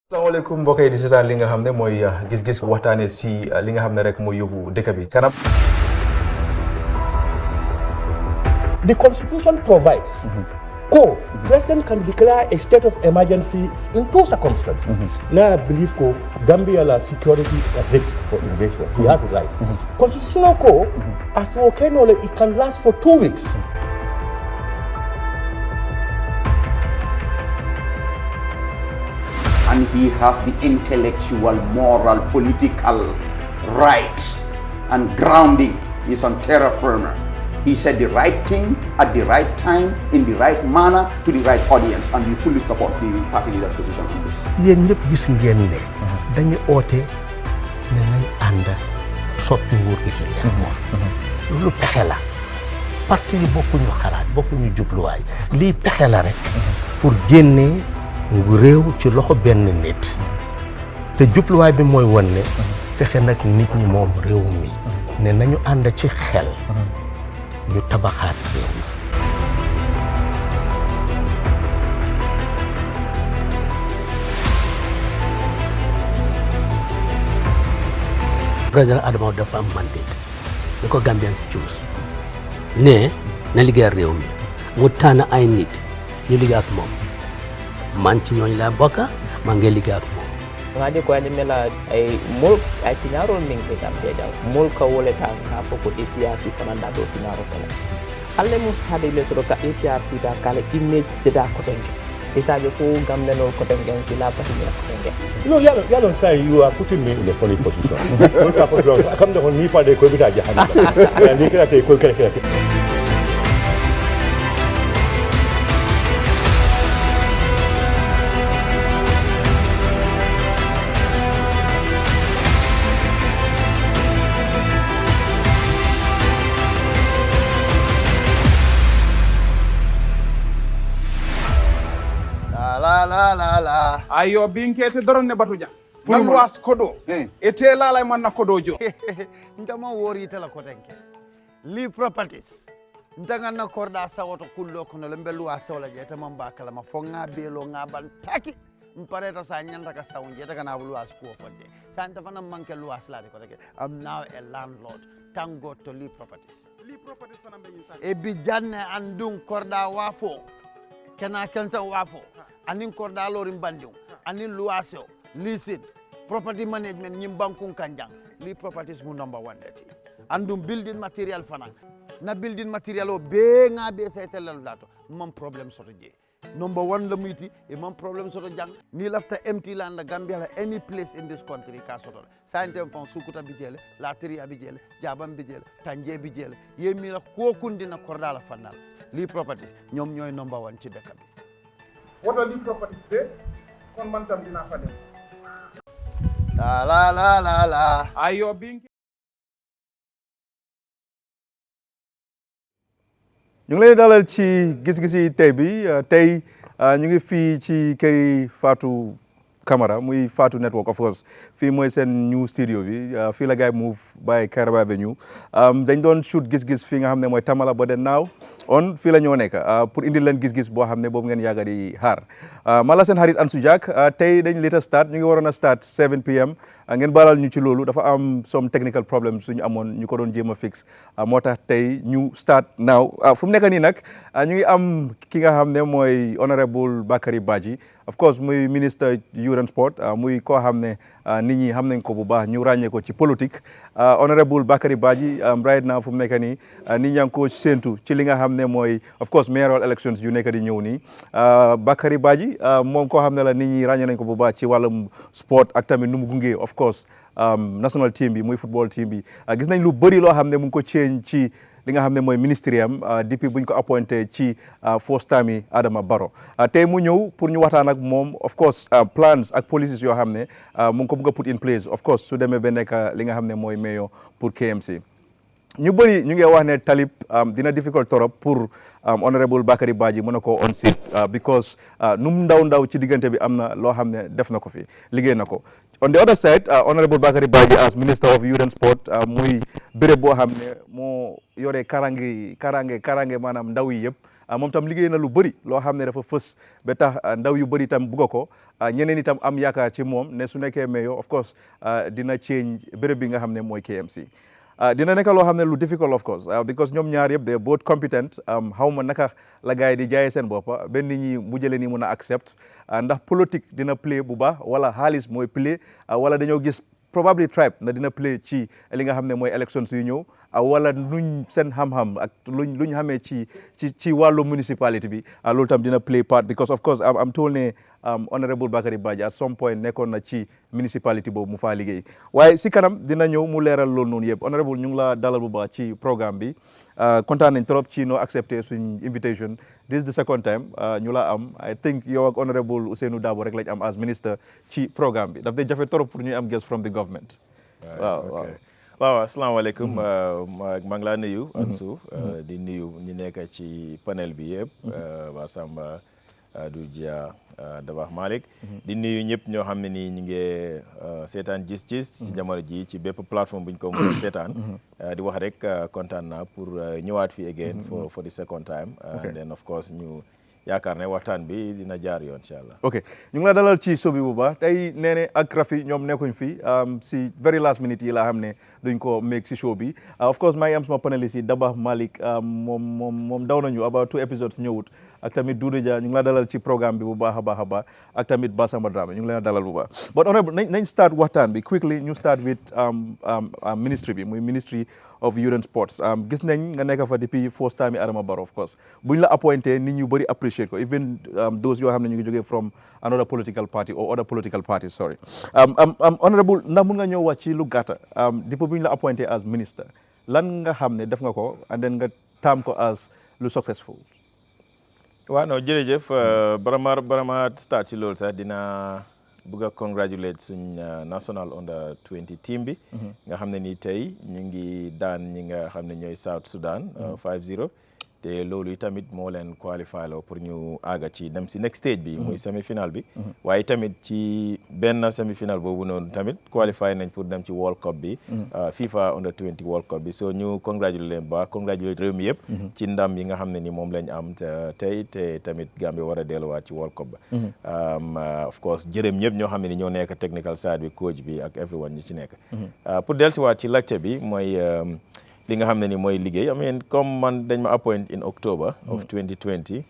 Assalamualaikum mbokk yi di seetaan li nga xam ne mooy gis-gis waxtaane si li nga xam ne rek mooy yóbbu dëkk bi kanam. The Constitution provides President can declare a state of emergency in two circumstances. Now I believe Gambia security is at risk for invasion. He has it right. Constitutional code, as okay, it can last for 2 weeks. And he has the intellectual, moral, political right and grounding. He's on terra firma. He said the right thing at the right time, in the right manner, to the right audience, and we fully support the party leader's position on this. yéen ñëpp gis ngeen ne dañu oote ne nañ ànd soppi nguur gi fi loolu pexe la parti yi bokkuñu xalaat bokkuñu jubluwaay lii pexe la rek pour génnee ngu réew ci loxo benn nit te jubluwaay bi mooy won ne fexe nag nit ñi moom réew mi ne nañu ànd ci xel ñu tabaxaat réew mi. président Adama dafa am mandate ni ko Gambians choose ne na liggéey réew mi mu tànn ay nit ñu liggéey ak moom man ci ñooñu laa bokk maa ngi liggéey ak moom. ngadi ko andi mela ay mul ay tinaro min ke Gambia jaw mul ka wole ta ka ko APRC fananda do tinaro kala alle mo stade le so ka APRC da kala image de da ko tenge isaje ko gamne no ko tenge sila pati ni ko tenge. You know, yalon say you are putting me in a funny position. Come down me for the COVID jahannam. And you can't take COVID. la ayo binkete doronne batuja nan was kodo e telala man na kodojo ntama wori tela kotenke li properties ntanga na korda sawoto kullo kono lembe luwa sawla je tamam bakala ma fonga belo ngaban taki mpareta sa nyanda ka sawunje daga na luwa ko fodde santa fana manke luwa slade ko I'm now a landlord thank God to li properties fana be insa e bi janne andun korda wafo kena kensa wafo anin korda lorin bandiw anin luwaseo leasing property management nyim bankun kanjang li properties mu number 1 dati andum building material fana na building material o be nga be setelal dato mam problem soto je number 1 la muyti e mam problem soto jang ni lafta empty land la Gambia la any place in this country ka soto santem fon sukuta bijele la tri abijele jabam bijele tanje bijele yemi la ko kundina korda la fanal li properties ñom ñoy number 1 ci dekk bi woto li properties de kon man tam dina fa dem la ayo binki ñu ngi lay dalal ci gis-gisi tey bi tey ñu ngi fii ci këri Fatou Camara muy Fatou Network of course fii mooy seen new studio bi fii la gaay move by Kairaba Avenue dañ doon shoot gis-gis fii nga xam ne mooy Tamala ba de naaw on fii la ñoo nekk pour indil leen gis-gis boo xam ne boobu ngeen yàgga di xaar mala seen xarit Ansu Jack tey dañ later start ñu ngi waroon a start 7 PM ngeen baalal ñu ci loolu dafa am some technical problems suñu amoon ñu ko doon jéem a fix moo tax tey ñu start now fu mu nekk nii nag ñu ngi am ki nga xam ne mooy honorable Bakary Badjie of course muy ministre youth and sport muy koo xam ne nit ñi xam nañ ko bu baax ñu ràññee ko ci politique honorable Bakary Badjie right now fu mu nekk nii nit ñaa ngi ko séentu ci li nga xam ne mooy of course mayoral elections yu nekk di ñëw nii Bakary Badjie moom koo xam ne la nit ñi ràññee nañ ko bu baax ci wàllum sport ak tamit nu mu gungee of course national team bi muy football team bi gis nañ lu bëri loo xam ne mu ngi ko change ci li nga xam ne mooy ministère am depuis buñ ko appointé ci first time yi Adama Barrow tey mu ñëw pour ñu waxtaan ak moom of course plans ak policies yoo xam ne mu ngi ko bëgg a put in place of course su demee ba nekk li nga xam ne mooy mayor pour KMC ñu bëri ñu ngi wax ne talib dina difficult torop pour honorable Bakary Badjie mën na ko on seat because nu mu ndaw ci diggante bi am na loo xam ne def na ko fi liggéey na ko on the other side honorable Bakary Badjie as minister of youth and sport muy béréb boo xam ne moo yore karange maanaam ndaw yi yëpp moom tam liggéey na lu bëri loo xam ne dafa fës ba tax ndaw yu bëri itam bugg ko ñeneen itam am yaakaar ci moom ne su nekkee mayor of course dina change béréb bi nga xam ne mooy KMC dina nekk loo xam ne lu difficult of course because ñoom ñaar yëpp they both competent xaw ma naka la gars yi di jaayee seen boppa benn nit ñi mu jëlee nii mun a accept ndax politique dina play bu baax wala xaalis mooy play wala dañoo gis probably tribe na dina play ci li nga xam ne mooy élections yu ñëw wala luñ seen xam-xam ak luñ xamee ci wàllu municipality bi loolu tam dina play part because of course am told ne honorable Bakary Badjie at some point nekkoon na ci municipality boobu mu faa liggéey waaye si kanam dina ñëw mu leeral loolu noonu yëpp honorable ñu ngi la dalal bu baax ci programme bi kontaan nañ trop ci noo accepté suñ invitation this is the second time ñu la am I think yow ak honorable Ousainou Darboe rek lañ am as minister ci programme bi daf day jafe trop pour ñuy am guest from the government waaw asalaamaaleykum maa ngi laa nuyu Ansu di nuyu ñu nekk ci panel bi yëpp waa Samba du Dia Dabax Malick di nuyu ñëpp ñoo xam ne nii ñu ngi seetaan Giss ci jamono ji ci bépp plateforme bu ñu ko mën a seetaan di wax rek kontaan naa pour ñëwaat fii again for the second time and then of course ñu yaakaar ne waxtaan bi dina jaar yoon incha allah. ok ñu ngi la dalal ci show bi bu baax tey nee ne ak Rafi ñoom nekkuñ fi si very last minute yi laa xam ne duñ ko make si show bi of course maa ngi am sama paneliste yi Dabax Malick moom daw nañu about 2 episodes ñëwut ak tamit Doudou Dia ñu ngi la dalal ci programme bi bu baax a baax ak tamit Bassamba Dramé ñu ngi leen a dalal bu baax but honorable nañ start waxtaan bi quickly ñu start with ministry bi muy ministry of youth and sports gis nañ nga nekk fa depuis first time yi Adama Barrow of course buñ la appointé nit ñu bëri appreciate ko even those yoo xam ne ñu ngi jógee from another political party or other political parties sorry honorable ndax mun nga ñëw wax ci lu gàtta depuis buñ la appointé as minister lan nga xam ne def nga ko and then nga taam ko as lu successful waaw non jërëjëf barama start ci loolu sax dina bëgg a congratulate suñ national under 20 team bi nga xam ne nii tey ñu ngi daan ñi nga xam ne ñooy South Sudan 5-0 te loolu tamit moo leen qualify loo pour ñu àgga ci dem si next stage bi muy semi-final bi waaye tamit ci benn semi-final boobu noonu tamit qualify nañ pour dem ci World Cup bi FIFA under 20 World Cup bi so ñu congratulate leen ba congratulate réew mi yëpp ci ndam yi nga xam ne ni moom lañ am tey te tamit Gambie war a delluwaat ci World Cup ba of course jërëm ñëpp ñoo xam ne ni ñoo nekk technical side bi coach bi ak everyone ñi ci nekk pour dellusiwaat ci laajte bi mooy li nga xam ne ni mooy liggéey I mean comme man dañ ma appoint in October of 2020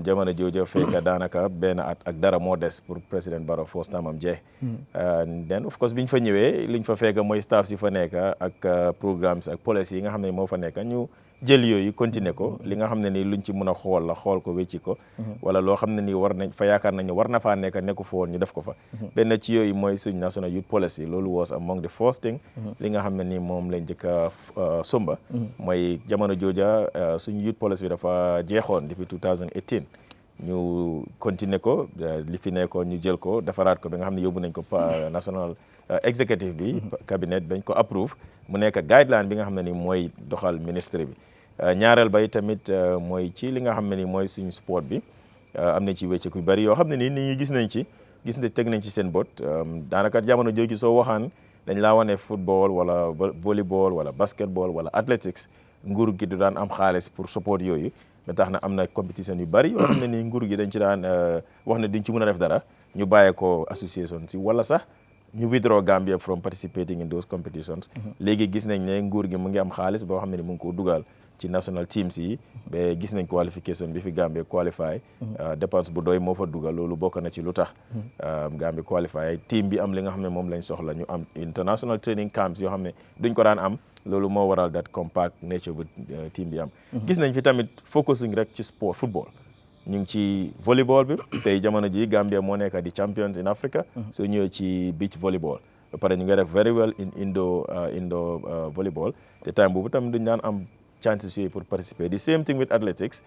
jamono jooju fekk daanaka benn at ak dara moo des pour président Barrow first time am jeex then of course biñ fa ñëwee liñ fa fekk mooy staff si fa nekk ak programmes ak policy yi nga xam ne moo fa nekk ñu jël yooyu continuer ko li nga xam ne ni luñ ci mën a xool la xool ko wécci ko wala loo xam ne ni war nañ fa yaakaar nañu war na faa nekku fa woon ñu def ko fa benn ci yooyu mooy suñ national youth policy loolu was among the first thing li nga xam ne ni moom lañ njëkk a somba mooy jamono jooja suñ youth policy bi dafa jeexoon depuis 2018 ñu continuer ko li fi nekkoon ñu jël ko defaraat ko ba nga xam ne yóbbu nañ ko national executive bi cabinet dañ ko approuve mu nekk guideline bi nga xam ne ni mooy doxal ministre bi ñaareel bay tamit mooy ci li nga xam ne ni mooy suñu sport bi am na ci wécceeku yu bari yoo xam ne ni nit ñi gis nañ teg nañ ci seen bot daanaka jamono jooju soo waxaan dañ laa wane football wala volleyball wala basketball wala athletics nguur gi du daan am xaalis pour support yooyu ba tax na am na compétition yu bari yoo xam ne ni nguur gi dañ ci daan wax ne duñ ci mën a def dara ñu bàyyee ko association si wala sax ñu withdraw Gambia from participating in those competitions léegi gis nañ ne nguur gi mu ngi am xaalis boo xam ne ni mu ngi ko dugal ci national teams yi ba gis nañ qualification bi fi Gambia qualify dépense bu doy moo fa dugal loolu bokk na ci lu tax Gambia qualify team bi am li nga xam ne moom lañ soxla ñu am international training camps yoo xam ne duñ ko daan am loolu moo waral that compact nature bu team bi am gis nañ fi tamit focusing rek ci sport football ñu ngi ci volleyball bi tey jamono ji Gambia moo nekk di champions in Africa soo ñëwee ci beach volleyball ba pare ñu ngi def very well in indo volleyball te time boobu tamit duñ daan am chances yooyu pour participer the same thing with athletics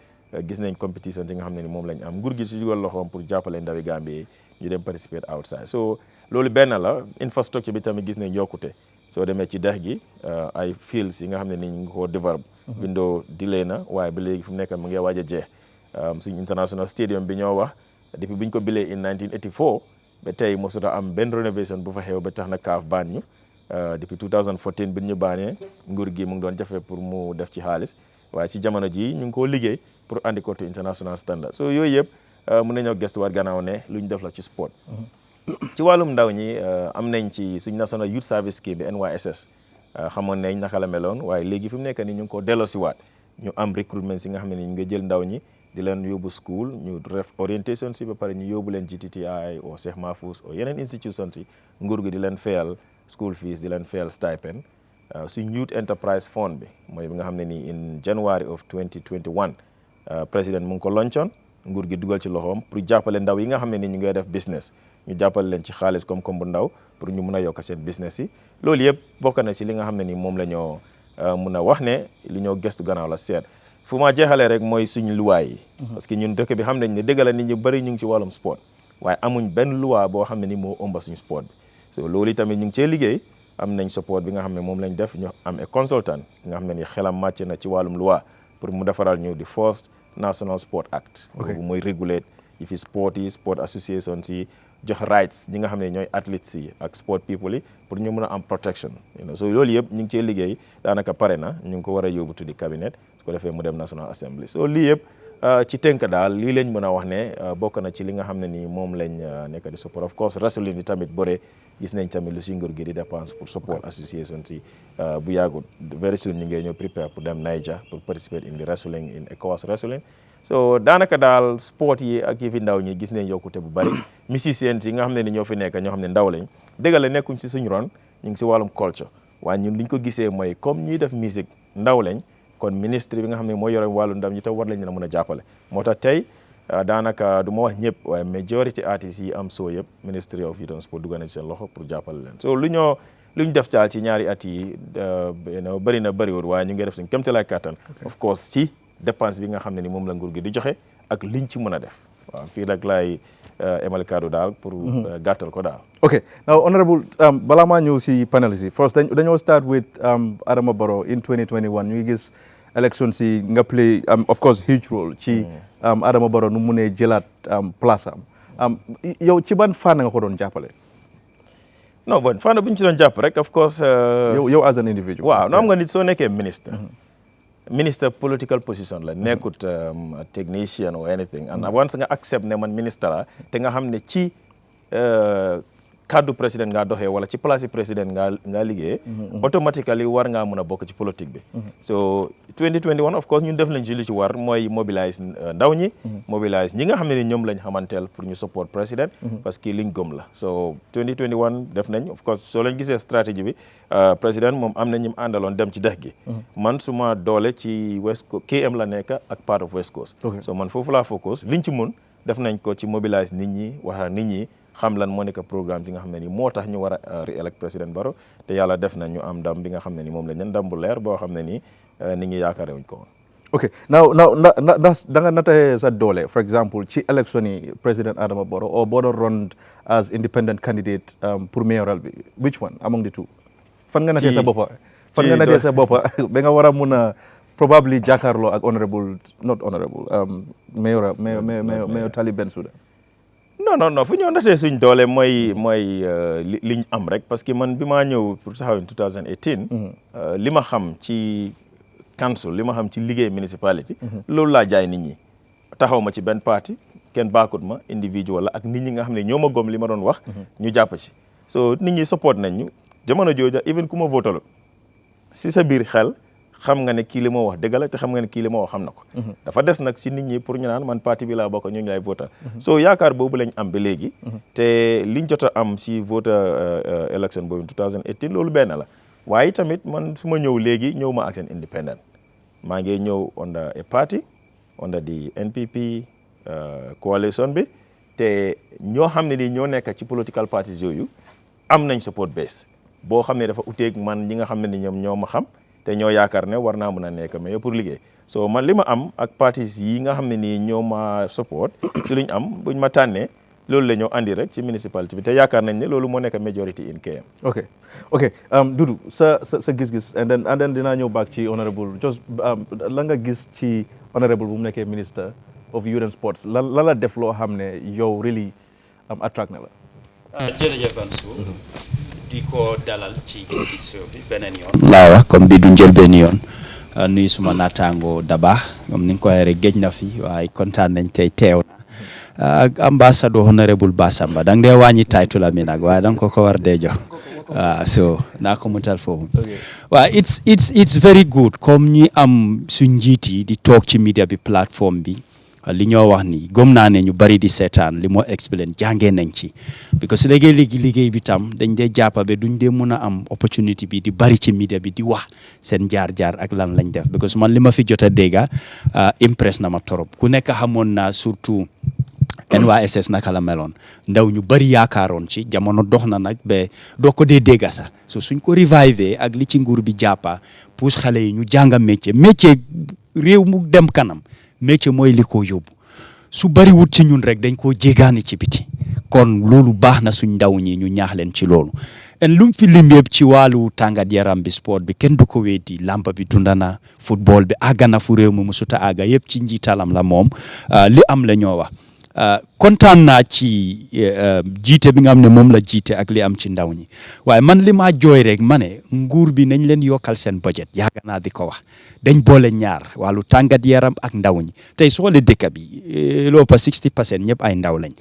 gis nañ competition yi nga xam ne ni moom lañ am nguur gi ci dugal loxoom pour jàppale ndawi Gambie ñu dem participer outside so loolu benn la infrastructure bi tamit gis nañ yokkute soo demee ci dex gi ay fields yi nga xam ne ni ñu ngi ko develop window delay na waaye ba léegi fu mu nekk mu ngi waaj a jeex suñu international stadium bi ñoo wax depuis bi ñu ko bilee in 1984 ba tey mosuta am benn renovation bu fa xew ba tax na CAF baan ñu depuis 2014 bi ñu baanee nguur gi mu ngi doon jafe pour mu def ci xaalis waaye ci jamono ji ñu ngi koo liggéey pour andi ko to international standard so yooyu yëpp mën nañoo gëstuwaat gannaaw ne lu ñu def la ci sport ci wàllum ndaw ñi am nañ ci suñ national youth service scheme bi NYSS xamoon nañ naka la meloon waaye léegi fi mu nekk nii ñu ngi ko delloosiwaat ñu am recruitment si nga xam ne ni ñu ngi jël ndaw ñi di leen yóbbu school ñu def orientation si ba pare ñu yóbbu leen GTTI o Cheikh Mahfouz o yeneen institution si nguur gi di leen fayal school fees di leen fayal stipend suñ youth enterprise fund bi mooy bi nga xam ne nii in January of 2021 président mu ngi ko loncoon nguur gi dugal ci loxoom pour jàppale ndaw yi nga xam ne ni ñu ngi def business ñu jàppale leen ci xaalis koom-koom bu ndaw pour ñu mun a yokk seen business yi loolu yëpp bokk na ci li nga xam ne ni moom la ñoo mun a wax ne li ñoo gëstu gannaaw la seet fu ma jeexalee rek mooy suñ luwaay yi parce que ñun dëkk bi xam nañ ne dëgg la nit ñu bëri ñu ngi ci wàllum sport waaye amuñ benn loi boo xam ne ni moo ëmba suñu sport bi so loolu tamit ñu ngi cee liggéey am nañ support bi nga xam ne moom lañ def ñu am a consultant nga xam ne ni xelam màcc na ci wàllum loi pour mu defaral ñu di first National Sport Act boobu mooy regulate yi fi sport yi sport association si jox rights ñi nga xam ne ñooy athletes yi ak sport people yi pour ñu mën a am protection so loolu yëpp ñu ngi cee liggéey daanaka pare na ñu ngi ko war a yóbbu tuddi cabinet su ko defee mu dem National Assembly so lii yëpp ci tënk daal lii lañ mën a wax ne bokk na ci li nga xam ne nii moom lañ nekk di support of course wrestling yi tamit bëre gis nañ tamit lu si nguur gi di dépense pour support association si bu yàggut very soon ñu ngi ñëw prepare pour dem Niger pour participate in the wrestling in ECOWAS wrestling so daanaka daal sport yi ak yi fi ndaw ñi gis nañ yokkute bu bari musiciens yi nga xam ne ni ñoo fi nekk ñoo xam ne ndaw lañ dëgg la nekkuñ si suñu ron ñu ngi si wàllum culture waaye ñun liñ ko gisee mooy comme ñuy def musique ndaw lañ kon ministre bi nga xam ne moo yore wàllu ndam ñi tam war lañ leen a mën a jàppale moo tax tey daanaka du ma wax ñëpp waaye majority artistes yi am soo yëpp Ministry of Youth and Sport dugg na ci seen loxo pour jàppale leen so lu ñu def daal ci ñaari at yi bëri na bëriwul waaye ñu ngi def suñu kéemtalaay kàttan of course ci dépense bi nga xam ne ni moom la nguur gi di joxe ak liñ ci mën a def waaw fii nag laay emale kaddu daal pour gàttal ko daal. Okay, now honorable balaa maa ñëw si panel si first dañoo start with Adama Barrow in 2021 ñu ngi gis election si nga play of course huge role ci Adama Barrow nu mu munee jëlaat place am yow ci ban fànn nga ko doon jàppale. non bon fànn bu ñu ci doon jàpp rek of course. yow as an individual. waaw no am nga nit soo nekkee ministre. minister political position la nekkut technician or anything and once nga accept ne man ministre la te nga xam ne ci kaddu président ngaa doxee wala ci place président ngaa liggéey automatically war ngaa mën a bokk ci politique bi so 2021 of course ñun def nañ ci li ci war mooy mobilize ndaw ñi mobilize ñi nga xam ne ni ñoom lañ xamanteel pour ñu support président parce que liñ gëm la so 2021 def nañ of course soo leen gisee stratégie bi président moom am na ñi mu àndaloon dem ci dex gi man suma doole ci West Coast KM la nekk ak part of West Coast so man foofu laa focus liñ ci mun def nañ ko ci mobilize nit ñi wax nit ñi xam lan moo nekk programme yi nga xam ne ni moo tax ñu war a re-elect président Barrow te yàlla def na ñu am ndam bi nga xam ne ni moom la ñu ndam bu leer boo xam ne ni nit ñi yaakaare wuñ ko woon. ok now da nga natee sa doole for example ci élection yi président Adama Barrow or boo doon run as independent candidate pour mayoral bi which one among the two. fan nga natee sa boppa fan nga natee sa boppa ba nga war a mun a probably jàkkaarloo ak mayor Tali Bensouda. non fu ñëw natee suñ doole mooy liñ am rek parce que man bi maa ñëw pour taxaw in 2018 li ma xam ci council li ma xam ci liggéey municipality loolu laa jaay nit ñi taxaw ma ci benn parti kenn baakut ma individual la ak nit ñi nga xam ne ñoo ma gom li ma doon wax ñu jàpp ci so nit ñi support nañ ñu jamono jooja even ku ma votal si sa biir xel xam nga ne kii li ma wax dëgg la te xam nga ne kii li ma wax xam na ko dafa des nag si nit ñi pour ñu naan man parti bi laa bokk ñu ngi lay votal so yaakaar boobu lañ am ba léegi te liñ jot a am si voter election boobu 2018 loolu benn la waaye tamit man su ma ñëw léegi ñëw ma ak seen independent maa ngi ñëw under a party under the NPP coalition bi te ñoo xam ne ni ñoo nekk ci political parties yooyu am nañ support base boo xam ne dafa uteeg man ñi nga xam ne ni ñoom ñoo ma xam te ñoo yaakaar ne war naa mën a nekk mais pour liggéey so man li ma am ak partis yi nga xam ne nii ñoo ma support si luñ am buñ ma tànnee loolu la ñoo andi rek ci municipalité bi te yaakaar nañ ne loolu moo nekk majority in KM. ok Dudu sa gis-gis and then dinaa ñëw back ci honorable just la nga gis ci honorable bu mu nekkee minister of youth and sports lan la def loo xam ne yow really attract na la. jërëjëf Ansu di ko dalal ci gis-gis bi beneen yoon laa wax comme bi du njël benn yoon nuyu suma naataango Daba comme ni nga ko waxee rek géej na fi waaye kontaan nañ tey teew na ambassadeur honorable Basamba da nga dee wàññi title la mi nag waaye da nga ko war dee jox so naa ko mutal foofu waaw it's very good comme ñi am suñ njiit yi di toog ci media bi plateforme bi li ñoo wax ni gëm naa ne ñu bari di seetaan li moo explain jàngee nañ ci because liggéey bi tam dañ dee jàppa be duñ dee mën a am opportunity bi di bari ci media bi di wax seen jaar-jaar ak lan lañ def because man li ma fi jot a dégga impress na ma torop ku nekk xamoon naa surtout NYSS naka la meloon ndaw ñu bari yaakaaroon ci jamono dox na nag ba doo ko dee dégga sax so suñ ko reviver ak li ci nguur bi jàppa pousse xale yi ñu jànga métier réew mu dem kanam métier mooy li ko yóbbu su bari wut ci ñun rek dañ koo jéegaani ci biti kon loolu baax na suñ ndaw ñi ñu ñaax leen ci loolu en lu mu fi lim yëpp ci wàllu tàngat yaram bi sport bi kenn du ko weeti lamba bi dundana football bi àgga na fu réew mi mu suta àgga yëpp ci njiitalam la moom li am la ñoo wax kontaan naa ci jiite bi nga xam ne moom la jiite ak li am ci ndaw ñi waaye man li maa jooy rek ma ne nguur bi nañ leen yokkal seen budget yàgg naa di ko wax dañ boole ñaar wàllu tàngat yaram ak ndaw ñi tey soo lee dëkk bi loo pa 60% ñëpp ay ndaw lañ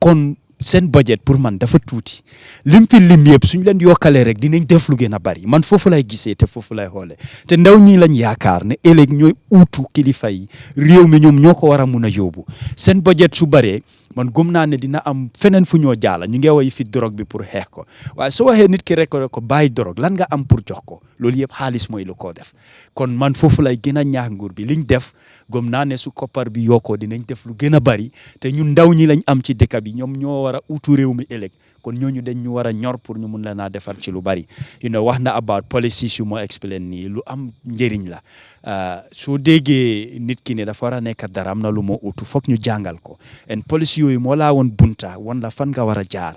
kon seen budget pour man dafa tuuti lim fi lim yëpp suñ leen yokkalee rek dinañ def lu gën a bari man foofu lay gisee te foofu lay xoolee te ndaw ñi lañ yaakaar ne ëllëg ñooy uutu kilifa yi réew mi ñoom ñoo ko war a mun a yóbbu seen budget su baree man gëm naa ne dina am feneen fu ñoo jaala ñu ngi way fi drogue bi pour xeex ko waaye soo waxee nit ki rek ko bàyyi drogue lan nga am pour jox ko loolu yëpp xaalis mooy lu ko def kon man foofu lay gën a ñaax nguur bi liñ def gëm naa ne su koppar bi yokkoo dinañ def lu gën a bari te ñun ndaw ñi lañ am ci dëkk bi ñoom ñoo war a utu réew mi ëllëg kon ñooñu dañ ñu war a ñor pour ñu mun la naa defar ci lu bari wax na about policies yu moo explain nii lu am njëriñ la soo déggee nit ki ne dafa war a nekk dara am na lu moo utu foog ñu jàngal ko en policy yooyu moo laa woon bunta wan la fan nga war a jaar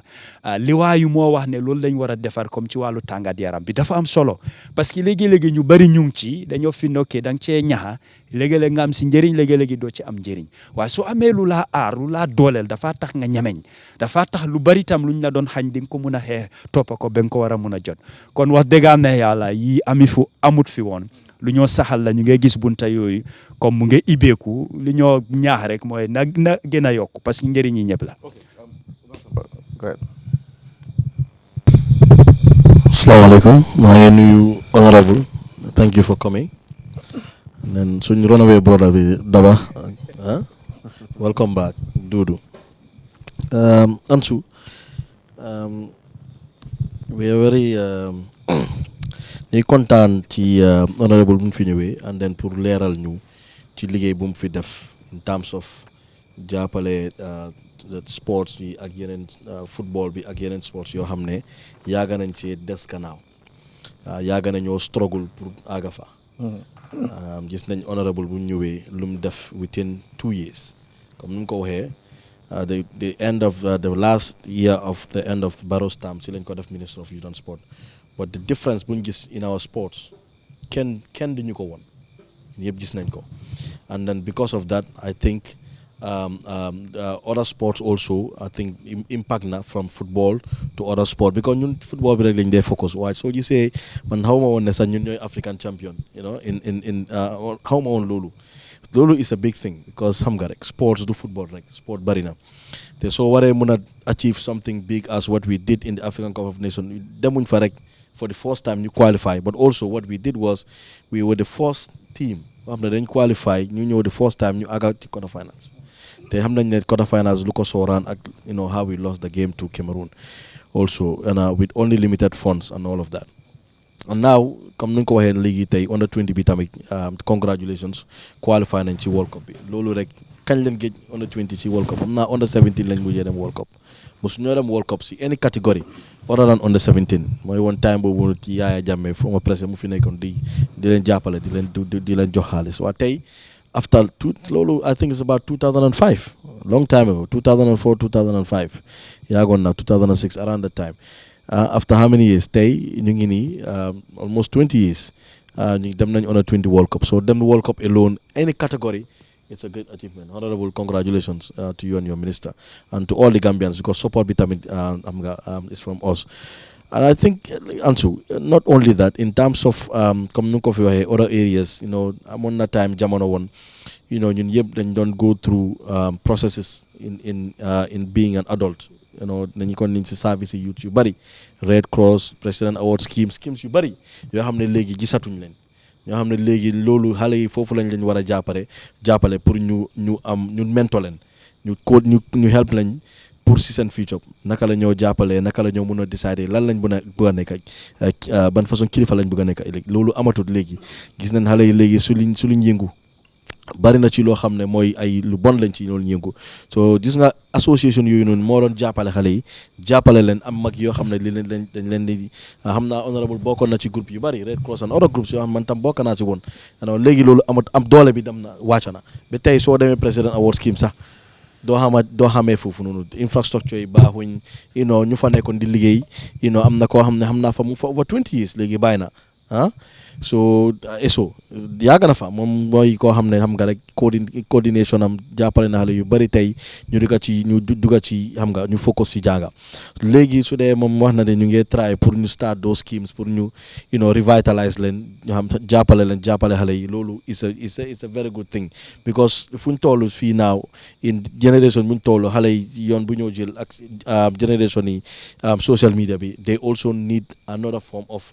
liwaayu moo wax ne loolu lañ war a defar comme ci wàllu tàngat yaram bi dafa am solo parce que léegi-léegi ñu bari ñu ngi ci dañoo fi nokkee da nga cee ñaxa léegi-léeg nga am si njëriñ léegi-léegi doo ci am njëriñ waaye soo amee lu laa aar lu laa dooleel dafa tax nga ñemeñ dafa tax lu bari tam luñ la doon xañ di nga ko mun a xeex toppa ko ba nga ko war a mun a jot kon wax dëgg am ne yàlla yi amut fi woon lu ñoo saxal la ñu ngay gis bunta yooyu comme mu nga ibeeku li ñoo ñaax rek mooy na gën a yokk parce que njëriñ yi ñëpp la. Assalamualaikum. maa ngi nuyu honorable thank you for coming and then suñu runaway brother bi Daba welcome back Dudu Ansu we are very ñuy kontaan ci honorable bu mu fi ñëwee and then pour leeral ñu ci liggéey bu mu fi def in terms of jàppale sports bi ak yeneen football bi ak yeneen sports yoo xam ne yaaga nañ ci des gannaaw yaaga nañoo struggle pour àgga fa gis nañ honorable bu ñëwee lu mu def within 2 years comme ni mu ko waxee the end of the last year of the end of Barrow's term ci lañ ko def Minister of Youth and Sport but the difference bu ñu gis in our sports kenn duñu ko woon yëpp gis nañ ko and then because of that I think other sports also I think impact na from football to other sport because ñun football bi rek lañ dee focus waaye soo gisee man xaw ma woon ne sax ñun ñooy African champion in xaw ma woon loolu is a big thing because xam nga rek sports du football rek sport bari na te soo waree mun a achieve something big as what we did in the African Cup of Nations demuñ fa rek for the first time ñu qualify but also what we did was we were the first team xam ne dañ qualify ñu ñëw the first time ñu àgga ci quarter finals te xam nañ ne quarter finals lu ko sooraan ak how we lost the game to Cameroon also and with only limited funds and all of that and now comme ni nga ko waxee léegi tey under 20 bi tamit congratulations qualify nañ ci World Cup bi loolu rek kañ leen géej under 20 ci World Cup am naa under 17 lañ mujjee dem World Cup mosu ñoo dem World Cup si any category other than under 17 mooy one time boobu ci Yaya Jammeh former président mu fi nekkoon di leen jàppale di leen jox xaalis waa tey after loolu I think it's about 2005 long time ago 2004 2005 yaagoon na 2006 around that time after how many years tey ñu ngi nii almost 20 years ñu dem nañ under 20 World Cup so dem World Cup alone any category it's a great achievement honorable congratulations to you and your minister and to all the Gambians because support bi tamit is from us And I think, Ansu, not only that, in terms of other areas, I'm on that time, Jamono one, then don't go through processes in being an adult. Then you can into service youth, you bari Red Cross, President Award schemes, you bari. You have the legi gisatuñ len. You have the legi lolu xalé yi fofu lañ leen wara jappalé pour ñu mentor len. Ñu help len pour si seen future naka la ñoo jàppalee naka la ñoo mën a décider lan lañ bëgg a nekk ak ban façon kilifa lañ bëgg a nekk ëllëg loolu amatul léegi gis nañ xale yi léegi su luñ yëngu bari na ci loo xam ne mooy ay lu bon lañ ci loolu yëngu so gis nga association yooyu noonu moo doon jàppale xale yi jàppale leen am mag yoo xam ne dañ leen di xam naa honorable bokkoon na ci groupe yu bari Red Cross and other groups yoo xam man tam bokk naa ci woon léegi loolu am doole bi dem na wàcc na ba tey soo demee President Award scheme sax doo xamee foofu noonu infrastructure yi baaxuñ ñu fa nekkoon di liggéey am na koo xam ne xam naa fa mu fa over 20 years léegi bàyyi na so eso yàgg na fa moom mooy koo xam ne xam nga rek coordination am jàppale na xale yu bari tey ñu dugga ci xam nga ñu focus ci jànga léegi su dee moom wax na ne ñu ngi try pour ñu start those schemes pour ñu revitalize leen ñu xam jàppale xale yi loolu it's a very good thing because fu ñu toll fii naaw in generation bu ñu toll xale yi yoon bu ñëw jël ak generation yi social media bi they also need another form of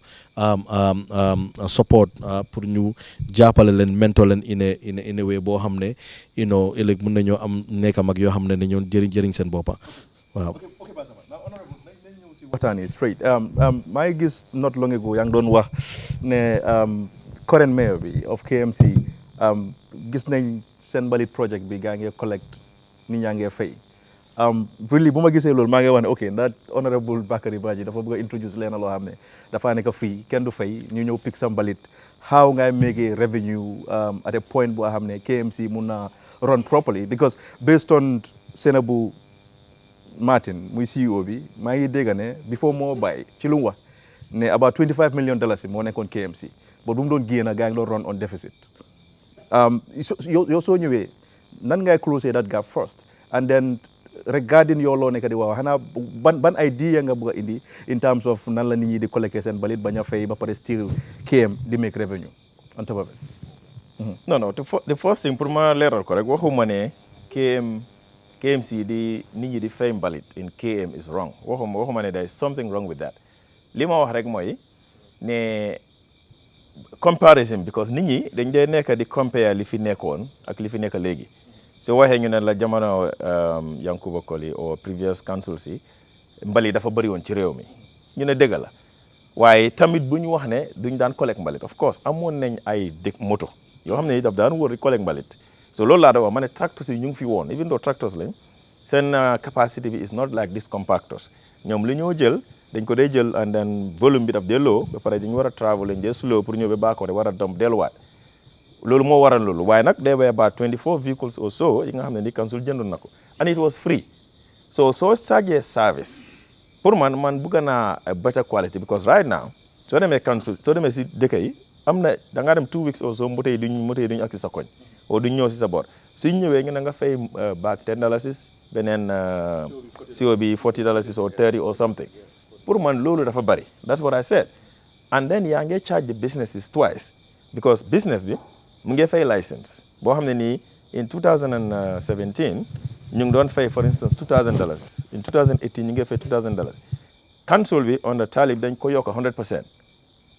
support pour ñu jàppale leen mentor leen in a way boo xam ne ëllëg mën nañoo am nekk mag yoo xam ne ñoo jëriñ seen boppa waaw. ok Bassama now honorable nañ ñëw si waxtaan yi straight maa ngi gis not long ago yaa ngi doon wax ne current mayor bi of KMC gis nañ seen mbalit project bi gaa ngi collect nit ñaa ngi fay really bu ma gisee loolu maa ngi wax ne ok that honorable Bakary Badjie dafa bëgg a introduce leen loo xam ne dafa nekk free kenn du fay ñu ñëw pick sa mbalit how ngay make revenue at a point boo xam ne KMC mun na run properly because based on Senabu Martin muy CEO bi maa ngi dégg ne before moo bàyyi ci lu mu wax ne about $25 million moo nekkoon KMC but bu mu doon génn gaa ngi doon run on deficit yow soo ñëwee nan ngay close that gap first and then regarding yoo loo nekk di waaw xanaa ban idea nga bëgg a indi in terms of nan la nit ñi di collecter seen balit bañ a fay ba pare still KM di make revenue on top of it. non the first thing pour ma leeral ko rek waxuma ne KMC di nit ñi di fay mbalit in KM is wrong waxuma ne there is something wrong with that li ma wax rek mooy ne comparison because nit ñi dañ dee nekk di compare li fi nekkoon ak li fi nekk léegi so waxee ñu ne la jamono Yankuba Koli or previous councils yi mbali dafa bëri woon ci réew mi ñu ne dëgg la waaye tamit bu ñu wax ne duñ daan collecte mbalit of course amoon nañ ay moto yoo xam ne daf daan wër di collecte mbalit so loolu laa da wax ma ne tractors yi ñu ngi fi woon even though tractors lañ seen capacity bi is not like these compactors ñoom li ñoo jël dañ ko dee jël and then volume bi daf dee low ba pare dañu war a travel lañ dee slow pour ñëw ba baakoo de war a dump delluwaat loolu moo waral loolu waaye nag there were about 24 vehicles or so yi nga xam ne ni council jëndoon na ko and it was free so soo chargee service pour man bëgg naa a better quality because right now soo demee council soo demee si dëkk yi am na da ngaa dem 2 weeks or so moto yi duñ ak si sa koñ o duñ ñëw si sa bor suñ ñëwee ñu ne nga fay back $10 beneen CO bi $40 or 30 or something pour man loolu dafa bari that's what I said and then yaa ngi charge the businesses twice because business bi mu ngi fay license boo xam ne nii in 2017 ñu ngi doon fay for instance $2,000 in 2018 ñu ngi fay $2,000 council bi on the talib dañ ko yokk 100%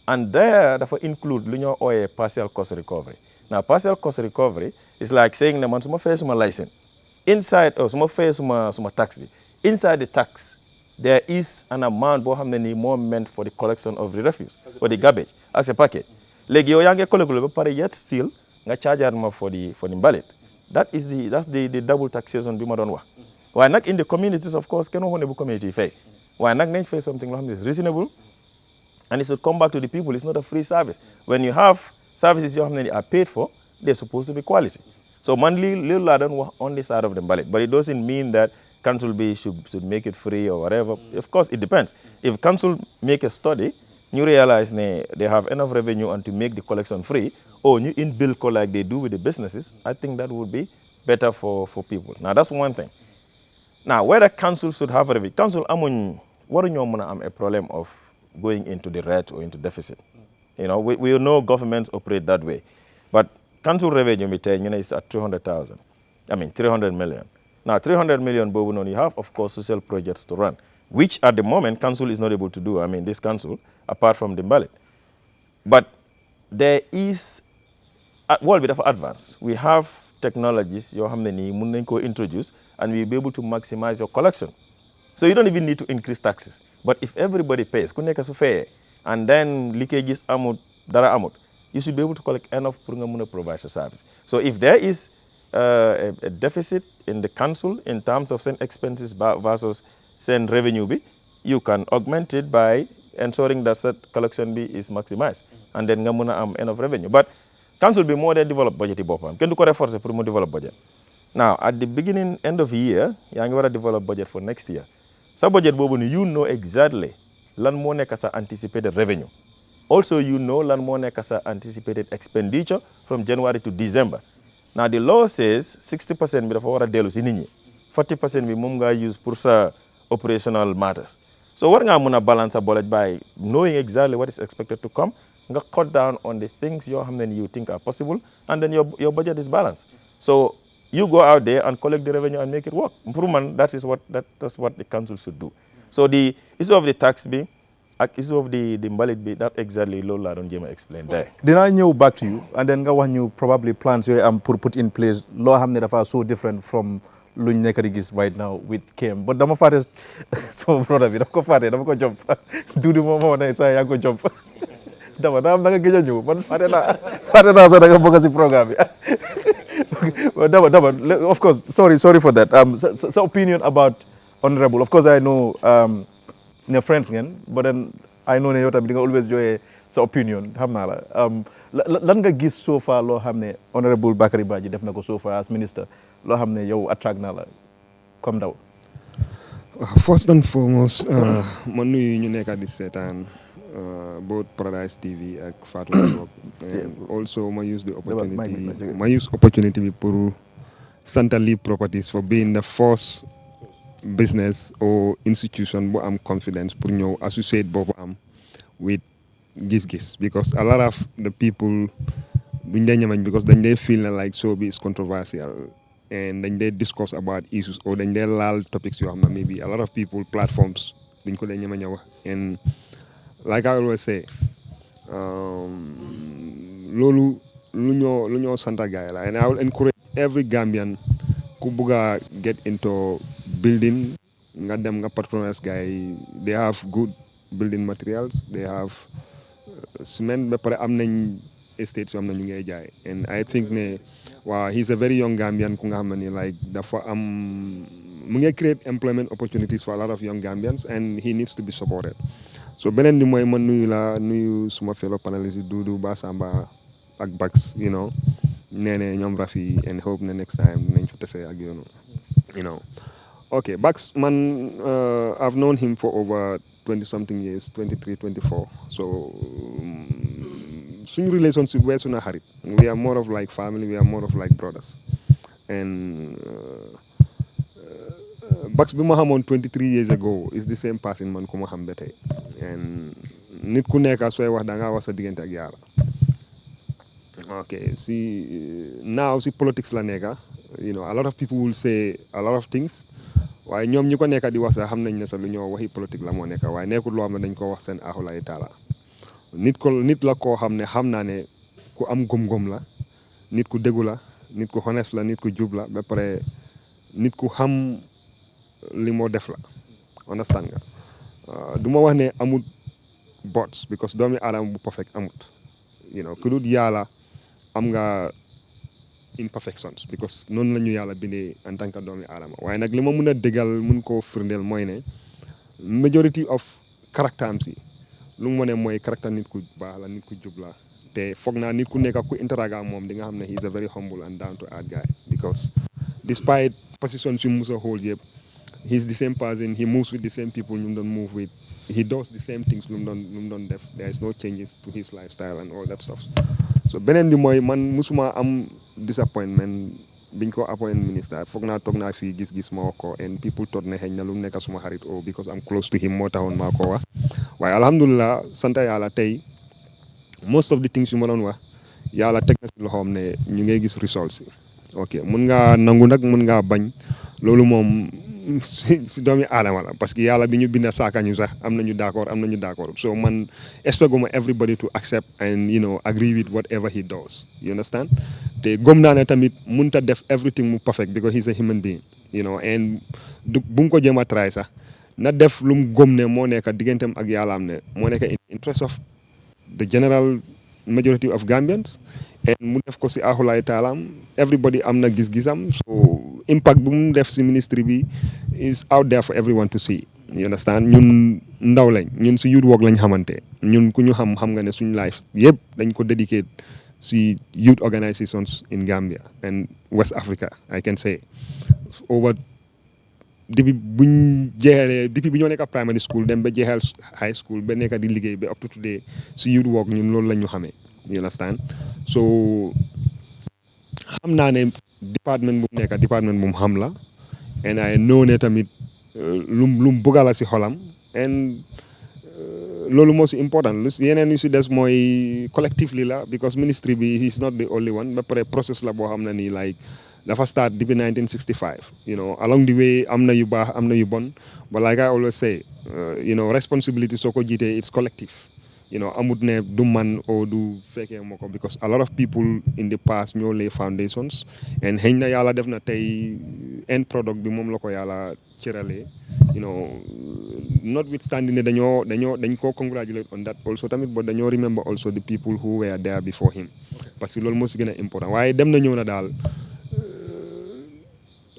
and there dafa include lu ñoo ooyee partial cost recovery now partial cost recovery is like saying ne man su ma fay suma license inside su ma fay suma tax bi inside the tax there is an amount boo xam ne nii more meant for the collection of the refuse or the garbage as a package léegi yow yaa ngi collecté ba pare yet still nga chargeaat ma for the mbalit that's the double taxation bi ma doon wax waaye nag in the communities of course kenn waxu ne bu community yi fay waaye nag nañ fay something loo xam ne is reasonable and it should come back to the people it's not a free service when you have services yoo xam ne are paid for they're supposed to be quality so man lii laa doon wax on the side of the mbalit but it doesn't mean that council bi should make it free or whatever of course it depends if council make a study you realize they have enough revenue and to make the collection free, or you inbuild like they do with the businesses, I think that would be better for people. Now, that's one thing. Now, whether council should have a revenue, council, waruñoo mën a am a problem of going into the red or into deficit. You know, we know governments operate that way. But council revenue, is at 300,000. I mean, 300 million. Now, 300 million, but you have, of course, social projects to run, which at the moment, council is not able to do. I mean, this council, apart from the ballot. But there is a bit of advance. We have technologies you introduce, and we'll be able to maximize your collection. So you don't even need to increase taxes. But if everybody pays, and then leakages amut, you should be able to collect enough to provide the service. So if there is a deficit in the council in terms of expenses versus revenue, you can augment it by ensuring that collection is maximized. And then you have enough revenue. But council be more than develop budget. Can do force for develop budget. Now, at the end of the year, you have to develop budget for next year. So budget, you know exactly lan mo nek sa anticipated revenue. Also, you know lan mo nek sa anticipated expenditure from January to December. Now, the law says 60% bi dafa wara delu ci nit ñi. 40% bi mom nga use pour sa operational matters. So war nga mëna balance a budget by knowing exactly what is expected to come, nga cut down on the things you think are possible, and then your budget is balanced. So you go out there and collect the revenue and make it work. Improvement, that's what the council should do. So the issue of the tax bill, issue of the ballot bill, that exactly Lola don't explain there. Then I know back to you, and then when you probably plans you put in place, law are so different from luñ nekk di gis right now with KM. But dama fàtte sama brother bi dama ko fàtte dama ko jump. Dudu mo ne sa yaa ko jump. Dama da nga gëj a ñëw man fàtte naa sa da nga bokk ci programme bi. Dama of course sorry for that. So opinion about honorable. Of course I know ne friends ngeen, but then I know ne yow tamit di nga always joxe sa opinion xam naa la lan nga gis so far loo xam ne honorable Bakary Badjie def na ko so far as minister loo xam ne yow attract na la comme ndaw. First and foremost ma nuyu ñu nekk di seetaan both Paradise TV ak Fatou Network. And also ma use opportunity bi pour sant Lee Properties for being the first business or institution bu am confidence pour ñëw associate boobu am with Giss, because a lot of the people because then they feel like showbiz is controversial and then they discuss about issues or then they laal topics maybe a lot of people platforms and like I always say lolu lu ñoo santa gaay la, and I will encourage every Gambian ku buga get into building nga dem nga patronize guy. They have good building materials, they have cement, ba pare am nañ estates am na ñu ngay jaay, and I think ne he's a very young Gambian ku nga xam ne like dafa am mu ngi create employment opportunities for a lot of young Gambians and he needs to be supported. So beneen di mooy man nuyu suma fellow panelists yi Dudu Basamba ak Bax, Nene ñoom Rafi, and hope ne next time nañ fa tase ak okay, Bax man I've known him for over 20-something years, 23, 24. So, such relationship we're na harit. We are more of like family. We are more of like brothers. And Bax bima hamon 23 years ago is the same person man kuma ham bete. And nit ku neka so wax da nga wax sa digënté ak yalla. Okay, now politics la neka. A lot of people will say a lot of things. Waaye ñoom ñi ko nekk di wax sax xam nañ ne sax lu ñoo waxi politique la moo nekk, waaye nekkul loo xam ne dañ ko wax seen axulaay taala. Nit la koo xam ne xam naa ne ku am gom-gom la, nit ku déggu la, nit ku honest la, nit ku jub la, ba pare nit ku xam li moo def la. Understand nga? Du ma wax ne amut bots, because doomi aadama bu perfect amut. Ku dul yàlla am nga imperfections, because noonu la ñu yàlla bindee en tant que doomi aadama. Waaye nag li ma mën a déggal mën koo firndeel mooy ne majority of character am si lu mu ne mooy character nit ku baax la, nit ku jub la, te foog naa nit ku nekk ku interact ak moom di nga xam ne he is a very humble and down to earth guy, because despite positions yu musa hold yëpp, he is the same person, he moves with the same people ñu doon move with, he does the same things lu mu doon def, there is no changes to his lifestyle and all that stuff. So beneen bi mooy man musuma am disappointment biñ ko appoint minister. Foog naa toog naa fii gis ma wax ko, and people thought ne xëy na lu nekk suma xarit because I'm close to him moo taxoon maa ko wax. waaye alhamdulilah sant yàlla tey most of the things yu ma doon wax yàlla teg na si loxoom ne ñu ngay gis results yi ok mun ngaa nangu nag mun ngaa bañ loolu moom si doomi aadama la parce que yàlla bi ñu bind saaka ñu sax am nañu d'accord so man expect ma everybody to accept and agree with whatever he does you understand te gëm naa ne tamit mënut a def everything mu perfect because he's a human being and bu mu ko jéem a try sax na def lu mu gëm ne moo nekk digganteem ak yàllaam ne moo nekk in interest of the general majority of Gambians and mu def ko si axulaay taalaam everybody am na gis-gisam so impact bu mu def si ministry bi is out there for everyone to see you understand ñun ndaw lañ ñun si youth work lañ xamante ñun ku ñu xam nga ne suñu life yëpp dañ ko dedicate si youth organizations in Gambia and West Africa I can say over depuis bi ñoo nekk primary school dem ba jeexal high school ba nekk di liggéey ba up to today si youth work ñun loolu lañ ñu xamee you understand so xam naa ne département bu nekk département bu mu xam la and I know ne tamit lum bëgga la si xolam and loolu moo si important yeneen yu si des mooy collectively la because ministry bi he is not the only one ba pare process la boo xam ne nii like dafa start depuis 1965 along the way am na yu baax am na yu bon but like I always say responsibility soo ko jiitee it's collective amut ne du man o du fekkee moo ko because a lot of people in the past ñoo lay foundations and xëy na yàlla def na tey end product bi moom la ko yàlla cëralee notwithstanding ne dañ ko congratulate on that also tamit but dañoo remember also the people who were there before him parce que loolu moo si gën a important waaye dem na ñëw na daal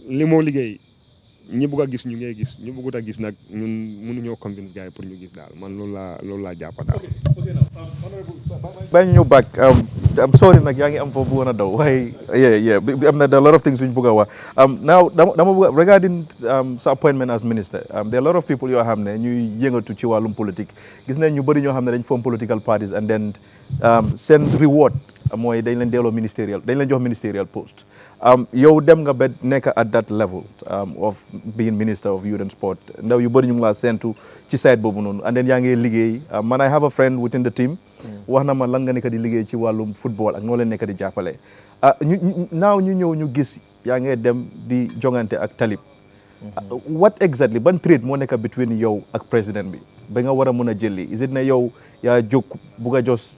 li moo liggéey ñi bëgg a gis ñu ngay gis ñu bëggut a gis nag ñun mënuñoo convince gars yi pour ñu gis daal man loolu laa jàpp daal. bañ ñu back I'm sorry nag yaa ngi am foofu woon a daw waaye am na a lot of things yu ñu bëgg a wax now dama bëgg regarding sa appointment as minister there are a lot of people yoo xam ne ñuy yëngatu ci wàllum politique gis nañ ñu bëri ñoo xam ne dañ form political parties and then seen reward mooy dañ leen delloo dañ leen jox ministerial post yow dem nga ba nekk at that level of being minister of youth and sport ndaw yu bëri ñu ngi laa séntu ci side boobu noonu and then yaa ngi liggéey man I have a friend within the team wax na ma lan nga nekk di liggéey ci wàllum football ak noo leen nekk di jàppale naaw ñu ñëw ñu gis yaa ngi dem di jongante ak Talib what exactly ban trade moo nekk between yow ak président bi ba nga war a mën a jëli is it ne yow yaa jóg bugg a jos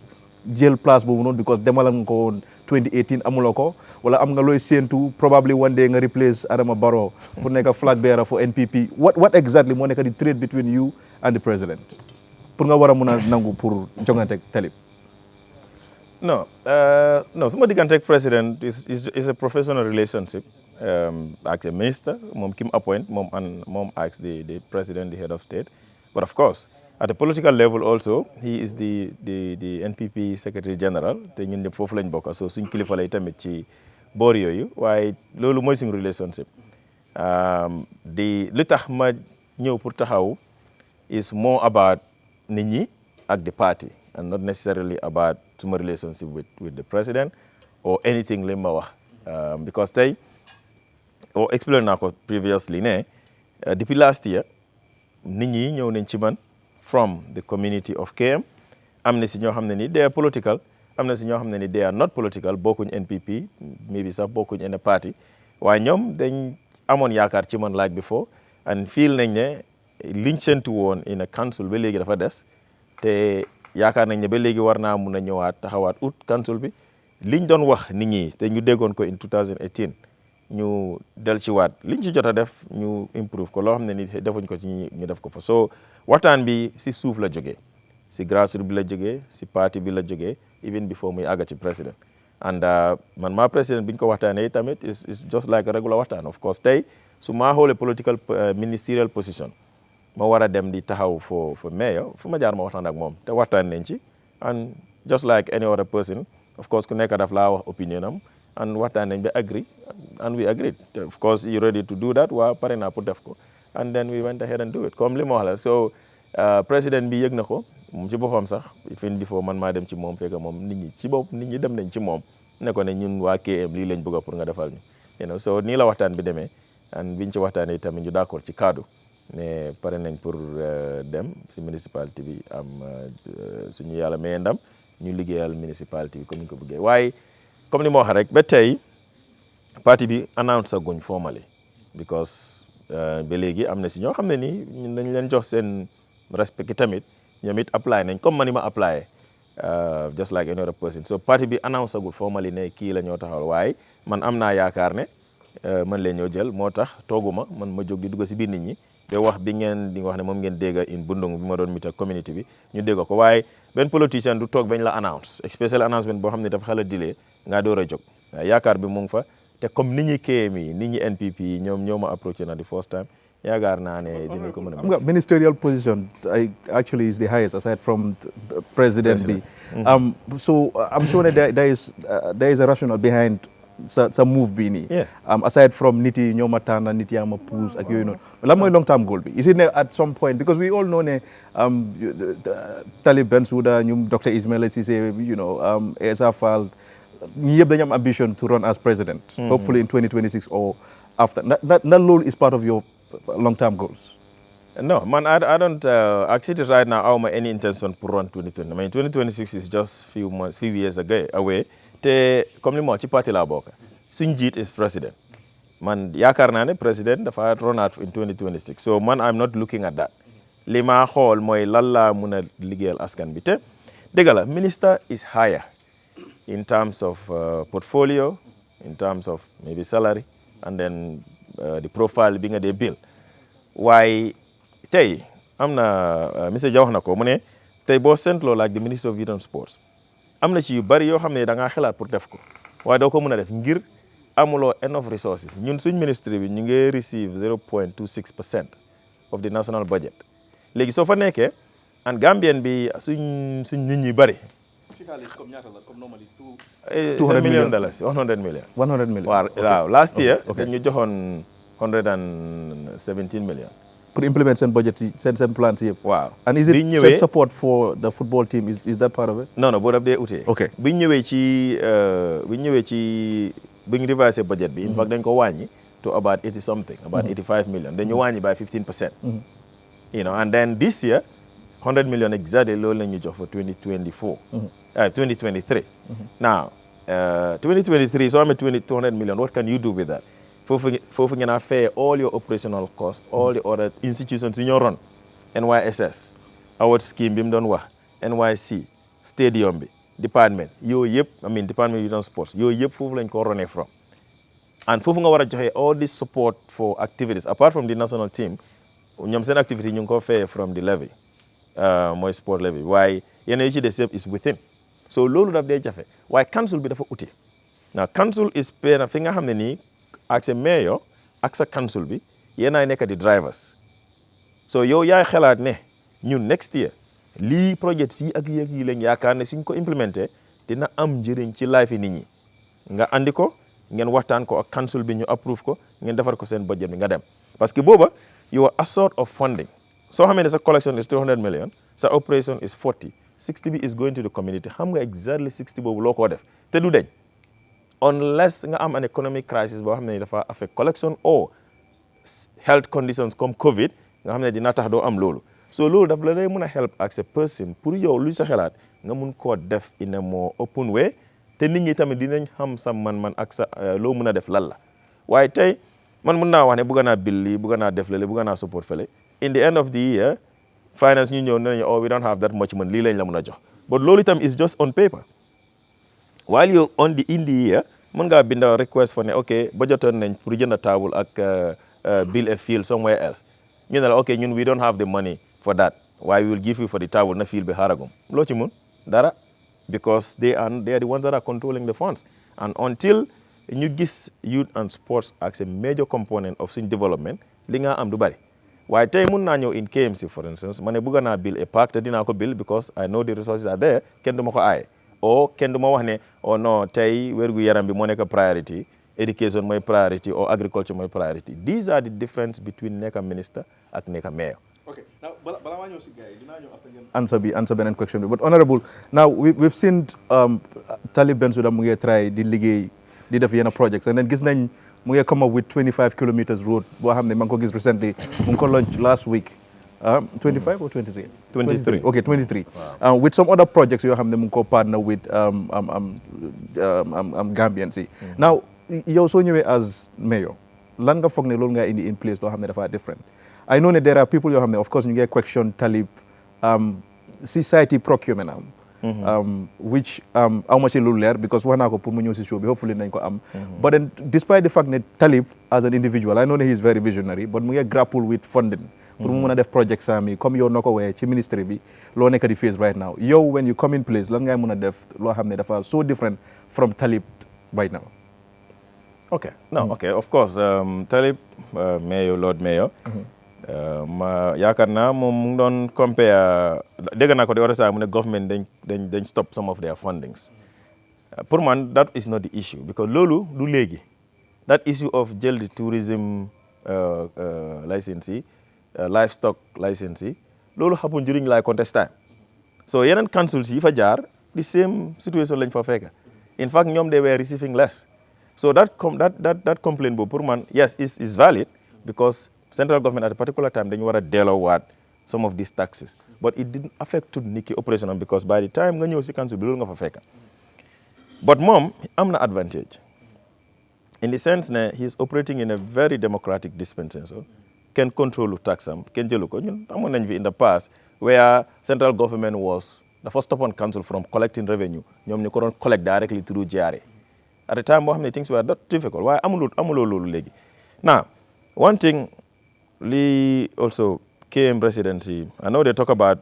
jël place boobu noonu because demalal nga ko woon 2018 amuloo ko wala am nga looy séentu probably one day nga replace Adama Barrow pour nekk flag bearer for NPP what exactly moo nekk di trade between you and the president pour nga war a mën a nangu pour jongante Talib non su ma diggante ak président is a professional relationship as a minister moom ki mu appoint moom as the president the head of state but of course at a political level also he is the NPP secretary general te ñun ñëpp foofu lañ bokk so suñ kilifa lay tamit ci boor yooyu waaye loolu mooy suñ relationship li tax ma ñëw pour taxaw is more about nit ñi ak the party and not necessarily about suma relationship with the president or anything li ma wax because tey explain naa ko previously ne depuis last year nit ñi ñëw nañ ci man from the community of KM am na si ñoo xam ne ni they are political am na si ñoo xam ne ni they are not political bokkuñ NPP maybe sax bokkuñ in a party waaye ñoom dañ amoon yaakaar ci man like before and feel nañ ne liñ sentu woon in a council ba léegi dafa des te yaakaar nañ ne ba léegi war naa mun a ñëwaat taxawaat ut council bi liñ doon wax nit ñi te ñu déggoon ko in 2018 ñu del ci waat liñ ci jot a def ñu improve ko loo xam ne ni defuñ ko ci ñu def ko fa so waxtaan bi si suuf la jógee si grassroots bi la jógee si parti bi la jógee even before muy àgga ci président and man maa président bi ñu ko waxtaanee tamit is just like a regular waxtaan of course tey su maa xoolee political ministerial position ma war a dem di taxaw for mayor fu ma jaar ma waxtaan ak moom te waxtaan nañ ci and just like any other person of course ku nekk daf laa wax opinion am and waxtaan nañ ba agree and we agreed of course you ready to do that waa pare naa pour def ko and then we went ahead and do it comme li ma wax la so président bi yëg na ko moom ci boppam sax fin before man maa dem ci moom fekk moom nit ñi dem nañ ci moom ne ko ne ñun waa KM lii lañ bëgg pour nga defal ñu so nii la waxtaan bi demee and biñ ci waxtaanee tamit ñu d'accord ci kaddu ne pare nañ pour dem si municipalité bi am suñu yàlla may ndam ñu liggéeyal municipalité bi comme ni ko bëggee waaye comme ni ma wax rek ba tey parti bi announce sa guñ formally because ba léegi am na si ñoo xam ne nii ñun dañ leen jox seen respect tamit ñoom it apply nañ comme man ni ma apply just like any other person so parti bi announce sagul formally ne kii la ñoo taxawal waaye man am naa yaakaar ne man leen ñoo jël moo tax tooguma man ma jóg di dugg si biir nit ñi ba wax bi ngeen di wax ne moom ngeen dégg in Bundung bi ma doon mit ak community bi ñu dégg ko waaye benn politicien du toog bañ la announce special announcement boo xam ne dafa xala delay ngaa door a jóg yaakaar bi mu ngi fa te comme nit ñi KMI nit ñi NPP yi ñoo ma approché na the first time yaakaar naa ne dinañ ko mën a. Ministerial position actually is the highest aside from the president bi. So I'm sure that there is a rationale behind sa move bi nii. Aside from nit yi ñoo ma tànn nit yaa ma pousse ak yooyu noonu lan mooy long term goal bi is it ne at some point because we all know ne Talib Bensouda ñum Dr. Ismaila Ceesay Essa Faal ñi yëpp dañu am ambition to run as president. Hopefully in 2026 or after that loolu is part of your long term goals. No, man, I don't actually right now. I have any intention to run 2020. I mean, 2026 is just few years away. Te comme li mo ci parti la bokk. Suñ jiit is president. Man yaakaar naa ne president dafa run out in 2026. So man, I'm not looking at that. Li ma xool mooy lan laa mun a liggéeyal askan bi te dëgg la minister is higher in terms of portfolio, in terms of maybe salary, and then the profile bi nga dee build. Waaye tey am na monsieur Dia wax na ko mu ne tey boo seetloo like the minister of youth and sports am na ci yu bari yoo xam ne da ngaa xalaat pour def ko waaye doo ko mën a def ngir amuloo enough resources ñun suñ ministry bi ñu ngi receive 0.26% of the national budget léegi soo fa nekkee and Gambien bi suñ nit ñi bari. $200 million. 100 million. 100 million. Waaw last year dañu joxoon 117 million. Pour implement seen budget seen plans yëpp. Waaw. And is it support for the football team is that part of it? Non boo daf dee utee. Okay. bi ñu ñëwee ci bi ñu revisé budget bi. In fact dañ ko wàññi to about 80 something. About 85 million. dañu wàññi by 15%. And then this year 100 million exactly loolu la ñu jox for 2024. 2023. Now 2023 so amee 200 million what can you do with that? Foofu ngeen a fay all your operational costs, all the other institutions in your run. NYSS, award scheme bi mu doon wax, NYC, stadium bi, department, yooyu yëpp, department of youth and sports, yooyu yëpp foofu lañ ko runee from. And foofu nga war a joxe all this support for activities, apart from the national team, ñoom seen activity ñu ngi ko fay from the levy, mooy sport levy, waaye yeneen yi ci des yëpp is within. So loolu daf dee jafe, waaye council bi dafa uti. Now council is pay na fi nga xam ne nii ak sa mayor ak sa council bi yéen ay nekk di drivers so yow yaay xalaat ne ñun next year lii projet yi ak yi lañ yaakaar ne suñ ko implémenté dina am njëriñ ci life yi nit ñi nga andi ko ngeen waxtaan ko ak council bi ñu approve ko ngeen defar ko seen budget bi nga dem parce que booba yow a sort of funding soo xamee ne sa collection is 300 million sa operation is 40 60 bi is going to the community xam nga exactly 60 boobu loo koo def te du deñ unless nga am an economic crisis boo xam ne dafa affect collection or health conditions comme COVID nga xam ne dina tax doo am loolu so loolu daf la day mën a help as a person pour yow luy sa xalaat nga mun koo def in a more open way te nit ñi tamit dinañ xam sa man ak sa loo mën a def lan la waaye tey man mun naa wax ne bëgg naa bill lii bëgg naa def lale bëgg naa support fële in the end of the year finance ñu ñëw ne nañu we don't have that much man lii lañ la mën a jox but loolu itam is just on paper while you in the year mën ngaa binda request for ne ok budgetoon nañ pour jënd table ak build a field somewhere else ñu ne la ok ñun we don't have the money for that why we will give you for the table na field bi xaaragum loo ci mun dara because they are the ones that are controlling the funds and until ñu gis youth and sports as a major component of suñ development li nga am du bari waaye tey mun naa ñëw in KMC for instance ma ne bëgg naa build a park te dinaa ko build because I know the resources are there kenn du ma ko aaye o kenn du ma wax ne oh non tey wérgu yaram bi moo nekk priority education mooy priority or agriculture mooy priority these are the difference between nekk minister ak nekk mayor. Okay, now bala maa ñëw si gars yi dinaa ñëw après answer beneen question bi but honorable now we've seen Talib Bensouda mu ngi try di liggéey di def yenn projects and then gis nañ mu ngi come up with 25 kilometers road boo xam ne maa ngi ko gis recently mu ngi ko launch last week 25 or 23 23 okay 23 with some other projects yoo xam ne mu ngi ko partner with Gambians yi now yow soo ñëwee as mayor lan nga foog ne loolu nga indi in place loo xam ne dafa different I know ne there are people yoo xam ne of course ñu ngi question talib society procurement which aw ma ci lu leer because wax naa ko pour mu ñëw si show bi hopefully nañ ko am but then despite the fact ne talib as an individual I know ne he is very visionary but mu ngi grapple with funding pour mu mën a def project sami comme yow noo ko waxee ci ministry bi loo nekk di face right now yow when you come in place lan ngay mën a def loo xam ne dafa so different from talib right now. Okay, no, okay, of course. Talib, mayor, Lord Mayor, ma yaakaar naa moom mu ngi doon compare dégg naa ko di war a saa mu ne government dañ stop some of their fundings. Pour man that is not the issue because loolu du léegi that issue of jël di tourism license yi livestock license yi loolu happen during like contest time so yeneen councils yi fa jaar the same situation lañ fa fekk in fact ñoom they were receiving less. So that complaint boobu pour man yes is valid because central government at a particular time dañu war a delloowaat some of these taxes but it didn't affect to nit ki operational because by the time nga ñëw si council bi loolu nga fa fekk but moom am na advantage in the sense ne he is operating in a very democratic dispensation kenn contrôle tax am kenn jëlu ko ñun amoon nañ fi in the past where central government was dafa stop on council from collecting revenue ñoom ñu ko doon collect directly through GRA. At the time, things were not difficult. Why amuloo loolu léegi. Now, one thing, li also KM residency, I know they talk about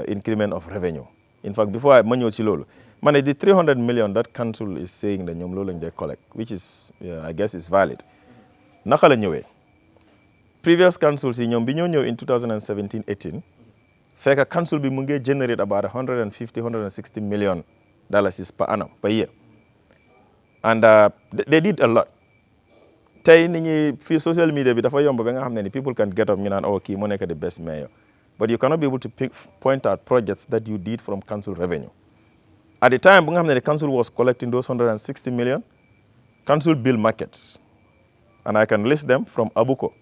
increment of revenue. In fact, before ma ñëw ci loolu, ma ne the 300 million that council is saying that ñoom loolu lañ dey collect, which is, I guess, is valid. Naka la ñëwee? Previous councils yi ñoom bi ñoo ñëw in 2017-18, fekk council bi mu ngi generate about 150-160 million dollars per annum, per year. And they did a lot. Tey nit ñi fii social media bi dafa yomb ba nga xam ne ni people can get up ñu naan oh kii moo nekk the best mayor. But you cannot be able to point out projects that you did from council revenue. At the time bu nga xam ne the council was collecting those 160 million, council built markets. And I can list them from Abuko.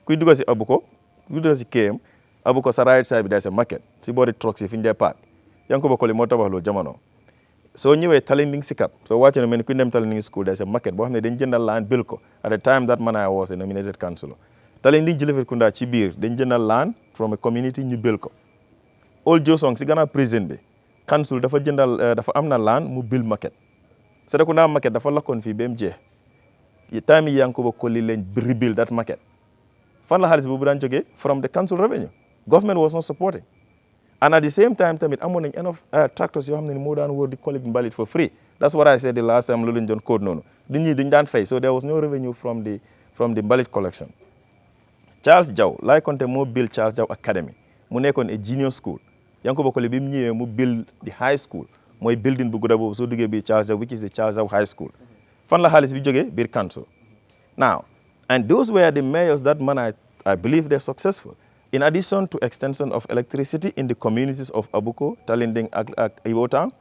Kuy dugg si Abuko, kuy dugg si KM, Abuko sa right side bi there's a market. Si boori trucks yi fi ñu dee park. Yankuba Koli moo tabax loolu jamono. So ñëwee Talinding Sikap so wàcce na mel ni ku dem Talinding school there's a market boo xam ne dañ jëndal land bil ko at the time that man I was a nominated councillor Talinding Jilifirkunda ci biir dañ jëndal land from a community ñu bil ko Old Josong si gannaaw prison bi council dafa jëndal dafa am na land mu bil market Serekunda market dafa lakkoon fii ba mu jeex time yi Yankuba Koli lañ rebuild that market fan la xaalis boobu daan jógee from the council revenue government was not supporting. And at the same time, tamit amoon nañ enough tractors yoo xam ne ni moo daan wóor di collect mbalit for free. That's what I said the last time loolu lañ doon code noonu. Nit ñi duñ daan fay so there was no revenue from the mbalit collection. Charles Jaw laay konte moo build Charles Jaw Academy mu nekkoon a junior school. Yankuba Koli bi mu ñëwee mu build the high school mooy building bu gudda boobu soo duggee biir Charles Jaw which is the Charles Jaw High School. Fan la xaalis bi jógee biir council. Now, and those were the mayors that man I believe they're successful. In addition to extension of electricity in the communities of Abuko, Talinding, Iwo Town,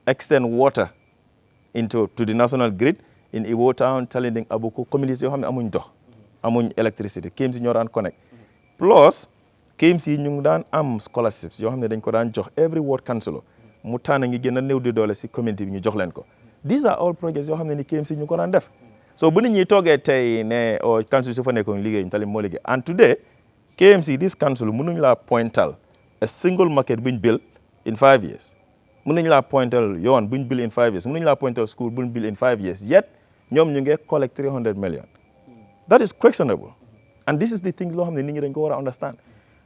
extend water to the national grid in Iwo Town, Talinding, Abuko, communities yoo xam ne amuñ dox, amuñ electricity, KMC ñoo daan connect. Plus, KMC ñu ngi daan am scholarships yoo xam ne dañ ko daan jox every ward councillor mu tànn ngi gën a néew di doole si community bi ñu jox leen ko. These are all projects yoo xam ne ni KMC ñu ko daan def. So bu nit ñi toogee tey ne council su fa nekkoon liggéey Talib moo liggéey and today KMC, this council, mënuñ la pointal a single market buñ build in 5 years. Mënuñ la pointal yoon buñ build in 5 years. Mënuñ la pointal school buñ build in 5 years. Yet, ñoom ñu ngi collect 300 million. That is questionable. And this is the thing loo xam ne nit ñi dañ ko war a understand.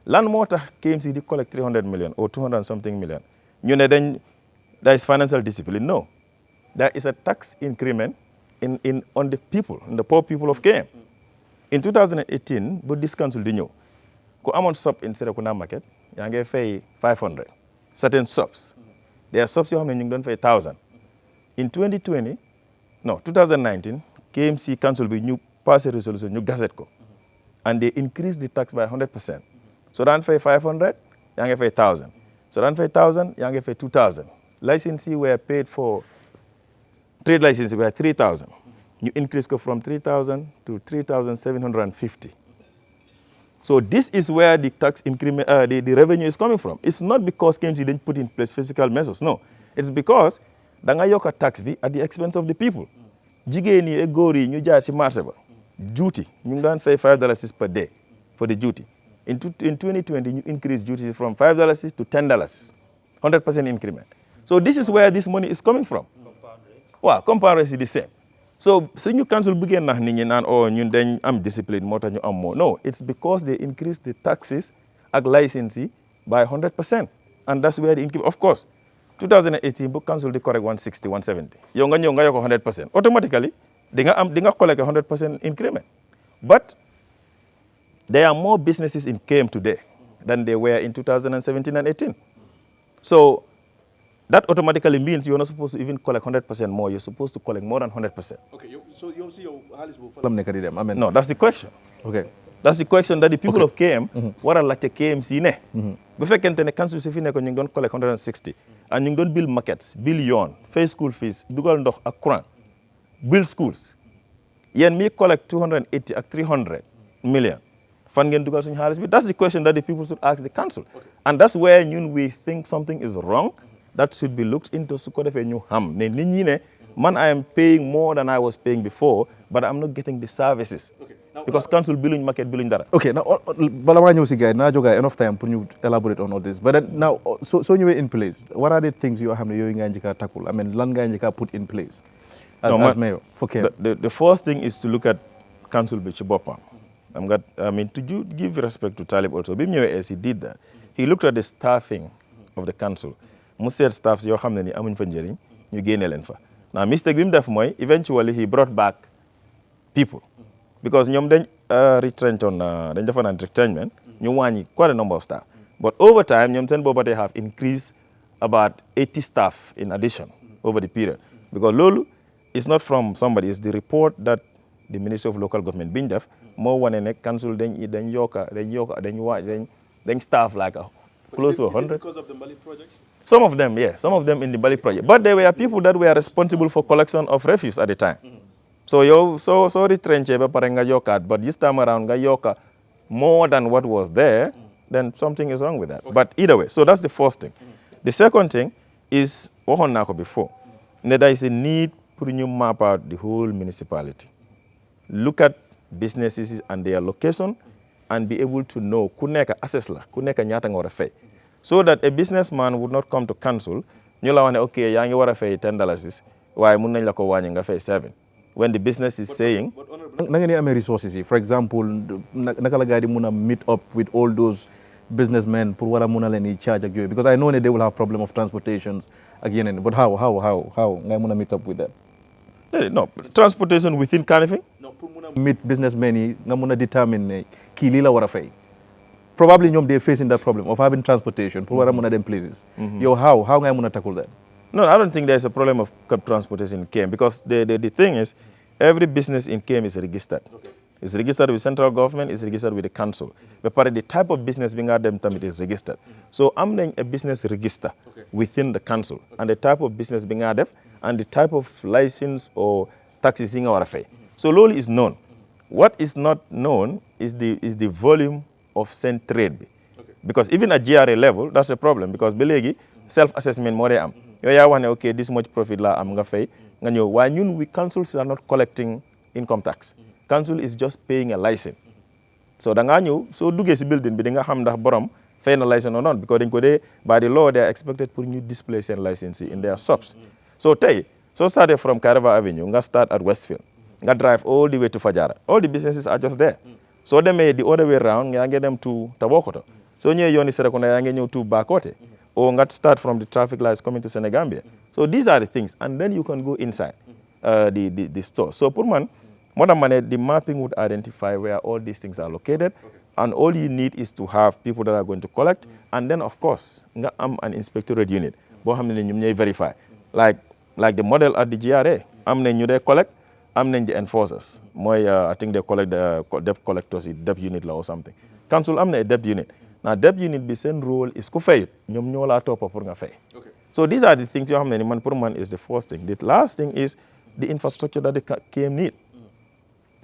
Lan moo tax KMC di collect 300 million or 200 and something million? ñu ne there is financial discipline. No. There is a tax increment on the people, on the poor people of KM. In 2018, bu this council di ñëw, ku amoon shop in Serekunda market yaa ngi fay 500 certain shops there are shops yoo xam ne ñu ngi doon fay 1000 in 2019 KMC council bi ñu passé resolution ñu gazette ko and they increased the tax by 100%. So daan fay 500 yaa ngi fay 1000 so daan fay 1000 yaa ngi fay 2000 licenses were paid for trade licenses were 3000 ñu increase ko from 3,000 to 3,750. So this is where the tax increment, the revenue is coming from. It's not because KMC didn't put in place fiscal measures. No, it's because da nga yokk tax bi at the expense of the people. Jigéen yi ak góor yi ñu jaar ci marché ba duty ñu ngi daan fay $5 per day for the duty. In 2020 ñu increase duty from $5 to $10, 100% increment. So this is where this money is coming from. Wow, compound rate is the same. So you council begin nax nit ñi naan ñun dañ am discipline moo tax ñu am more. No, it's because they increase the taxes ak license by 100%. And that's where the increase, of course, 2018 bu council di correct 160, 170. Yow nga ñëw nga yokk 100%. Automatically, di nga collect 100% increment. But there are more businesses in KM today than there were in 2017 and 18. So that automatically means you're not supposed to even collect 100% more. You're supposed to collect more than 100%. Okay, so you see your Halis. No, that's the question. Okay. That's the question that the people of KM war a laajte KMC ne. Bu fekkente ne council si fi ne ko ñu ngi doon collect 160 and ñu ngi doon build markets, build yoon, pay school fees, dugal ndox ak courant, build schools. Yéen mi collect 280 ak 300 million. Fan ngeen dugal suñu xaalis bi? That's the question that the people should ask the council. And that's where we think something is wrong. That should be looked into su ko defee ñu xam ne nit ñi ne man I am paying more than I was paying before, but I'm not getting the services. Because council billing market billing dara. Okay, now bala maa ñëw si gars yi naa jogaa enough time pour ñu elaborate on all this. But then now so ñëwee in place, what are the things yoo xam ne yooyu ngaa njëkk a tackle? I mean lan ngaa njëkk a put in place as mayor for KM? The first thing is to look at council bi ci boppam. I mean to give respect to Talib also. Bi mu ñëwee as he did that, he looked at the staffing of the council. Mu seet staffs yoo xam ne ni amuñ fa njëriñ ñu génne leen fa. Now mistake bi mu def mooy eventually he brought back people because ñoom dañ retrench on dañ defoon an retrenchment ñu wàññi quite a number of staff. But over time ñoom seen booba they have increased about 80 staff in addition over the period. Because loolu is not from somebody, it's the report that the Ministry of Local Government biñ def moo wane ne council dañ staff like close to 100. Because of the Mali project? Some of them, yeah. Some of them in the Bali project. But there were people that were responsible for collection of refuse at the time. So so retrench nga yokat, but this time around nga yoka more than what was there, then something is wrong with that. Okay. But either way, so that's the first thing. The second thing is what on nako before. There is a need for you map out the whole municipality. Look at businesses and their location and be able to know kuneka assess la, kuneka nyata nga wara fay. So that a businessman would not come to council, ñu la wax ne okay yaa ngi war a fay $10 waaye mun nañ la ko wàññi nga fay 7 when the business is saying. na ngeen di amee resources yi, for example naka la gars di mun a meet up with all those businessmen pour war a mun a leen di charge ak yooyu, because I know ne they will have problem of transportations ak yeneen, but how ngay mun a meet up with that? No, transportation within Kanifing? No, pour mun a meet businessmen yi nga mun a determine ne kii lii la war a fay. Probably they're facing that problem of having transportation for one of them places. Yo, how am I going to tackle that? No, I don't think there's a problem of transportation in KM because the thing is, every business in KM is registered. Okay. It's registered with central government, it's registered with the council. But the type of business being at them, it is registered. So I'm doing a business register within the council and the type of business being added and the type of license or taxes in our fee. So LOL is known. What is not known is the volume of send trade. Because even at GRA level, that's a problem because belegi self-assessment more am. You want okay, this much profit la am nga fay. Why we councils are not collecting income tax. Council is just paying a license. So so duge si building bi nga xam ndax borom fay na license or not because by the law they are expected to new display and license in their shops. So started from Carava Avenue, nga start at Westfield. Nga drive all the way to Fajara. All the businesses are just there. So they made the other way around, you get them to Tabokoto. So you only say to Bakote. Or start from the traffic lights coming to Senegambia. So these are the things. And then you can go inside the store. So Purman, the mapping would identify where all these things are located. And all you need is to have people that are going to collect. And then, of course, I'm an inspectorate unit. Verify. Like the model at the GRA. I'm the collect. I'm the enforcers. I think they collect the debt collectors in debt unit law or something. Council, I'm the debt unit. Now, debt unit, the same role is to pay. So these are the things you have. Man is the first thing. The last thing is the infrastructure that the KM need.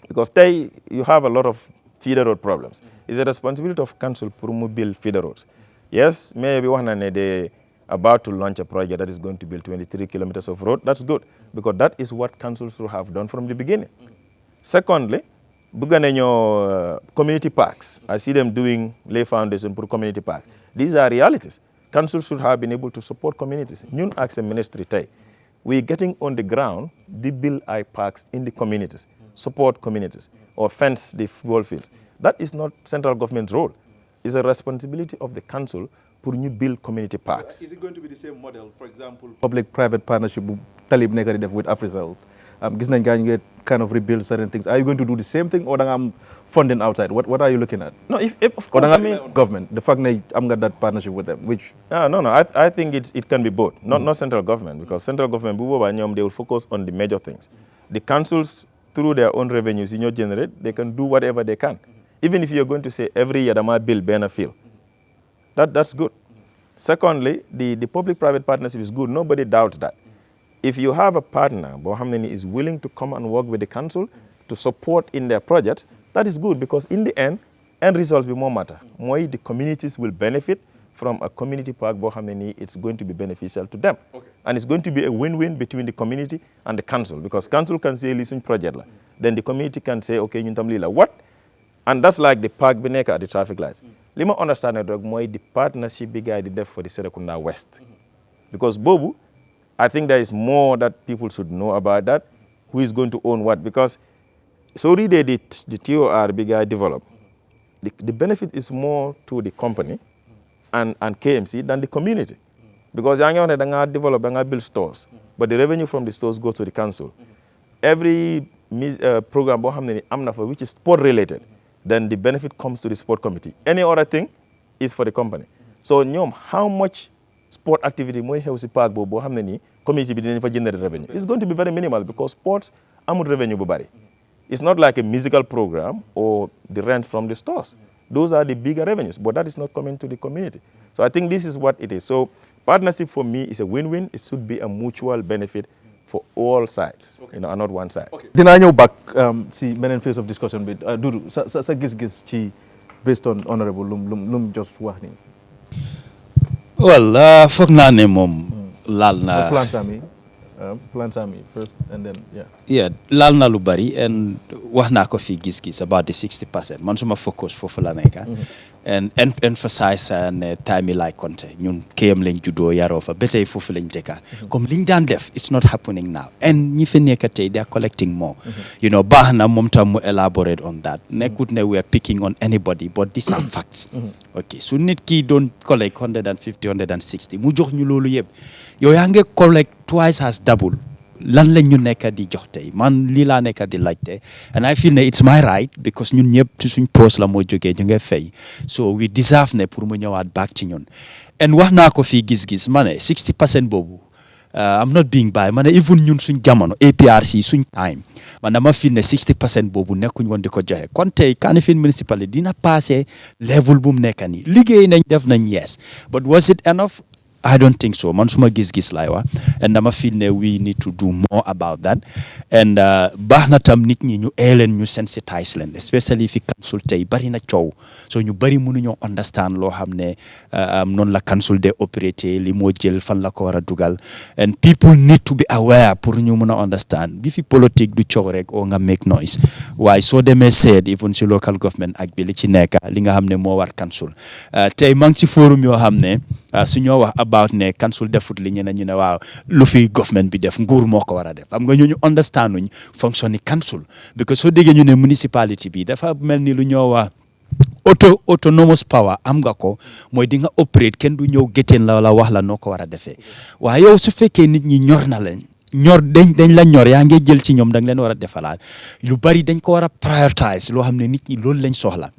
Because today you have a lot of feeder road problems. It's a responsibility of council to build feeder roads. Yes, maybe they're about to launch a project that is going to build 23 kilometers of road. That's good, because that is what councils should have done from the beginning. Secondly, community parks. I see them doing lay foundation for community parks. These are realities. Councils should have been able to support communities. New as a ministry, we're getting on the ground, they build parks in the communities, support communities, or fence the football fields. That is not central government's role. It's a responsibility of the council to build community parks. Is it going to be the same model, for example, public-private partnership Talib Nekari with Afrisal? Get kind of rebuild certain things. Are you going to do the same thing, or funding outside? What are you looking at? No, if of course, I mean government. The fact that I'm got that partnership with them, which no. I think it can be both. Not central government, because central government they will focus on the major things. The councils, through their own revenues, generate, they can do whatever they can. Even if you're going to say every year they might build banner field, that's good. Secondly, the public-private partnership is good. Nobody doubts that. If you have a partner, Bohamneni is willing to come and work with the council to support in their projects, that is good, because in the end results will more matter. More the communities will benefit from a community park, Bohamneni, it's going to be beneficial to them. Okay. And it's going to be a win-win between the community and the council, because council can say, listen, project. Then the community can say, okay, what? And that's like the park Beneka at the traffic lights. Let me understand the partnership big guy did for the Serekunda West. Because Bobu, I think there is more that people should know about that. Who is going to own what? Because so really the TOR big guy developed. The benefit is more to the company and KMC than the community. Because they develop, they build stores. But the revenue from the stores goes to the council. Every program which is sport related, then the benefit comes to the sport committee. Any other thing is for the company. So how much sport activity community generate revenue? It's going to be very minimal, because sports amount revenue. It's not like a musical program or the rent from the stores. Those are the bigger revenues, but that is not coming to the community. So I think this is what it is. So partnership for me is a win-win. It should be a mutual benefit for all sides, and not one side. Dinaa ñëw back si beneen phase of discussion bi Dudu sa gis-gis ci based on honorable lum just wax ni. Well, foog naa ne moom laal na plan Sami first and then yeah laal na lu bari, and wax naa ko fi gis-gis about the 60%. Man suma focus foofu la nekk and emphasize ne time like konte ñun KM lañ juddoo yaroo fa ba tey foofu lañ dëkka comme liñ daan def, it's not happening now, and ñi fi nekk tey they are collecting more. Baax na moom tam mu elaborate on that. Nekkut ne we are picking on anybody, but these are facts. Okay, so nit ki doon collect 150 160 mu jox ñu loolu yëpp, yow yaa ngi collect twice as double. Lan lañ ñu nekk di jox tey man lii laa nekk di laajte, and I feel ne it's my right, because ñun ñëpp ci suñ poste la moo jógee ñu ngi fay, so we deserve ne pour mu ñëwaat back ci ñun. And wax naa ko fii gis-gis ma ne 60% boobu I'm not being biased, ma ne even ñun suñ jamono APRC suñ time man dama feel ne 60% boobu nekkuñ woon di ko joxe. Kon tey Kanifing municipal dina passé level bu mu nekk nii, liggéey nañ def nañ yes, but was it enough? I don't think so. Man suma gis-gis lay wax, and dama feel ne we need to do more about that. And baax na tam nit ñi ñu leen ñu sensitize leen, especially fi council tey bari na coow, so ñu bari mënuñoo understand loo xam ne noonu la council de operater, li moo jël fan la ko war a dugal, and people need to be aware pour ñu mën a understand. Bi fi politique du coow rek oo nga make noise, waaye soo demee seet even si local government ak bi li ci nekk li nga xam ne moo war council. Tey maa ngi ci forum yoo xam ne su ñoo wax about ne council defut li ñeneen ñu ne waaw lu fi government bi def nguur moo ko war a def. Xam nga ñu understand uñ fonction ni council, because soo déggee ñu ne municipality bi dafa mel ni lu ñoo wax autonomous power am nga ko, mooy di nga operate, kenn du ñëw gétteen la wax la noo ko war a defee. waaye yow su fekkee nit ñi ñor na leen dañ la ñor, yaa ngi jël ci ñoom da nga leen war a defalaat lu bari, dañ ko war a prioritize loo xam ne nit ñi loolu lañ soxla.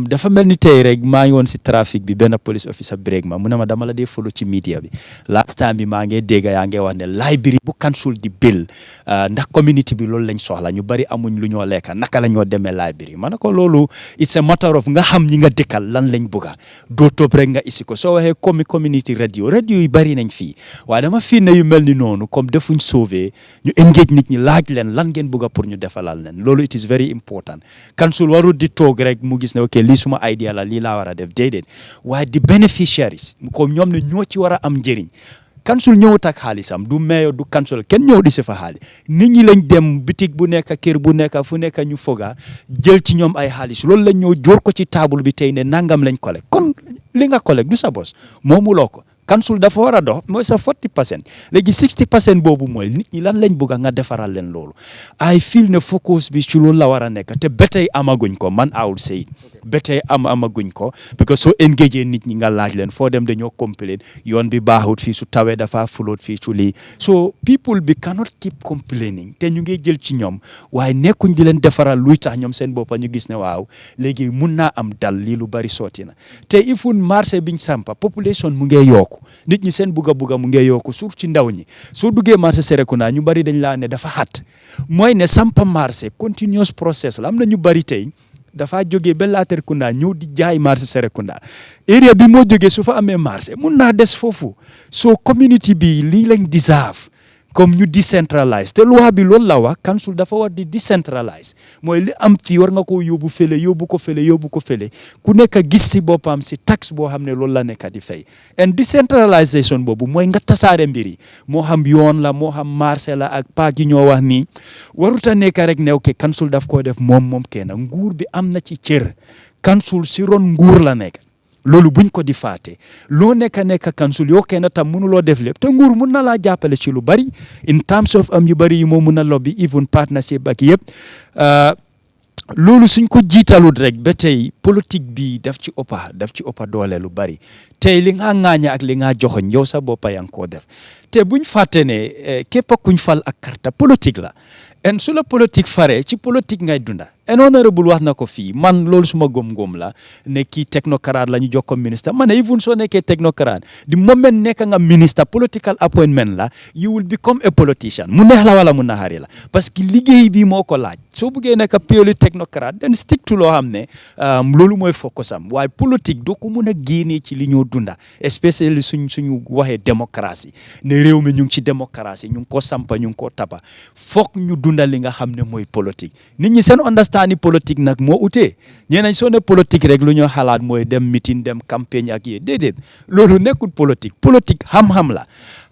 dafa mel ni tey rek maa ngi woon si trafic bi benn police officer break ma mu ne ma dama la dee follow ci media bi last time bi maa ngi dégg yaa ngi wax ne library bu council di bill ndax community bi loolu lañ soxla ñu bari amuñ lu ñoo lekka naka la ñoo demee library ma ne ko loolu it's a matter of nga xam ñi nga dëkkal lan lañ bëgga doo topp rek nga isi ko soo waxee community radio yi bari nañ fii waaye dama fii ne yu mel ni noonu comme defuñ sauver ñu engage nit ñi laaj leen lan ngeen bëgga pour ñu defalal leen loolu it is very important council warul di toog rek mu gis ne ok lii suma idea la lii laa war a def déedéet waaye di beneficiaries comme ñoom ne ñoo ci war a am njëriñ council ñëwut ak xaalisam du mayor du council kenn ñëw di si fa xaalis nit ñi lañ dem bitig bu nekk kër bu nekk fu nekk ñu foga jël ci ñoom ay xaalis loolu lañ ñëw jóor ko ci table bi tey ne nangam lañ collecte kon li nga collecte du sa bos moomuloo ko council dafa war a dox mooy sa 40% léegi 60% boobu mooy nit ñi lan lañ bëgg nga defaral leen loolu I feel ne focus bi ci loolu la war a nekk te ba tey amaguñ ko man I would say ba tey amaguñ ko because soo engagé nit ñi nga laaj leen foo dem dañoo complain yoon bi baaxut fii su tawee dafa flood fii su lii so people bi cannot keep complaining te ñu ngi jël ci ñoom waaye nekkuñ di leen defaral luy tax ñoom seen boppa ñu gis ne waaw léegi mun naa am dal lii lu bari sotti na te ifun marché biñ sampa population mu ngi yokku nit ñi seen bugga mu ngi yokku surtout ci ndaw ñi soo duggee marché Serekunda ñu bari dañ laa ne dafa xat mooy ne sampa marché continuous process la am na ñu bari tey dafa jógee ba Latrikunda ñëw di jaay marché Serekunda area bi moo jógee su fa amee marché mun naa des foofu so community bi lii lañ deserve comme ñu decentralize te loi bi loolu la wax council dafa war di decentralize mooy li am fii war nga koo yóbbu fële yóbbu ko fële ku nekk gis si boppam si taxe boo xam ne loolu la nekk di fay and decentralisation boobu mooy nga tasaare mbir yi moo xam yoon la moo xam marché la ak paak yi ñoo wax nii waruta nekk rek ne ok council daf koo def moom kenn nguur bi am na ci cër council si ron nguur la nekk loolu buñ ko di faate loo nekk council yoo kenn tam mënuloo def lépp te nguur mun na laa jàppale ci lu bari in terms of am yu bari yi moo mun a lobby even partnership ak yëpp loolu suñ ko jiitalut rek ba tey politique bi daf ci ëppa doole lu bari tey li nga ŋaaña ak li nga joxoñ yow sa boppa yaa ngi koo def te buñ fàtte ne képp kuñ fal ak carte politique la en su la politique fare ci politique ngay dunda en honorable wax na ko fii man loolu suma góom-góom la ne kii technocrate la ñu jox ko ministre ma ne even soo nekkee technocrate di moment nekk nga ministre political appointment la you will become a politician mu neex la wala mu naxari la parce que liggéey bi moo ko laaj soo buggee nekk purely technocrate then stick to loo xam ne loolu mooy focus am waaye politique doo ko mun a génnee ci li ñoo dunda especially suñu waxee démocratie ne réew mi ñu ngi ci démocratie ñu ngi ko sampa ñu ngi ko tapa foog ñu dunda li nga xam ne mooy politique nit ñi seen understanding politique nag moo utee ñeneen soo ne politique rek lu ñoo xalaat mooy dem meeting dem campagne ak yee déedéet loolu nekkul politique xam-xam la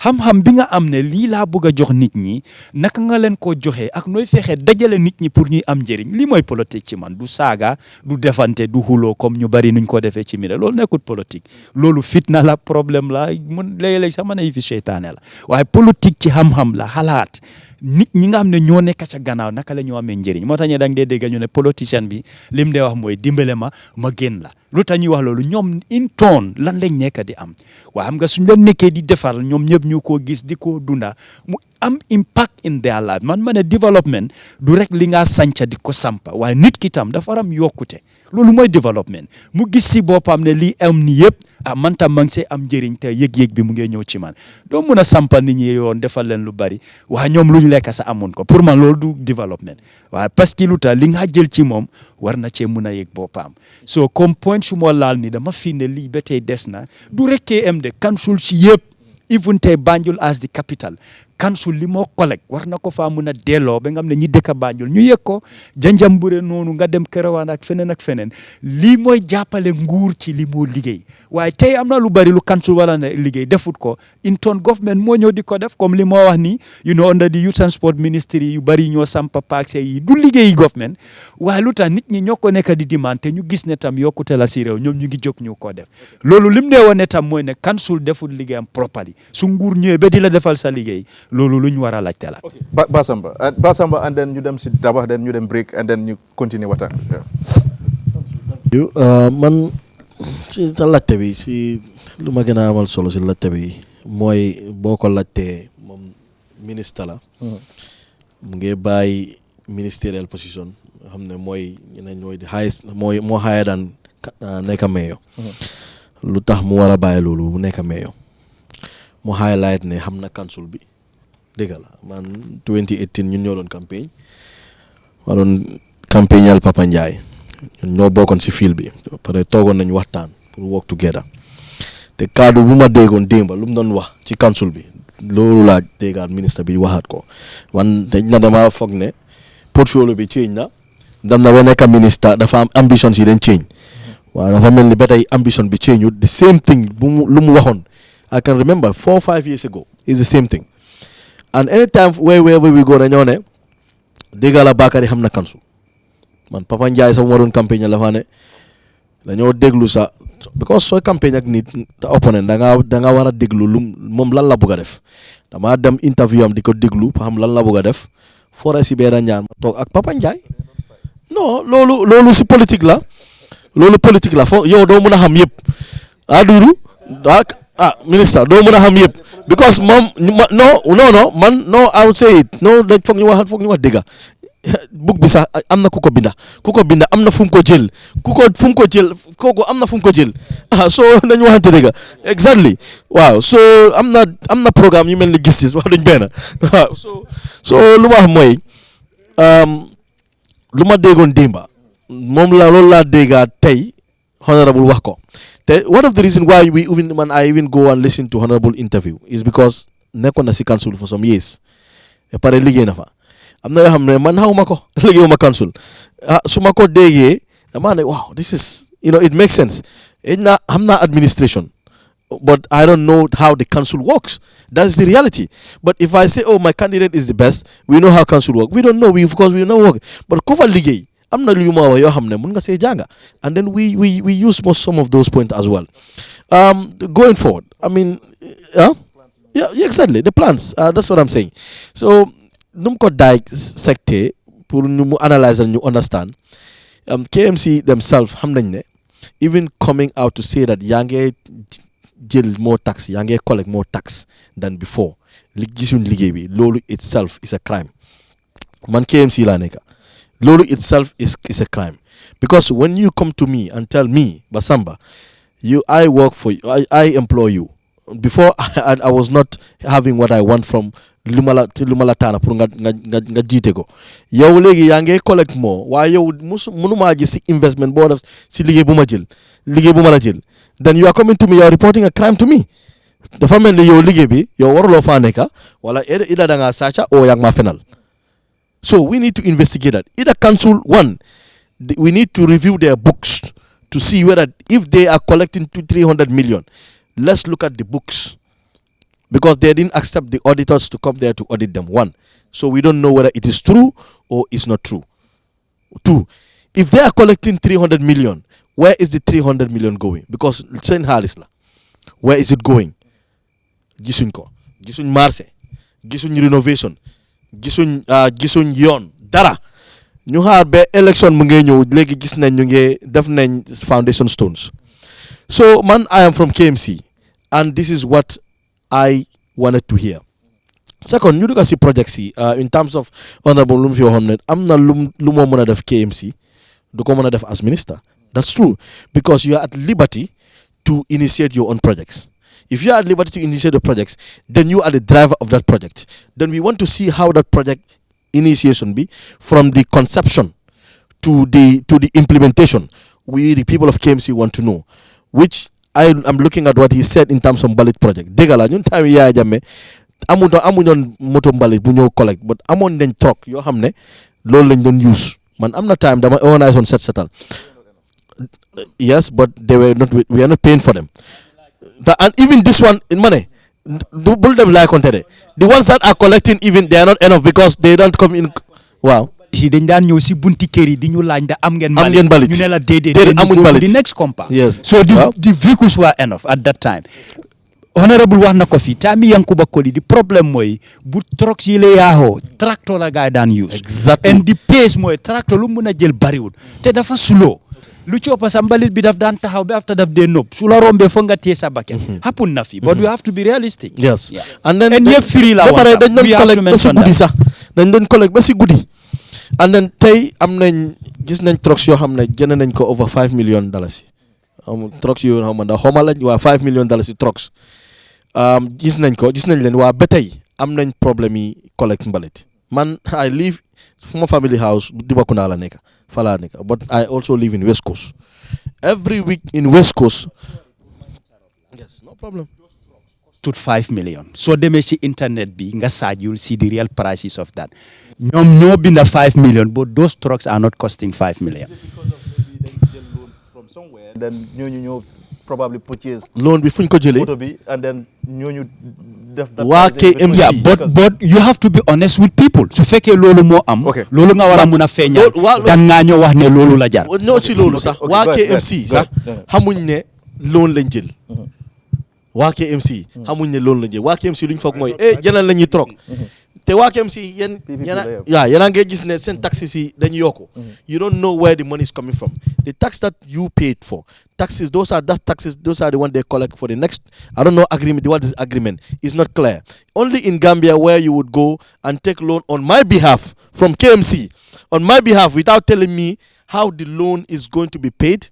xam-xam bi nga am ne lii laa bëgg a jox nit ñi naka nga leen koo joxee ak nooy fexe dajale nit ñi pour ñuy am njëriñ lii mooy politique ci man du saaga du defante du xuloo comme ñu bari nuñ ko defee ci mi de loolu nekkul politique loolu fitna la problème la mun léeg-léeg sax mën a fi seytaane la waaye politique ci xam-xam la xalaat nit ñi nga xam ne ñoo nekk ca gannaaw naka la ñoo amee njëriñ moo tax ñu da nga dee dégg ñu ne politicien bi lim dee wax mooy dimbale ma génn la lu tax ñuy wax loolu ñoom in toon lan lañ nekk di am waaye xam nga suñ la nekkee di defar ñoom ñëpp ñu koo gis di ko dunda mu am impact in their life man ma ne development du rek li nga sanca di ko sampa waaye nit ki tam dafa am yokkute loolu mooy development mu gis si boppam ne lii am ni yëpp man tam ma ngi see am njëriñ te yëg-yëg bi mu ngi ñëw ci man doo mun a sampa nit ñi yoon defal leen lu bari waaye ñoom lu ñu lekk sa amoon ko pour man loolu du development waaye parce que lu tax li nga jël ci moom war na cee mun a yëg boppam so comme point su ma laal ni dama fi ne lii ba tey des na du rekkee am de council ci yëpp even tey Banjul as the capital council li moo collecte war na ko faa mun a delloo ba nga xam ne ñi dëkk Banjul ñu yëg ko Janjanbureh noonu nga dem Kerewan ak feneen lii mooy jàppale nguur ci li moo liggéey waaye tey am na lu bari lu council wala na liggéey defut ko in-town government moo ñëw di ko def comme li moo wax ni under the youth and sport ministry yu bari ñoo sampa paak yi du liggéey government waaye lu tax nit ñi ñoo ko nekk di demande te ñu gis ne tam yokkute la si réew ñoom ñu ngi jóg ñu ko def loolu lim dee woon ne tam mooy ne council defut liggéeyam properly su nguur ñëwee ba di la defal sa liggéey loolu lu ñu war a laajte la. Basamba and then ñu dem si Daba then ñu dem break and then ñu continue waxtaan. man si sa laajte bi si lu ma gën a amal solo si laajte bi mooy boo ko laajtee moom ministre la. mu ngi bàyyi ministerial position xam ne mooy ñeneen ñooy di highest moo higher than nekk mayor lu tax mu war a bàyyi loolu bu nekk mayor mu highlight ne xam na council bi dëgg la man 2018 ñun ñoo doon campagne ma doon campagnal Papa Ndiaye ñun ñoo bokkoon si field bi pare toogoon nañu waxtaan pour work together te kaddu bu ma déggoon démba lu mu doon wax ci council bi loolu laa déggaat ministre bi waxaat ko man dañ na dama foog ne portfolio bi change na dem na ba nekk ministre dafa am ambition si dañ change waaw dafa mel ni ba tey ambition bi change the same thing lu mu waxoon I can remember 4 or 5 years ago is the same thing and anytime wherever we go dañoo ne dégg la Bakary xam na council man Papa Ndiaye sax ma doon campagne la fa ne dañoo déglu sa because sooy campagne ak nit te opponent da nga war a déglu lu moom lan la bëgg a def dama dem interview am di ko déglu xam lan la bëgg a def fore si benn ñaan ma toog ak Papa Ndiaye non loolu si politique la fo yow doo mën a xam yëpp Doudou ministre doo mën a xam yëpp because moom man I would say it dañ foog ñu wax dëgg book bi sax am na ku ko binda am na fu mu ko jël kooku am na fu mu ko jël so nañu waxante dëgg exactly waaw so am na programme yu mel ni Giss wax duñ benn waaw so lu ma wax mooy lu ma déggoon démba moom loolu laa déggaat tey honorable wax ko te one of the reason why I even go and listen to honorable interview is because nekkoon na si council for some years et pare liggéey na fa am na yoo xam ne man xawma ko liggéeyuma council su ma ko déggee damaa ne wow this is it makes sense xam naa administration but I don't know how the council works. That's the reality. But if I say, oh, my candidate is the best, we know how council work. We don't know, because we know work. But kufa ligay, am na lu ma wa yo xamne mun nga say janga. And then we use some of those points as well. Going forward, I mean, yeah, exactly, the plans. That's what I'm saying. So, num ko dissecte pour ñu analyze and ñu understand. KMC themselves xam nañ ne even coming out to say that yange jël more tax yaa ngi collect more tax than before gisuñ liggéey bi loolu itself is a crime man KMC laa nekk loolu itself is a crime because when you come to me and tell me Basamba I work for you, I employ you before I was not having what I want from lu ma la taana pour nga jiite ko yow léegi yaa ngi collect more waaye yow mënumaa gis si investment boo def si liggéey bu ma la jël then you are coming to me, you are reporting a crime to me. The family you liggéey yow waruloo faa nekk wala ida da nga sàcca o yaa ma fenal. So we need to investigate that. Either council we need to review their books to see whether if they are collecting 300 million, let's look at the books because they didn't accept the auditors to come there to audit them. So we don't know whether it is true or it's not true. 2, if they are collecting 300 million. Where is the 300 million going? Because seen xaalis la. Where is it going? Gisuñ ko. Gisuñ marché. Gisuñ renovation. Gisuñ yoon. Dara. Ñu xaar ba election mu ngi ñëw léegi gis nañ ñu ngi def nañ foundation stones. So man, I am from KMC and this is what I wanted to hear. Second, ñu dugg si projects yi in terms of honorable lu mu fi waxoon ne am na lu moo mën a def KMC du ko mën a def as minister. That's true, because you are at liberty to initiate your own projects. If you are at liberty to initiate the projects, then you are the driver of that project. Then we want to see how that project initiation be from the conception to the implementation. We, the people of KMC, want to know, which I am looking at what he said in terms of ballot project. Degala, ñun time ya jamme amuñon moto mbalit bu ñëw collect, but amoon nañ truck yoo xam ne loolu lañ doon use. Man am na time dama organize on setal. Yes, but we are not paying for them. And even this one in money, bull them like on the ones that are collecting, even they are not enough because they don't come in. Wow. Si dañ daan ñëw si bunti kër yi di ñu laaj ndax am ngeen mbalit ñu ne la déedéet amuñ mbalit the next compound. Yes. So the vehicles were enough at that time. Honorable wax na ko fi tami Yankuba Koli the problem mooy bu trucks yi la yaahoo tractor la gaay daan use. Exactly. And the pace mooy tractor lu mën a jël bariwul te dafa slow. Lu ci ëpp sa mbalit bi daf daan taxaw ba after daf dee nopp su la rombee foog nga téye sa bakken happen na fi but we have to be realistic. Yes. Yeah. And then yëpp free la ba pare dañ doon collect ba si guddi sax dañ doon collect ba si guddi and then tey am nañ gis nañ trucks yoo xam ne jënd nañ ko over $5 million trucks yooyu xam nga xawma lañ waa $5 million trucks gis nañ leen waa ba tey am nañ problème yi collect mbalit man I live suma family house Dibakunda la nekk fa laa nekk but I also live in West Coast every week in West Coast yes no problem stood 5 million so demee ci internet bi nga search you'll see the real prices of that ñoom ñoo binda 5 million but those trucks are not costing 5 million then ñooñu probably purchase loan bi fuñ ko jëlee moto bi and then ñooñu def waa KMC yeah, but you have to be honest with people su fekkee loolu moo am loolu nga war a mun a feeñal dan ngaa ñoo wax ne loolu la jar ñoo ci loolu sax waa KMC sax xamuñ ne loan lañ jël waa KMC xamuñ ne loan lañ jël waa KMC luñ foog mooy jëlal la ñuy trop te waa KMC yéen a ngi gis ne seen taxes yi dañu yokku you don't know where the money is coming from the tax that you paid for taxes those are the one they collect for the next I don't know agreement what is agreement is not clear only in Gambia where you would go and take loan on my behalf from KMC on my behalf without telling me how the loan is going to be paid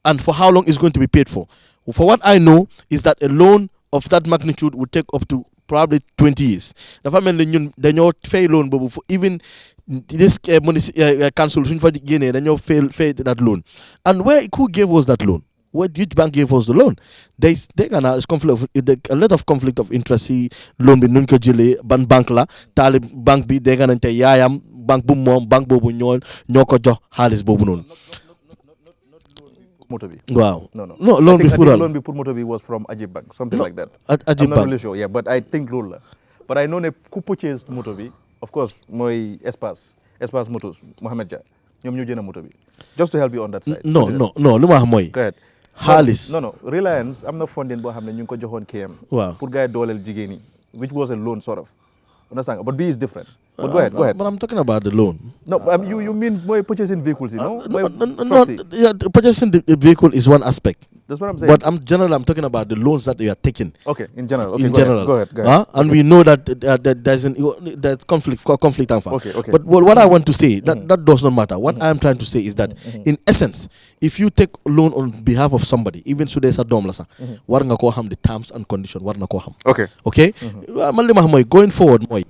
and for how long it's going to be paid for what I know is that a loan of that magnitude would take up to probably 20 years. Dafa mel ni ñun dañoo fay loan boobu for even this council suñ fa génnee dañoo fay that loan and who gave us that loan which bank gave us the loan there's a lot of conflict of interest si loan bi nuñ ko jëlee ban banque la taali banque bi dégg nañ te yaayam banque bu moom banque boobu ñoo ko jox xaalis boobu noonu moto bi waaw no loan bi pour moto bi was from Ajib Bank something like that Ajib Bank I'm not really sure but I think loolu la but I know ne ku purchase moto bi of course mooy espace motos Mohamed Dia ñoom ñoo jënd moto bi just to help you on that side non lu ma wax mooy xaalis non Reliance am na funding boo xam ne ñu ngi ko joxoon KM waaw pour gars yi dooleel jigéen yi which was a loan sort of understand but B is different but go ahead but I'm talking about the loan no you mean mooy purchasing vehicles you know no purchasing the vehicle is one aspect that's what I'm saying but I'm talking about the loans that you are taking okay in general go ahead. And we know that there's conflict okay but what I want to say that does not matter what I'm trying to say is that in essence if you take a loan on behalf of somebody even su dee sa doom la sax war nga koo xam the terms and conditions war na koo xam okay man li ma xam mooy going forward mooy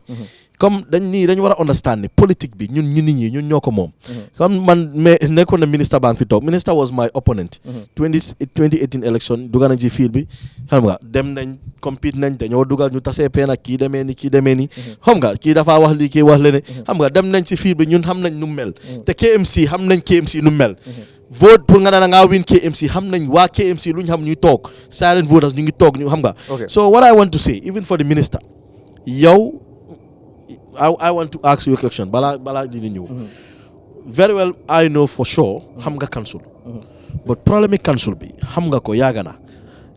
comme dañ war a understand ne politique bi ñun nit ñi ñun ñoo ko moom comme man nekkoon na ministre baa ngi fi toog minister was my opponent 2018 election dugal nañ ci fiil bi xam nga dem nañ compete nañ dañoo dugal ñu tasee peen ak kii demee ni xam nga kii dafaa wax lii kii wax leneen xam nga dem nañ ci fiil bi ñun xam nañ nu mel te KMC xam nañ KMC nu mel vote pour nga ne ngaa win KMC xam nañ waa KMC lu ñu xam ñuy toog silent voters ñu ngi toog ñu xam nga so what I want to say even for the minister yow I want to ask you a question balaa dina ñëw very well I know for sure xam nga council but problème yi council bi xam nga ko yaaga na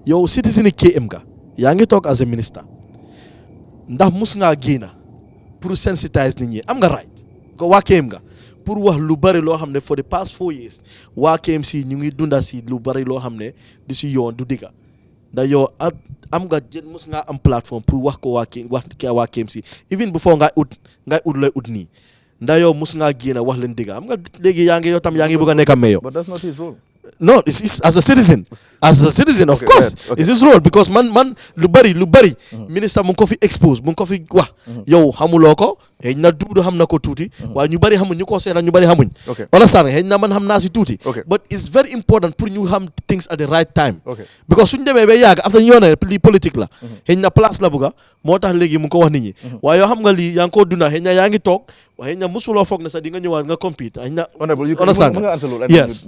yow citizen yi KM nga yaa ngi toog as a minister ndax mus ngaa génn pour sensitize nit ñi am nga right ko waa KM nga pour wax lu bari loo xam ne for the past 4 years waa KMC ñu ngi dunda si lu bari loo xam ne du si yoon du digga da yow am nga mus ngaa am plateforme pour wax ko waa KMC even before ngay ut lay ut nii nda yow mus ngaa génn wax leen digga am nga léegi yaa ngi bëgg a nekk mayor but that's not his role no it's as a citizen of course it's his role because man lu bari ministre mu ngi ko fi expose mu ngi ko fi wax yow xamuloo ko xëy na duudu xam na ko tuuti waaye ñu bari xamuñ ñu ko seetaan ñu bari xamuñ understand xëy na man xam naa si tuuti but it's very important pour ñu xam things at the right time because suñ demee ba yàgg after ñu yoone lii politique la xëy na place la bëgga moo tax léegi mu ngi ko wax nit ñi waaye yoo xam nga lii yaa ngi ko dunda xëy na yaa ngi toog xëy na musuloo foog ne sax di nga ñëwaat nga compete xëy na understand yes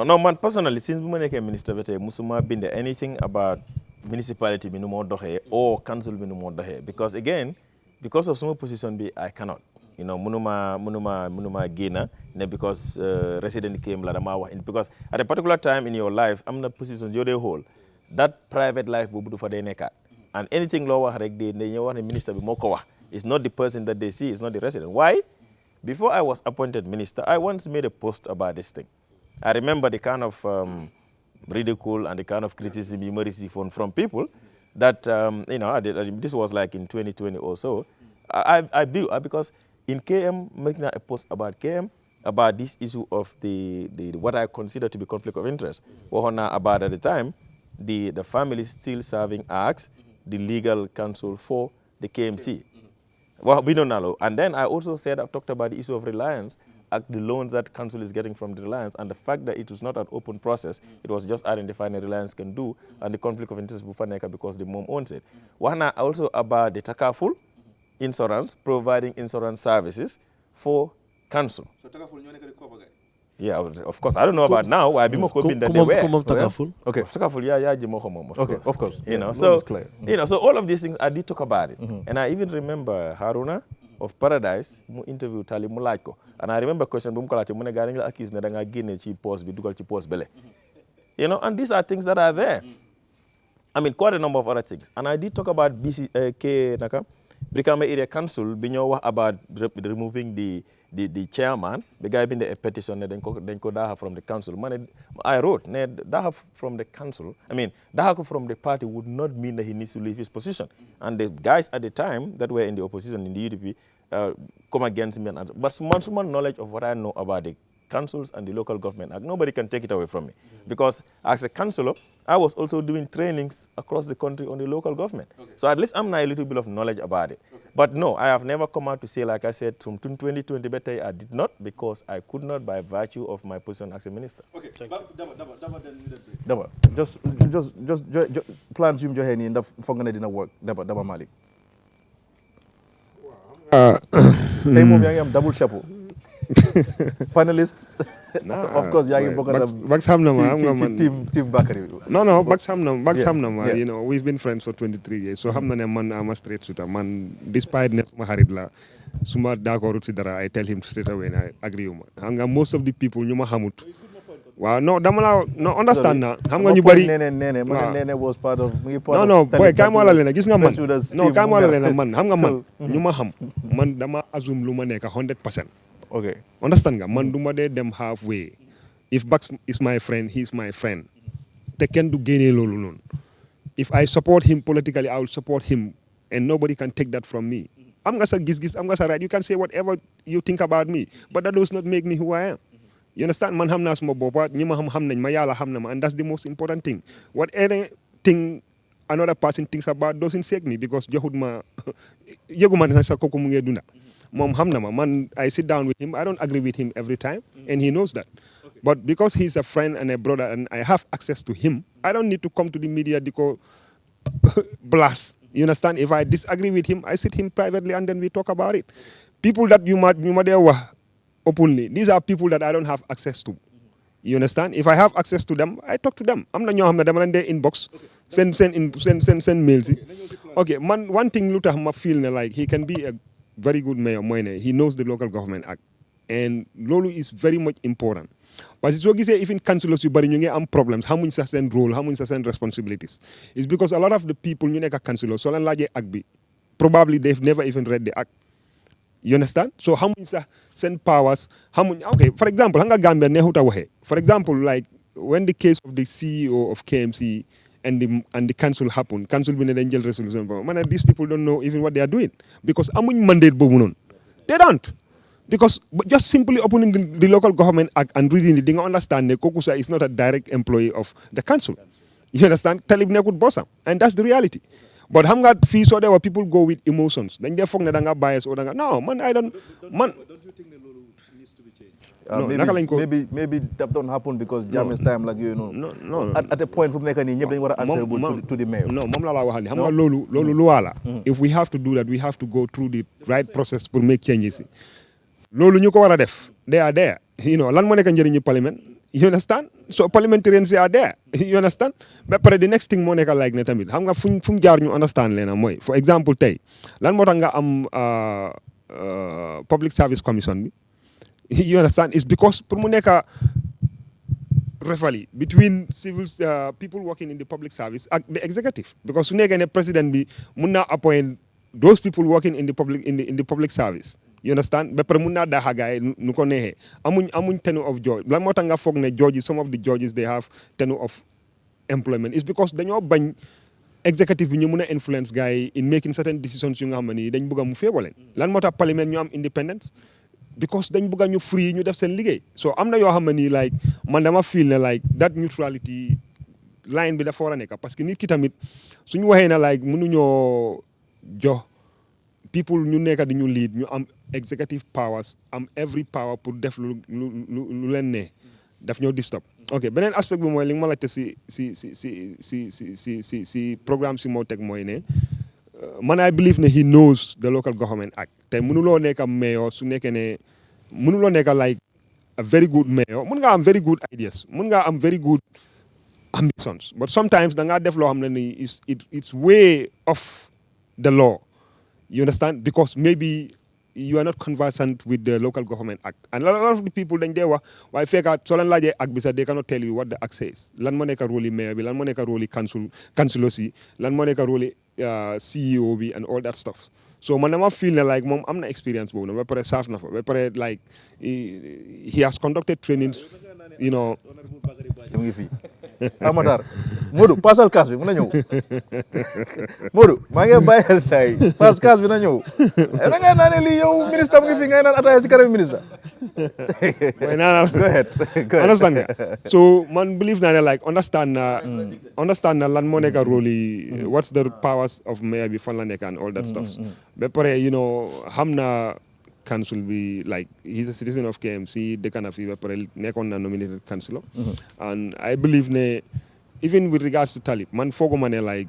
no man personally since bu ma nekkee ministre ba tey musuma bind anything about municipality bi nu moo doxee or council bi nu moo doxee because of suma position bi I cannot munuma génna ne because resident came la dama wax because at a particular time in your life am na position yoo dee hold that private life boobu du fa dee nekkaat and anything loo wax rek dañoo wax ne ministre bi moo ko wax it's not the person that they see it's not the resident why before I was appointed minister I once made a post about this thing I remember the kind of ridicule and the kind of criticism you may receive from people that, this was like in 2020 or so. I because in KM, making a post about KM, about this issue of the what I consider to be conflict of interest. About at the time, the family still serving as the legal counsel for the KMC. Well, we don't know. And then I also said, I've talked about the issue of reliance, the loans that council is getting from the reliance, and the fact that it was not an open process, it was just identifying the reliance can do, and the conflict of interest because the mom owns it. One also about the Takaful insurance, providing insurance services for council. So Takaful, yeah, of course. I don't know about now. Why be more Takaful? Okay, Takaful, yeah, of course. You know, so so all of these things I did talk about it, and I even remember Haruna of Paradise mu interview Tali Mulaiko, and I remember question bum ko laati mu ne gaari nga accuse ne da nga génne ci poste bi dugal ci poste bele. You know, and these are things that are there. I mean, quite a number of other things. And I did talk about Brikama Area Council, about removing the chairman, the guy being the petition, then ko daha from the council. I wrote, daha from the council, daha from the party would not mean that he needs to leave his position. And the guys at the time that were in the opposition in the UDP come against me. But some knowledge of what I know about the councils and the local government act, nobody can take it away from me. Because as a councillor, I was also doing trainings across the country on the local government. Okay. So at least I'm now a little bit of knowledge about it. Okay. But no, I have never come out to say, like I said, from 2020 better, I did not, because I could not by virtue of my position as a minister. Okay, Daba, just plans you joxe nii ndax foog nga ne dina work Daba Malick. Tey moom yaa ngi am double chapeau. Panelist. Of course, yaa ngi bokk na team Bakary. No, Bax xam na ma. You know, we've been friends for 23 years. So xam na ne man am a straight shooter. Man, despite ne suma xarit la, suma d'accord ci dara, I tell him straight away and I agree with him. Most of the people ñu ma xamut. Waaw, no, dama la understand na. Xam nga ñu bari. Nene was part of. No, boy, kaay ma la leen gis nga man. No, kaay ma la leen man. Xam nga man ñu ma xam. Man dama assume lu ma nekk 100%. Okay. Understand nga man duma dee dem halfway. If Bax is my friend, he's my friend. Te kenn du génnee loolu noonu. If I support him politically, I will support him, and nobody can take that from me. Am nga sa gis-gis, am nga sa right. You can say whatever you think about me, but that does not make me who I am. You understand? Man xam naa suma boppa, ñi ma xam nañ ma, yàlla xam na ma, and that's the most important thing. What anything another person thinks about doesn't shake me, because joxut ma yëguma ne sa kooku mu ngi dunda. Mom hamnama, man, I sit down with him. I don't agree with him every time, and he knows that. Okay. But because he's a friend and a brother, and I have access to him, I don't need to come to the media to go blast. You understand? If I disagree with him, I sit him privately, and then we talk about it. People that you might openly, these are people that I don't have access to. You understand? If I have access to them, I talk to them. I'm not in their inbox. Send mails. Okay, man. One thing, Lutah, ma feel like he can be a very good mayor. He knows the local government act, and lolu is very much important. But it's okay say even councillors you bari ñu ngi am problems, xamuñ sa seen role, xamuñ sa seen responsibilities. It's because a lot of the people ñu nekk councillors so leen laajee act bi, probably they've never even read the act. You understand? So xamuñ sa seen powers, xamuñ. Okay, for example, nga Gambia neexut a waxe. For example, like when the case of the CEO of KMC and the council happened, council bi ne dañ jël resolution ba man, these people don't know even what they are doing, because amuñ mandate boobu noonu. They don't. Because just simply opening the local government act and reading it, they understand that Kokusa is not a direct employee of the council. You understand? Talib nekut bossam, and that's the reality. But hamga fee so there were people go with emotions. Then they fong na danga bias or danga. No, man, I don't. Man. Don't you think the law needs to be changed? Maybe that don't happen because Jammeh's time, like you know. No. At a point from there, you were answerable to the mayor. No, mom la wahali. Hamga lolu luala. If we have to do that, we have to go through the right process to make changes. Lolu ñu ko wara def, they are there. You know, lan mo nek njëriñu parliament. You understand? So parliamentarians are there. You understand? But the next thing mo nek like ne tamit. Xam nga fu jaar ñu understand leena moy. For example tay, lan mo tax nga am public service commission bi. You understand? It's because pour mu nek referee between civil people working in the public service and the executive. Because su nekké ne president bi mun na appoint those people working in the public service. You understand? But Permuna Dahagay Nukonehe. Amun tenure of judge. Blamotanga Fogne judges, some of the judges they have tenure of employment. It's because they know ban executive bi ñu mun a influence gars yi in making certain decisions yu nga xam ne dañ bëgg a mu féebaleen lan moo tax parlement ñu am independence because dañ bëgg a ñu free ñu def seen liggéey so am na yoo xam ne like man dama feel ne like that neutrality line bi dafa war a nekk parce que nit ki tamit suñu waxee na like mënuñoo jox people ñu nekk di ñu lead ñu am executive powers am every power pour def lu leen ne daf ñoo disturb ok beneen aspect bi mooy li nga ma laajte si programme si moo teg mooy ne man I believe ne he knows the local government act te mënuloo nekk mayor su nekkee ne mënuloo nekk like a very good mayor mun nga am very good ideas mun nga am very good ambitions but sometimes da ngaa def loo xam ne ni it's way off the law you understand because maybe you are not conversant with the local government act and a lot of the people dañ dee wax waaye fekkaat soo leen laajee act bi sax they cannot tell you what the act says lan moo nekk rôle yi mayor bi lan moo nekk rôle yi councilor si lan moo nekk rôle yi CEO bi and all that stuff so man dama feel ne like moom am na experience boobu na ba pare saaf na fa ba pare like he has conducted trainings you know mu ngi fii Amatar Modou pasal kaas bi mën na ñëw Modou maa ngi bàyyi xel saa yi pas kaas bi na ñëw da ngay naan lii yow ministre mu ngi fi ngay naan ataaya si kanam ministre mooy naanal go ahead understand nga so man believe naa ne like understand na lan moo nekk rôle yi what's the powers of mayor bi fan la nekk and all that stuff ba pare you know xam na council bi like he's a citizen of KMC dëkk na fi ba pare nekkoon na nominated councilor and I believe ne even with regards to Talib man fooguma ne like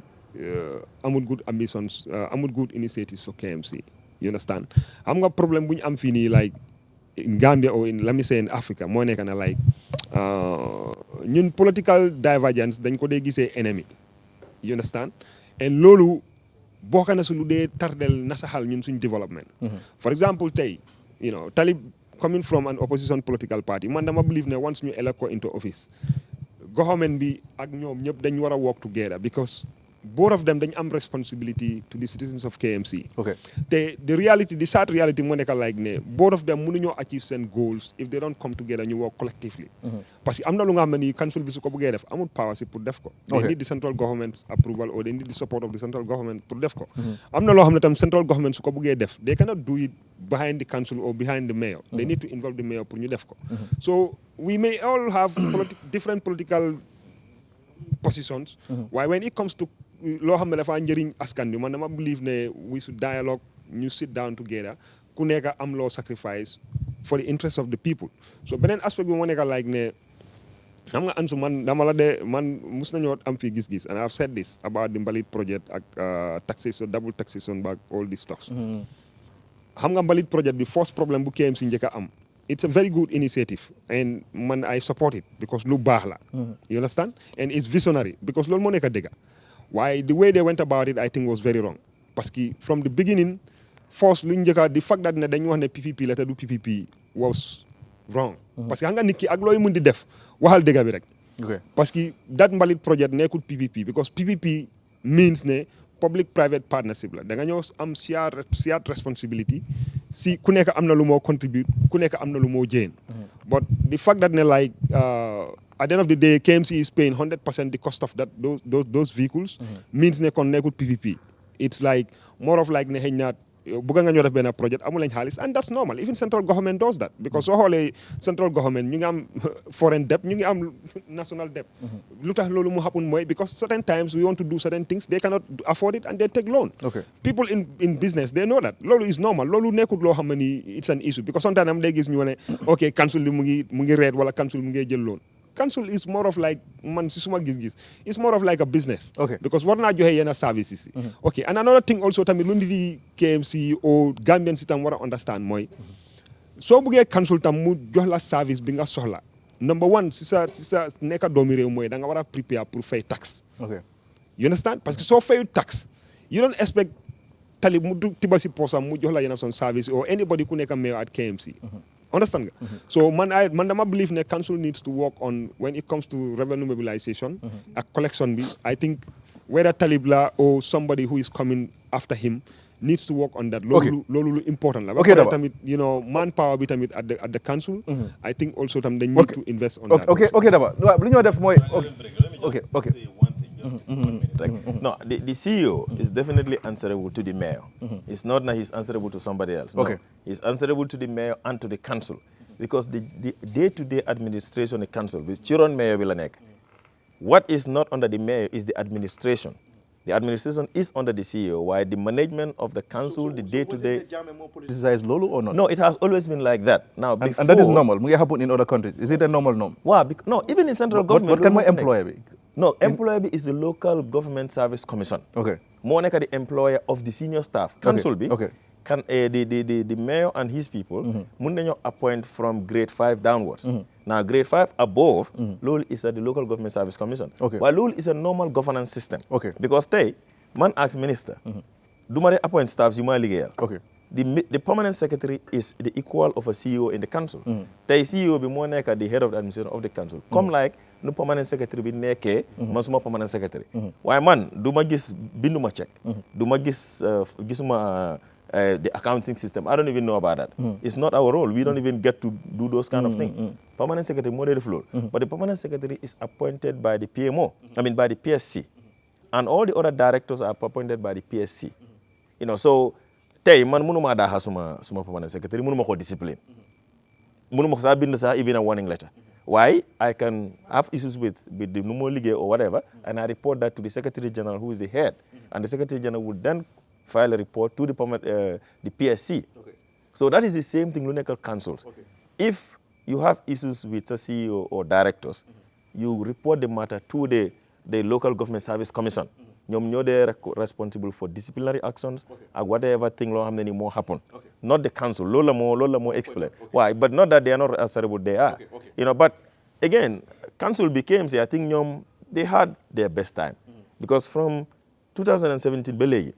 amul good ambitions amul good initiatives for KMC you understand xam nga problème bu ñu am fii nii like in Gambia or in let me say in Africa moo nekk na like ñun political divergence dañ ko dee gisee ennemi you understand and loolu bokk na su lu dee tardel nasaxal ñun suñ development for example tey you know Talib coming from an opposition political party man dama believe ne once ñu elect ko into office government bi ak ñoom ñëpp dañ war a work together because both of them dañ am responsibility to the citizens of KMC okay te the sad reality moo nekk like ne both of them mënuñoo achieve seen goals if they don't come together ñu work collectively parce que am na lu nga xam ne nii council bi su ko bëggee def amul power si pour def ko they need the central government's approval or they need the support of the central government pour def ko am na loo xam ne tam central government su ko bëggee def they cannot do it behind the council or behind the mayor they need to involve the mayor pour ñu def ko so we may all have different political positions waaye when it comes to loo xam ne dafa njëriñ askan bi man dama believe ne we should dialogue ñu sit down together ku nekk am loo sacrifice for the interest of the people so beneen aspect bi moo nekk like ne xam nga Ansu man dama la de man mus nañoo am fii gis-gis and I've said this about the mbalit project ak taxation double taxation back all this stuff xam nga mbalit project bi first problem bu KMC njëkk a am it's a very good initiative and man I support it because lu baax la you understand and it's visionary because loolu moo nekk a dëgga waaye the way they went about it I think was very wrong parce que from the beginning first lu njëkka the fact that ne dañu wax ne PPP la te du PPP was wrong parce que xam nga nit ki ak looy mun di def waxal dëgga bi rek parce que that mbalit project nekkul PPP because PPP means ne public private partnership la da nga ñëw am shared responsibility si ku nekk am na lu moo contribute ku nekk am na lu moo jéem but the fact that ne like at the end of the day KMC is paying 100% the cost of those vehicles means ne kon nekkul PPP it's like more of like ne xëy na bëgg nga ñoo def benn project amu lañ xaalis and that's normal even central government does that because soo xoolee central government ñu ngi am foreign debt ñu ngi am national debt lu tax loolu mu happen mooy because certain times we want to do certain things they cannot afford it and they take loan people in business they know that loolu is normal loolu nekkul loo xam ne ni it's an issue because sometimes am day gis ñu ne ok council bi mu ngi reet wala council mu ngi jël loan council is more of like man si suma gis-gis it's more of like a business because war naa joxe yenn services yi ok and another thing also tamit lu ndi di KMC or Gambian si tam war a understand mooy soo buggee council tam mu jox la service bi nga soxla number one si sa nekka doomi réew mooy da nga war a prepare pour fay tax you understand parce que soo fayu tax you don't expect Talib mu tiba si poosam mu jox la yenn son service or anybody ku nekk mayor at KMC understand nga so man dama believe ne council needs to work on when it comes to revenue mobilization ak collection bi I think whether Talib la or somebody who is coming after him needs to work on that loolu lu important la ba pare tamit you know manpower bi tamit at the council I think also tam they need to invest on that okay Daba lu ñoo def mooy okay No, the CEO is definitely answerable to the mayor. It's not that he's answerable to somebody else. No. Okay. He's answerable to the mayor and to the council. Because the day-to-day administration of the council, with Chiron Mayor Villanek, what is not under the mayor is the administration. The administration is under the CEO, while the management of the council, the day-to-day... Politicized Lolo or not? No, it has always been like that. Now, and that is normal. It happen in other countries. Is it a normal norm? Wow, no, even in central government. What can my employer be? No, employer is the local government service commission. Okay. More like the employer of the senior staff. Council be. Okay. Can the mayor and his people appoint from grade 5 downwards. Now grade 5 above, LOL is at the local government service commission. Okay. While LOL is a normal governance system. Okay. Because man asks minister, do I appoint staffs you might legal? Okay. The permanent secretary is the equal of a CEO in the council. The CEO be more like the head of the administration of the council. Come like no permanent secretary be neke, masuma permanent secretary. Why man, do ma gis binduma check. Do ma gis gisuma the accounting system. I don't even know about that. It's not our role. We don't even get to do those kind of things. Permanent secretary more the floor. But the permanent secretary is appointed by the PMO. I mean by the PSC. And all the other directors are appointed by the PSC. You know, so man munuma daha suma permanent secretary munuma ko discipline. Munuma ko sa even a warning letter. Why? I can have issues with the Numo League or whatever, and I report that to the Secretary General, who is the head. And the Secretary General would then file a report to the PSC. Okay. So that is the same thing local councils. Okay. If you have issues with a CEO or directors, you report the matter to the local government service commission. They're responsible for disciplinary actions or whatever thing more happen. Okay. Not the council. Lola more explain. Okay. Why? But not that they are not answerable, they are. Okay. You know, but again, council became, I think they had their best time. Because from 2017,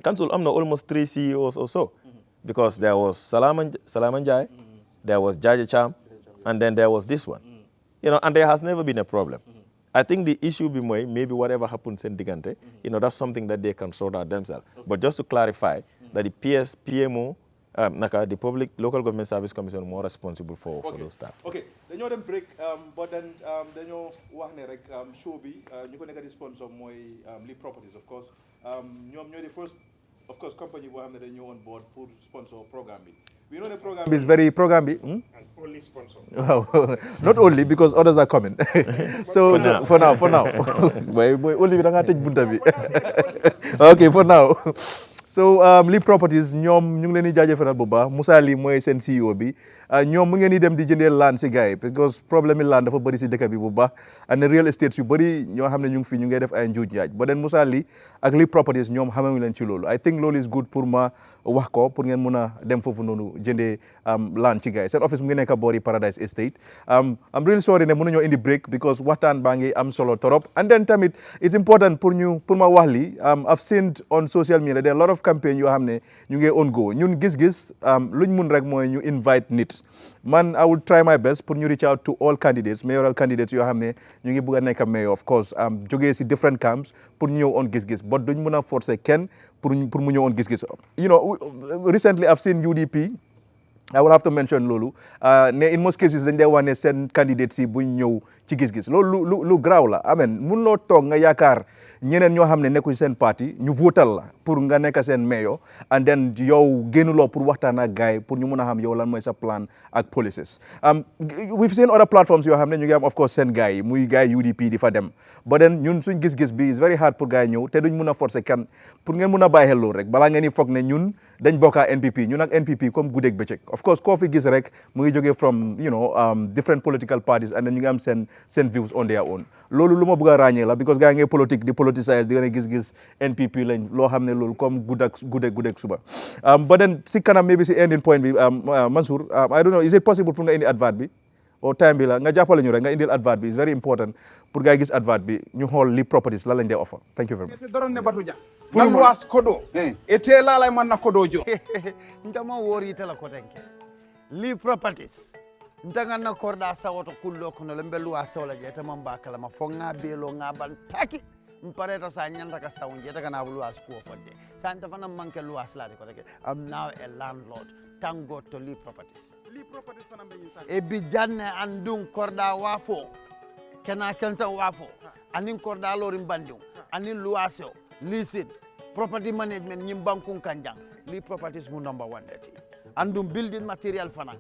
council almost 3 CEOs or so. Because there was Salamanjai, there was Jaja Cham, and then there was this one. You know, and there has never been a problem. I think the issue be maybe whatever happens in Digante, that's something that they can sort out themselves. But just to clarify that the PMO, the public local government service commission, more responsible for those staff. Okay, then you them break, but then you wax ne rek show bi ñu ko nekk di sponsor mooy Lee Properties, of course. ñoom ñooy the first, of course, company boo xam ne dañu on board pour sponsor programme bi. We know the program is very and only sponsor. Wow. Not only because others are coming. So for now. Only we don't have to bunta bi. Okay, for now. So Lee Properties ñoom ñu ngi leen di jaajëfal bu baax Moussa Lee mooy seen CEO bi ñoom mu ngeen di dem di jëndee land si gars yi because problème yi land dafa bëri si dëkk bi bu baax and real estate yu bëri ñoo xam ne ñu ngi fi ñu ngi def ay njuuj njaaj ba den Moussa Lee ak Lee Properties ñoom xamewuñu leen ci loolu I think loolu is good pour ma wax ko pour ngeen mun a dem foofu noonu jëndee land ci gars yi seen office mu ngi nekk boori Paradise Estate I'm really sorry ne mënuñoo indi break because waxtaan baa ngi am solo torop and then tamit it's important pour ma wax li I've seen on social media there are a lot of campaign yoo xam ne ñu ngi on go ñun gis-gis luñ mun rek mooy ñu invite nit man I will try my best pour ñu reach out to all candidates mayoral candidates yoo xam ne ñu ngi bëgg a nekk mayor of course jógee si different camps pour ñu ñëw on gis-gis but duñ mun a forcer kenn pour mu ñëw on gis-gis recently I've seen UDP I will have to mention loolu ne in most cases dañ dee wax ne seen candidates yi buñ ñëw ci gis-gis loolu lu garaaw la amen mun loo toog nga yaakaar ñeneen ñoo xam ne nekkuñ seen parti ñu votal la pour nga nekk seen mayor and then yow génnuloo pour waxtaan ak gars yi pour ñu mun a xam yow lan mooy sa plan ak policies we've seen other platforms yoo xam ne ñu ngi am of course seen gars yi muy gars yi UDP di fa dem ba den ñun suñ gis-gis bi is very hard pour gars yi ñëw te duñ mun a forcer kan pour ngeen mun a bàyyi xel loolu rek balaa ngeen di foog ne ñun dañ bokkaa NPP ñun ak NPP comme guddeeg bëccëg of course koo fi gis rek mu ngi jógee from different political parties and then ñu ngi am seen views on their own loolu lu ma bëgg a ràññee la because gars yi ngay politique di politicize di nga ne gis-gis NPP lañ loo xam ne loolu comme guddeeg suba but then si kanam maybe si ending point bi Mansour I don't know is it possible pour nga indi advert bi o time bi la nga jàppale ñu rek nga indil advert bi is very important pour gars yi gis advert bi ñu xool Lee Properties la lañ dee offer thank you very much Nalwas kodo ete lalay man na kodo jo ntama wori tela ko tenke Lee Properties ntanga na korda sawoto kullo kono le mbelu asawla je tama mbakala ma fonga belo ngaban taki mpareta sa nyanda ka sawnje daga na luwas ko fodde santa fana manke luwas la ko teke I'm now a landlord thank God to Lee Properties fana be insa e bi janne andun korda wafo kena kensa wafo anin korda lorin bandium anin luaseo leasing property management nyim bankun kanjang li properties mu number 1 dati andum building material fana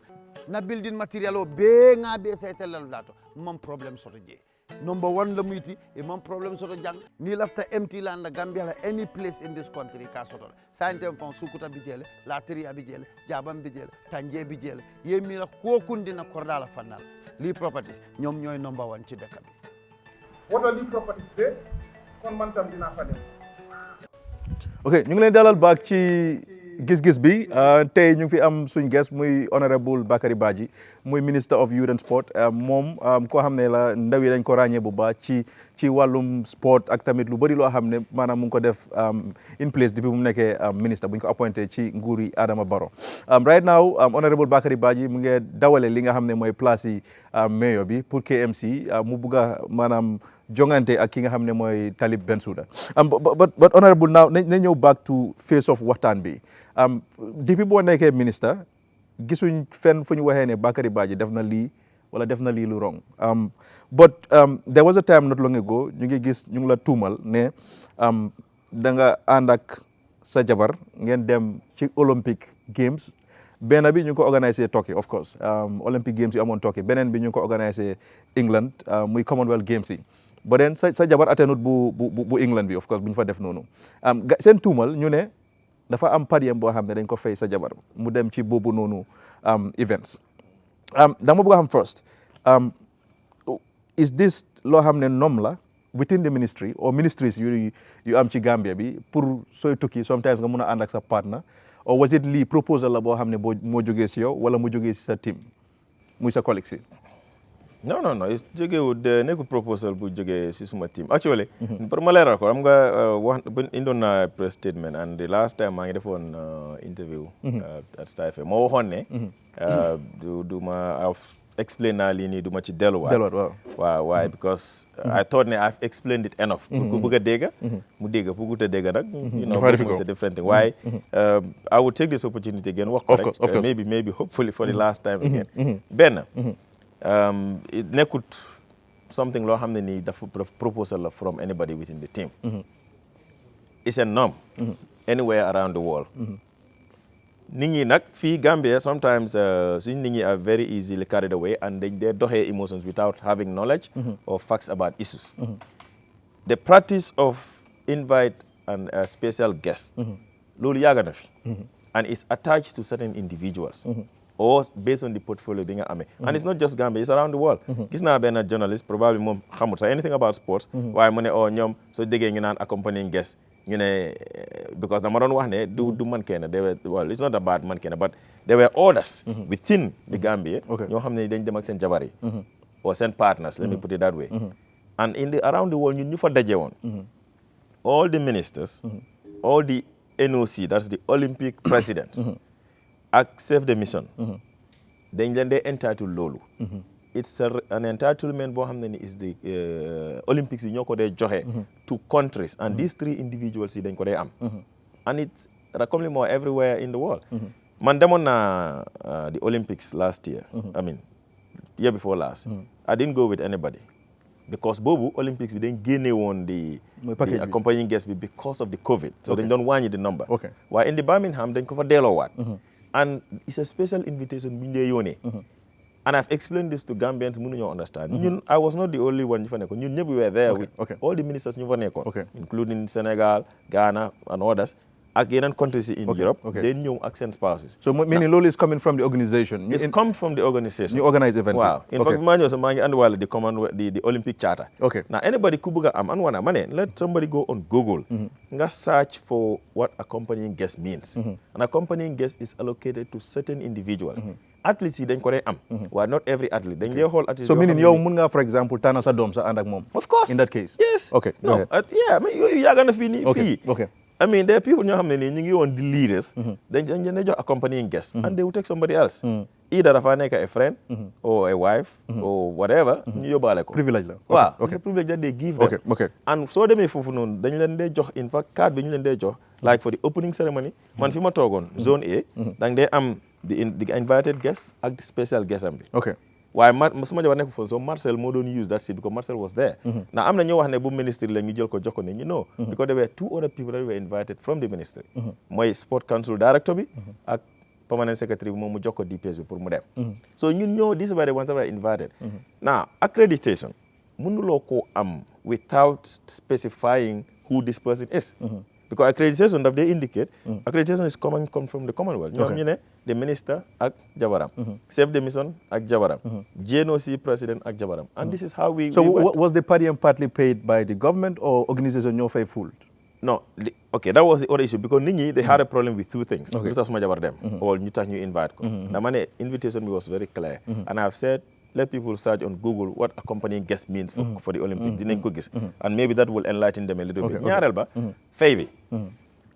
na building material o be nga be saytel dato mom problem soto je number 1 la muyti e mom problem soto jang ni lafta empty land Gambia la any place in this country ka soto santem fon sukuta bijele latri abijele jabam bijele tanje bijele yemi la ko kundina korda la fanal li properties ñom ñoy number 1 ci dekk bi woto li properties de kon man tam dina fa dem ok ñu ngi leen dalal baak ci gis-gis bi tey ñu ngi fi am suñ guest muy honorable Bakary Badjie muy minister of youth and sport moom koo xam ne la ndaw yi dañ ko ràññee bu baax ci wàllum sport ak tamit lu bëri loo xam ne maanaam mu ngi ko def in place depuis bu mu nekkee ministre bu ñu ko appointé ci nguuri Adama Barrow right now honorable Bakary Badjie mu ngi dawale li nga xam ne mooy place yi mayor bi pour KMC mu bugg a maanaam jongante ak ki nga xam ne mooy Talib Bensouda but honorable now na ñëw back to face of waxtaan bi depuis boo nekkee ministre gisuñ fenn fu ñu waxee ne Bakary Badjie def na lii wala def na lii lu wrong but there was a time not long ago ñu ngi gis ñu ngi la tuumal ne da nga ànd ak sa jabar ngeen dem ci Olympic Games benn bi ñu ngi ko organisé Turkey of course Olympic Games yi amoon Turkey beneen bi ñu ngi ko organisé England muy Commonwealth Games yi ba den sa jabar attenut bu England bi of course bu ñu fa def noonu seen tuumal ñu ne dafa am pariem boo xam ne dañ ko fay sa jabar mu dem ci boobu noonu events dama bëgg a xam first is this loo xam ne nom la within the ministry or ministries yu am ci Gambia bi pour sooy tukki sometimes nga mun a ànd ak sa partner or was it lii proposal la boo xam ne moo jógee si yow wala mu jógee si sa team muy sa collègue si non it's jógewut nekkul proposal bu jógee si suma team actually pour ma leeral ko xam nga wax indoon na press statement and the last time maa ngi defoon interview at Star FM moo waxoon ne du ma explain naa lii nii du ma ci delluwaat waaw waaye because I thought ne I've explained it enough pour ku bëgg a dégg mu dégg pour ku te dégg nag you know it's a different thing waaye I would take this opportunity again wax ko rek maybe hopefully for the last time again benn it nekkut something loo xam ne nii dafa proposal la from anybody within the team it's a norm anywhere around the world nit ñi nag fii Gambia sometimes suñ nit ñi are very easily carried away and they doxee emotions without having knowledge or facts about issues the practice of invite a special guest loolu yàgg na fi and it's attached to certain individuals or based on the portfolio bi nga amee and it's not just Gambia it's around the world gis naa benn journalist probably moom xamut sax anything about sports waaye mu ne ñoom soo déggee ñu naan accompanying guest ñu ne because dama doon wax ne du man kenn well it's not about man kenn but there were orders within the Gambia ñoo xam ne dañ dem ak seen jabar yi or seen partners let me put it that way and around the world ñun ñu fa daje woon all the ministers all the NOC that's the Olympic presidents ak chef de mission dañ leen dee entitled loolu it's an entitlement boo xam ne ni is the Olympics yi ñoo ko dee joxe to countries and these three individuals yi dañ ko dee am and it's comme li moo everywhere in the world man demoon naa the Olympics last year I mean year before last I didn't go with anybody because boobu Olympics bi dañ génne woon the accompanying guest bi because of the COVID so dañ doon wàññi the number waaye in the Birmingham dañ ko fa delloowaat and it's a special invitation bu ñu dee yónnee and I've explained this to Gambians mënuñoo understand ñun I was not the only one ñu fa nekkoon ñun ñëpp we were there with all the ministers ñu fa nekkoon including Senegal Ghana and others ak yeneen countries in Europe they ñëw ak seen spouses so meaning loolu is coming from the organization it's come from the organization ñu organize events waaw in fact maa ñëw sax maa ngi andiwaale the Olympic charter now anybody ku bëgg a am anwana ma ne let somebody go on Google nga search for what accompanying guest means an accompanying guest is allocated to certain individuals athletes yi dañ ko dee am waaye not every athlete dañ dee xool athlete so meaning yow mun nga for example tànn sa doom sa ànd ak moom of course in that case yes mais yooyu yàgg na fii nii fii I mean, there are people ñoo xam ne nii ñu ngi woon the leaders dañ leen jox accompanying guest and they will take somebody else either dafa nekk a friend or a wife or whatever ñu yóbbaale ko privilege la waaw it's a privilege that they give them and soo demee foofu noonu dañ leen dee jox in fact card bi ñu leen dee jox like for the opening ceremony man fi ma toogoon zone A da nga dee am the invited guest ak the special guest am bi waaye suma jabar nekk foon so Marcel moo doon use that seat because Marcel was there. Now am na ñoo wax ne bu ministry la ñu jël ko jox ko ne ñu no. Because there were 2 other people that were invited from the ministry. mooy sport council director bi ak permanent secretary bi moom mu jox ko DPS bi pour mu dem. So ñun ñoo these were the ones that were invited. Now accreditation mënuloo ko am without specifying who this person is. Because accreditation daf they indicate accreditation is come from the Commonwealth. ñoom ñu ne the minister ak jabaram. Chef de mission ak jabaram. GNOC president ak jabaram. And this is how we So went. was the per diem partly paid by the government or organization ñoo fay full? No, okay, that was the other issue because nit ñi they had a problem with 2 things. Lu tax suma jabar dem or ñu tax ñu invite ko. Dama ne invitation was very clear. And I've said let people search on Google what accompanying guest means for the Olympics. Dinañ ko gis. And maybe that will enlighten them a little bit. Ñaareel ba fay bi.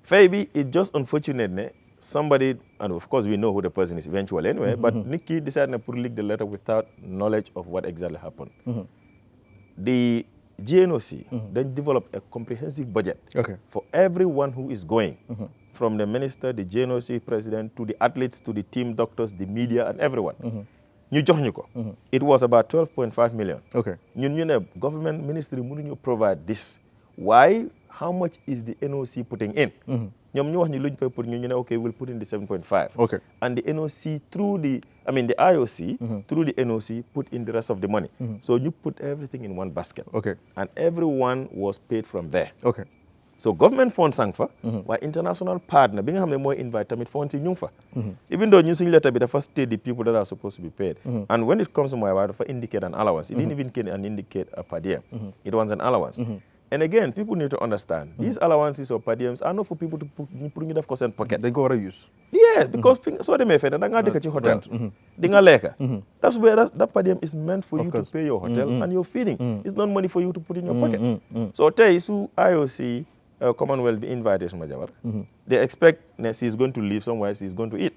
Fay bi it's just unfortunate ne somebody, and of course we know who the person is eventually anyway, but nit ki decided na pour leak the letter without knowledge of what exactly happened. The GNOC then developed a comprehensive budget for everyone who is going, from the minister, the GNOC president, to the athletes, to the team doctors, the media, and everyone. ñu jox ñu ko. It was about 12.5 million. ñun ñu ne government ministry mënuñu provide this. Why? How much is the NOC putting in? ñoom ñu wax ñu luñ fay pour ñu ne okay we'll put in the 7.5. And the NOC through the IOC through the NOC put in the rest of the money. So you put everything in one basket. And everyone was paid from there. So government funds sang fa, waaye international partner bi nga xam ne mooy invite tamit funds yi ñu ngi fa. Even though ñun suñu letter bi dafa state the people that are supposed to be paid. And when it comes to Mayoral dafa indicate an allowance. It didn't even indicate a per diem. It was an allowance. And again, people need to understand, these allowances or per diems are not for people to put ñu def ko seen pocket. Dañ ko war a use. Yes, because soo demee fee da ngaa dëkk ci hotel. Di nga lekka. That's where that per diem is meant for you to pay your hotel and your feeding. It's not money for you to put in your pocket. So tey su IOC Commonwealth be invited suma jabar. They expect that she's going to live somewhere, she's going to eat.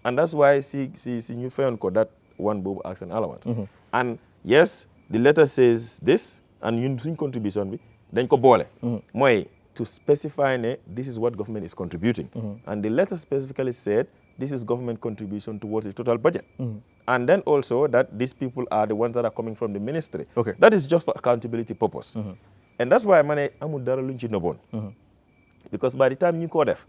And that's why she ñu fayoon ko that one boobu as an allowance. And yes, the letter says this, and ñun suñ contribution bi dañ ko boole. Mooy to specify ne this is what government is contributing. And the letter specifically said this is government contribution towards the total budget. And then also that these people are the ones that are coming from the ministry. That is just for accountability purpose. And that's why ma ne amul dara luñ ci nëbboon. Because by the time ñu ko def,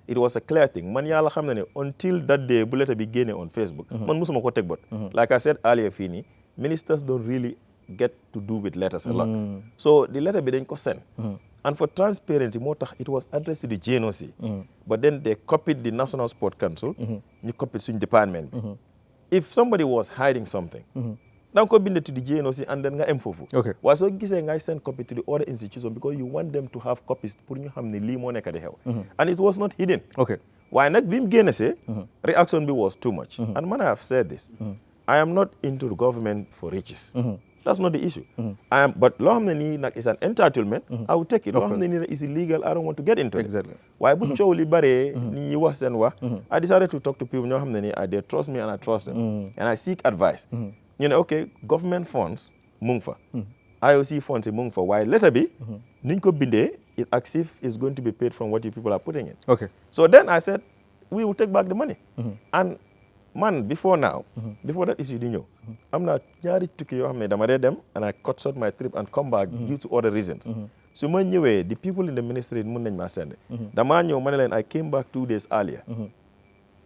it was a clear thing. Man yàlla xam na ne until that day bu letter bi génne on Facebook. Man musuma ko teg bot. Like I said earlier fii nii, ministers don't really get to do with letters a lot. So the letter bi dañ ko send. And for transparency moo tax it was addressed to the GNOC. But then they copied the National Sport Council. ñu copied suñ department bi. If somebody was hiding something, da nga ko bind to the GNOC and then nga em foofu. Waaye soo gisee ngay send copy to the other institution because you want them to have copies pour ñu xam ne lii moo nekk di xew. And it was not hidden. Waaye nag bi mu génne see, reaction bi was too much. And man I have said this, I am not into the government for riches. That's not the issue. But loo xam ne nii nag is an entitlement, I will take it. Loo xam ne nii is illegal, I don't want to get into it. Waaye bu coow li bare ni ñi wax seen wax, I decided to talk to people ñoo xam ne nii they trust me and I trust them. And I seek advice. You know, okay, government funds mu ngi fa. IOC funds yi mu ngi fa waaye letter bi niñ ko bindee it as if it's going to be paid from what you people are putting in. So then I said we will take back the money. And man, before now, before that issue di ñëw, am na ñaari tukki yoo xam ne dama dee dem and I cut short my trip and come back due to other reasons. Su ma ñëwee the people in the ministry mun nañ maa send. Damaa ñëw ma ne leen I came back 2 days earlier.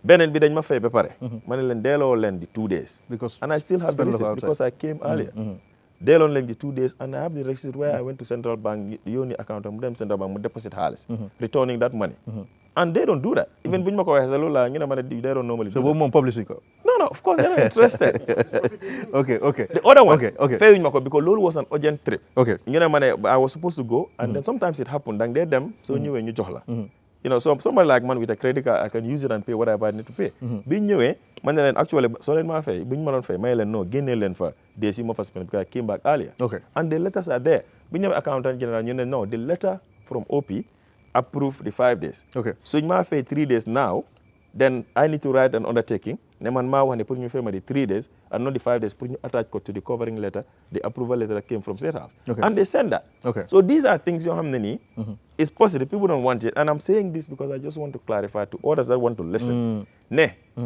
Beneen bi dañ ma fay ba pare. Ma ne leen delloo leen di 2 days. And I still have the receipt because I came earlier. Delloon leen di 2 days and I have the receipt where I went to central bank yónni account mu dem central bank mu deposit xaalis. Returning that money. And they don't do that. Even buñ ma ko waxee sa loolu la ñu ne ma ne they don't normally do that. So boobu moom publishing ko. No, of course they're not interested. Okay. The other one, fayuñ ma ko because loolu was an urgent trip. ñu ne ma ne I was supposed to go and then sometimes it happened dang dee dem soo ñëwee ñu jox la. You know, so somebody like man with a credit card, I can use it and pay whatever I need to pay. Bi ñëwee man ne leen actually soo leen maa fay bu ñu ma doon fay may leen non génnee leen fa days yi ma fa spend because I came back earlier. And the letters are there. Bi ñëwee accountant general ñu ne no, the letter from OP approved the 5 days. So ñu maa fay 3 days now, then I need to write an undertaking. Ne man maa wax ne pour ñu fay ma the 3 days and not the 5 days pour ñu attach ko to the covering letter, the approval letter that came from State House. And they send that. So these are things yoo xam ne nii it's possible people don't want it and I'm saying this because I just want to clarify to others that want to listen.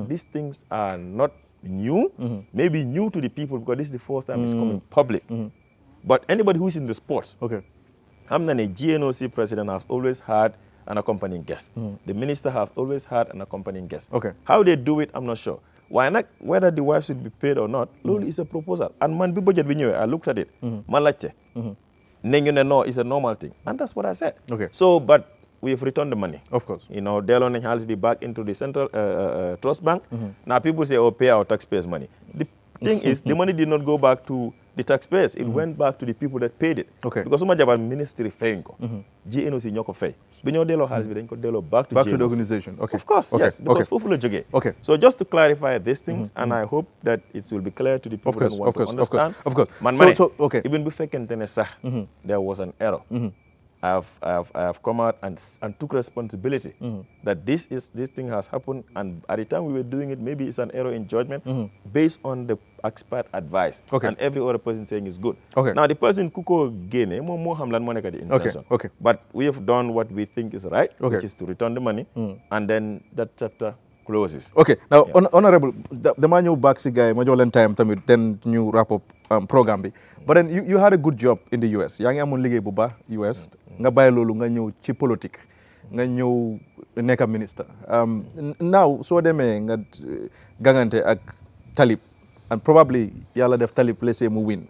These things are not new, maybe new to the people because this is the first time it's coming public. But anybody who's in the sports, I'm not a GNOC president has always had an accompanying guest. The minister has always had an accompanying guest. How they do it, I'm not sure. Why not? Whether the wife should be paid or not, Lulu is a proposal. And man, budget I looked at it. Malache. No, it's a normal thing. And that's what I said. So, but we've returned the money. Of course. You know, Delon has to be back into the central trust bank. Now people say, oh, pay our taxpayers' money. The thing is, the money did not go back to the taxpayers. It went back to the people that paid it. Because so much about ministry faying ko. GNOC nyoko fay. Binyo delo has been back to GNOC. The organization. Of course, yes. Because fufulo joge. So just to clarify these things, and I hope that it will be clear to the people that want to understand. Of course. Man, even before there was an error. I have come out and took responsibility that this thing has happened, and at the time we were doing it, maybe it's an error in judgment based on the expert advice, and every other person saying is good. Now the person kuko gene mo hamlan moneka the intention. But we have done what we think is right, which is to return the money, and then that chapter closes. Now honorable, the man you back si guy majolen time tamit then ñu wrap up programme bi. But then you had a good job in the US. Yaa ngi amoon liggéey bu baax US. Nga bàyyi loolu nga ñëw ci politique. Nga ñëw nekk minister. Now soo demee nga gangante ak Talib, and probably yàlla def Talib let's say mu win.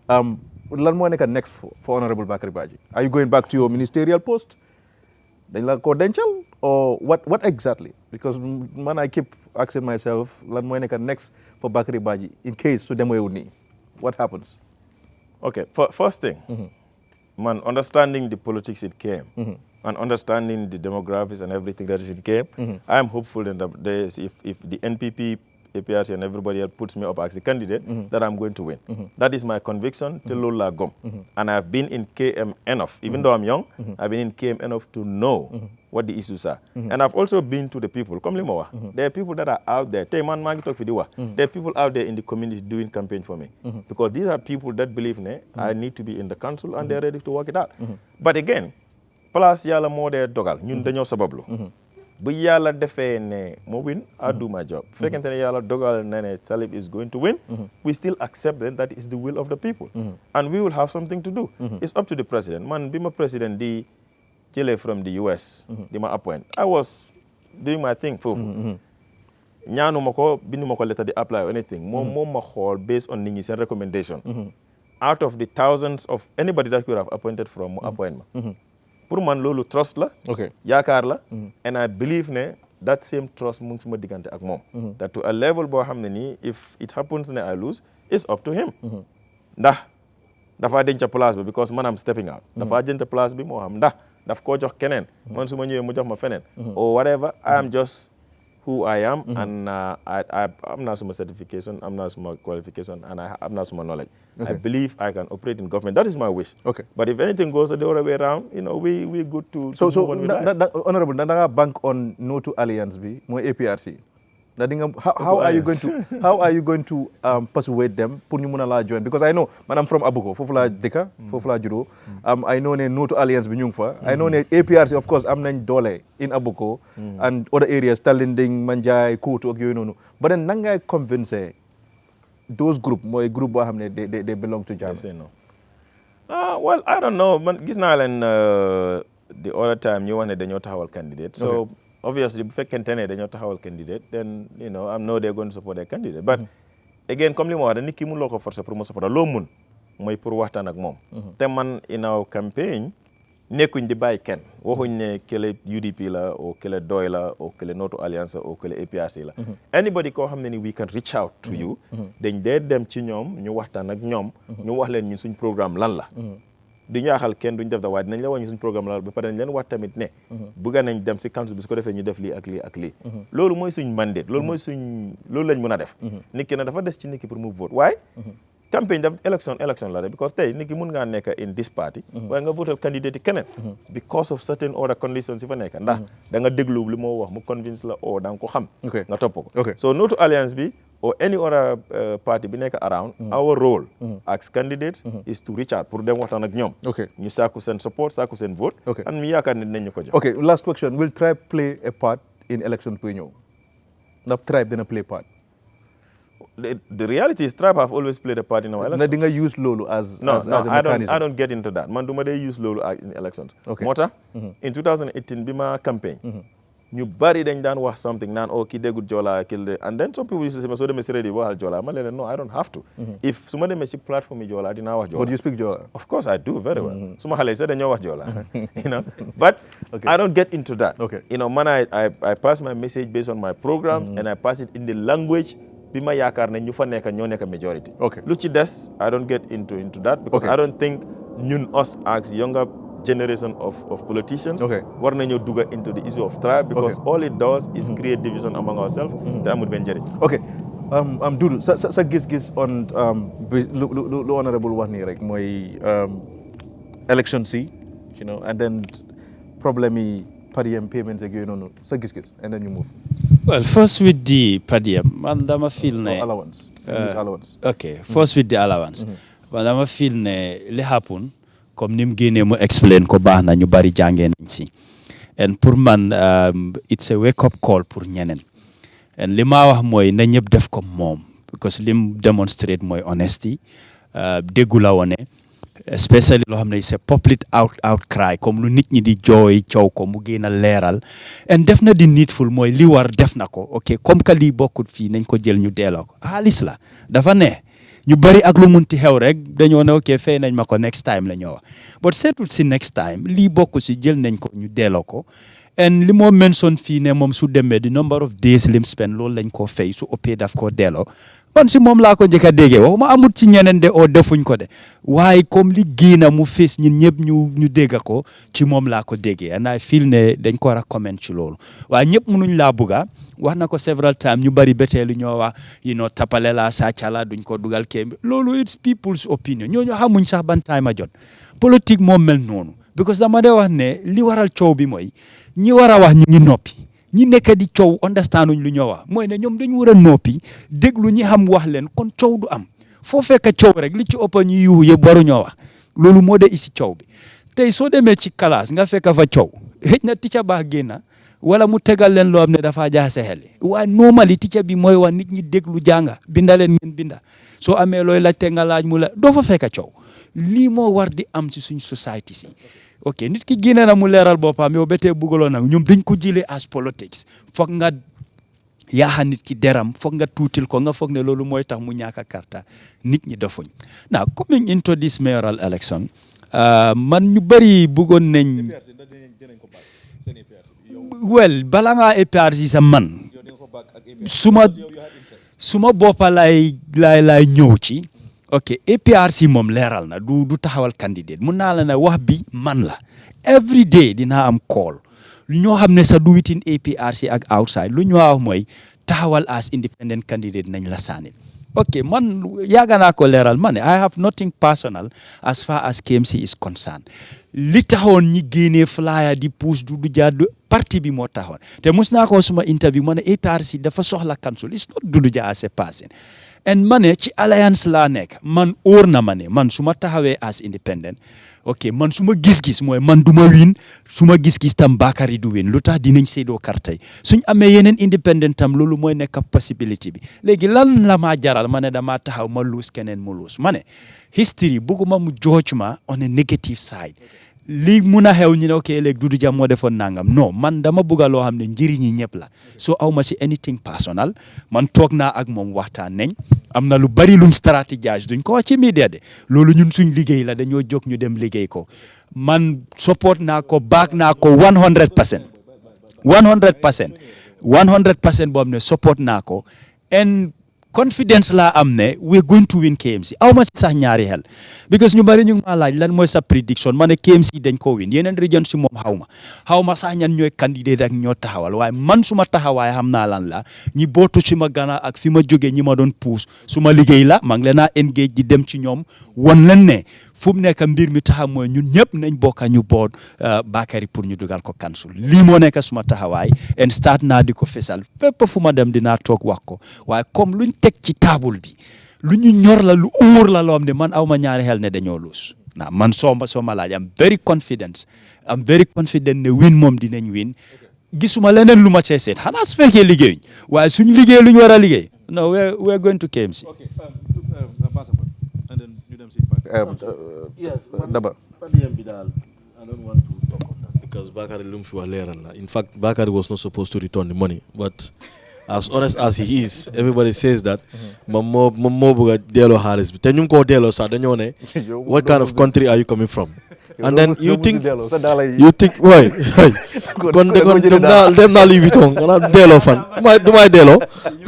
Lan moo nekk next for honorable Bakary Badjie? Are you going back to your ministerial post? Dañ la ko dencal? Or what exactly? Because man, I keep asking myself, lan moo nekk next for Bakary Badjie in case su demee wu nii? What happens? First thing, man, understanding the politics it came, and understanding the demographics and everything that it came, I am hopeful in the days if the NPP, APRC, and everybody else puts me up as a candidate, that I'm going to win. That is my conviction till Lola Gom. And I've been in KM enough, even though I'm young, I've been in KM enough to know what the issues are. And I've also been to the people. There are people that are out there. There are people out there in the community doing campaign for me. Because these are people that believe I need to be in the council and they're ready to work it out. But again, plus yalla mo de dogal ñun dañoo sabablu. Bu yalla defé ne mo win, I do my job. Fekkente ne yalla dogal na ne Talib is going to win, we still accept that is the will of the people. And we will have something to do. It's up to the president. Man, be my president di jëlé from the US, di ma appoint. I was doing my thing fofu. Ñaanuma ko, binduma ko letter di apply or anything. Mom ma xol based on nit ñi sen recommendation. Out of the thousands of anybody that could have appointed from appointment. Pour man lolu trust la, yaakaar la, and I believe that same trust mu ngi suma digante ak mom. That to a level boo xam ne nii if it happens I lose, it's up to him. Ndax dafa denc place bi because man am stepping out. Dafa denc place bi moo xam ndax daf koo jox keneen. Man su ma ñëwee mu jox ma feneen. Or whatever, I am just who I am, and I'm not some certification, I'm not some qualification, and I'm not some knowledge. I believe I can operate in government. That is my wish. But if anything goes the other way around, we're good to move on with life. Honorable, na bank on no to alliance bi, mo APRC. How are you going to persuade them pour ñu mëna la join? Because I know, man, I'm from Abuko, fofu la dëkka, fofu la judo. I know ne no to alliance bi ñu ngi fa. I know ne APRC of course am nañ doole in Abuko and other areas, Talinding, Manjai, Kutu ak yoy nonu. But then nan ngay convince those group mooy group boo xam ne they belong to Jammeh? Say no. Well, I don't know. Man, gis naa leen the other time ñu wax ne dañoo taxawal candidate. So obviously, bu fekkente ne dañoo taxawal candidate, then I know they're going to support their candidate. But again, comme li ma wax, nit ki mënuloo ko forcer pour mu support loo mun mooy pour waxtaan ak moom. Te man in our campaign nekkuñ di bàyyi kenn waxuñ ne kële UDP la o kële Doy la o kële Noto Alliance o kële APRC la. Anybody koo xam ne ni we can reach out to you, dañ dee dem ci ñoom ñu waxtaan ak ñoom ñu wax leen ñun suñ programme lan la. du ñaaxal kenn duñ def da waaye dinañ la wàññi suñ programme la ba pare dañ leen wax tamit ne bëgg nañ dem si council bi su ko defee ñu def lii ak lii ak lii loolu mooy suñ mandate loolu mooy loolu lañ mën a def nit ki nag dafa des ci nit ki pour mu vote waaye campagne daf election la rek because tey nit ki mun ngaa nekk in this party waaye nga votal candidate keneen because of certain other conditions yi fa nekk ndax da nga déglu li moo wax mu convince la o da nga ko xam nga topp ko so Noto Alliance bi or any other party bi nekk around our role as candidates is to reach out pour dem waxtaan ak ñoom ñu sàkku seen support sàkku seen vote and ñu yaakaar ne dinañ ñu ko jox okay last question, will tribe play a part in election pour ñëw ndax tribe dina play part The reality is tribe have always played a part in our elections. Dinga use lolu as No, as a mechanism. I don't get into that. Man duma dey use lolu in elections. Okay. Mota in 2018 bima campaign. Ñu bari dañ daan wax something naan kii déggut Jola kii and then some people used to say so demee si radio waxal Jola ma leen no I don't have to. If su ma demee si platform yi Jola dinaa wax Jola. But you speak Jola? Of course I do very well. Suma xale yi sax dañoo wax Jola. You know, but I don't get into that. Okay. You know, man, I pass my message based on my program and I pass it in the language bi ma yaakaar ne ñu fa nekk ñoo nekk majority. Okay. Lu ci des I don't get into that because I don't think ñun us as younger generation of politicians war nañoo dugga into the issue of tribe because all it does is create division among ourselves te amul benn njëriñ. Okay. Doudou sa gis-gis on lu honorable wax nii rek mooy elections yi, you know, and then problem yi per diem payments ak yooyu noonu sa gis-gis and then you move. Well, first with the per diem, man dama feel ne allowance. Allowance. Okay, first with the allowance. Man dama feel ne li happen comme nim génnee mu explain ko baax na ñu bari jàngee nañ si. And pour man it's a wake up call pour ñeneen. And li ma wax mooy na ñëpp def ko moom because lim demonstrate mooy honesty déggu la wone especially loo xam ne c'est public outcry comme lu nit ñi di jooy coow ko mu génn a leeral and def na di needful mooy li war def na ko ok comme que lii bokkut fii nañ ko jël ñu delloo ko xaalis la dafa ne ñu bari ak lu munti xew rek dañoo ne ok fay nañ ma ko next time la ñoo wax but seetul si next time lii bokk si jël nañ ko ñu delloo ko and li moo mention fii ne moom su demee di number of days lim spend loolu lañ koo fay su ëppee daf koo delloo man si moom laa ko njëkk a déggee waxuma amut ci ñeneen de oo defuñ ko de waaye comme li génna mu fees ñun ñëpp ñu dégg ko ci moom laa ko déggee and I feel ne dañ ko war a comment ci loolu waaye ñëpp mënuñ laa bugga wax na ko several times ñu bari betee lu ñoo wax you know tapale la sàcca la duñ ko dugal kee loolu it's people's opinion ñooñu xamuñ sax ban time a jot politique moom mel noonu because dama dee wax ne li waral coow bi mooy ñi war a wax ñu ngi noppi ñi nekk di coow understanduñ lu ñoo wax mooy ne ñoom dañu war a noppi déglu ñi xam wax leen kon coow du am foo fekk coow rek li ci ëpp ñu yuuxu yëpp waru ñoo wax loolu moo de isi coow bi tey soo demee ci classe nga fekk fa coow xëj na ticca baax génna wala mu tegal leen loo xam ne dafa jaase xel waaye normally ticca bi mooy wax nit ñi déglu jànga binda leen ngeen binda soo amee looy laajte nga laaj mu la doo fa fekk coow lii moo war di am ci suñ society si ok nit ki génne na mu leeral boppam yow ba tey bëggaloo nag ñoom dañ ko jëlee as politics foog nga yaaxa nit ki deram foog nga tuutil ko nga foog ne loolu mooy tax mu ñàkk a karta nit ñi defuñ now coming into this mayoral election man ñu bëri bëggoon nañ well bala ngaa APRC sa man suma boppa lay ñëw ci ok APRC moom leeral na du taxawal candidate mun naa la ne wax bi man la every day dinaa am call ñoo xam ne sa du within APRC ak outside lu ñu wax mooy taxawal as independent candidate nañ la sànni ok man yàgg naa ko leeral ma ne I have nothing personal as far as KMC is concerned li taxoon ñi génnee flyer di puus du jaadu parti bi moo taxoon te mos naa ko suma interview ma ne APRC dafa soxla council it's not Dudu Jah as a person and ma ne ci alliance laa nekk man óor na ma ne man su ma taxawee as independent ok man su ma gis-gis mooy man du ma win su ma gis-gis tam Bakary du win lu tax dinañ séedoo kartay suñ amee yeneen independent tam loolu mooy nekk possibility bi léegi lan la maa jaral ma ne damaa taxaw ma luus keneen mu luus ma ne history bëgguma mu judge ma on a negative side lii mun a xew ñu ne ok léegi Dudu Jah moo defoon nangam non man dama bëgga loo xam ne njëriñi ñëpp la soo aw ma si anything personal man toog naa ak moom waxtaan nañ am na lu bari luñ stratégie duñ ko wax ci media de loolu ñun suñ liggéey la dañoo jóg ñu dem liggéey ko man support naa ko back naa ko 100% boo xam ne support naa ko and confidence laa am ne we're going to win KMC aw ma si sax ñaari xel because ñu bari ñu ngi maa laaj lan mooy sa prediction ma ne KMC dañ ko win yeneen region si moom xaw ma sax ñan ñooy candidate ak ñoo taxawal waaye man suma taxawaay xam naa lan la ñi bootu si ma gana ak fi ma jógee ñi ma doon puus suma liggéey la maa ngi leen a engage di dem ci ñoom won leen ne fu mu nekk mbir mi taxaw mooy ñun ñëpp nañ bokka ñu boot Bakary pour ñu dugal ko council lii moo nekk suma taxawaay and start naa di ko fesal fépp fu ma dem dinaa toog wax ko waaye comme luñ teg ci table bi lu ñu ñor la lu óor la loo xam ne man aw ma ñaari xel ne dañoo luus na man soo ma laaj am very confident ne win moom dinañ win gisuma leneen lu ma see seet xanaa su fekkee liggéeyuñ waaye suñ liggéey lu ñu war a liggéey No, we're going to KMC. Okay. And then you them see yes. Daba. I don't want to talk on that because Bakary Lumfi was leral. In fact, Bakary was not supposed to return the money, but as honest as he is, everybody says that. What kind of country are you coming from? And then you think, why? Them not leave it on. Delo fan. Do my Delo?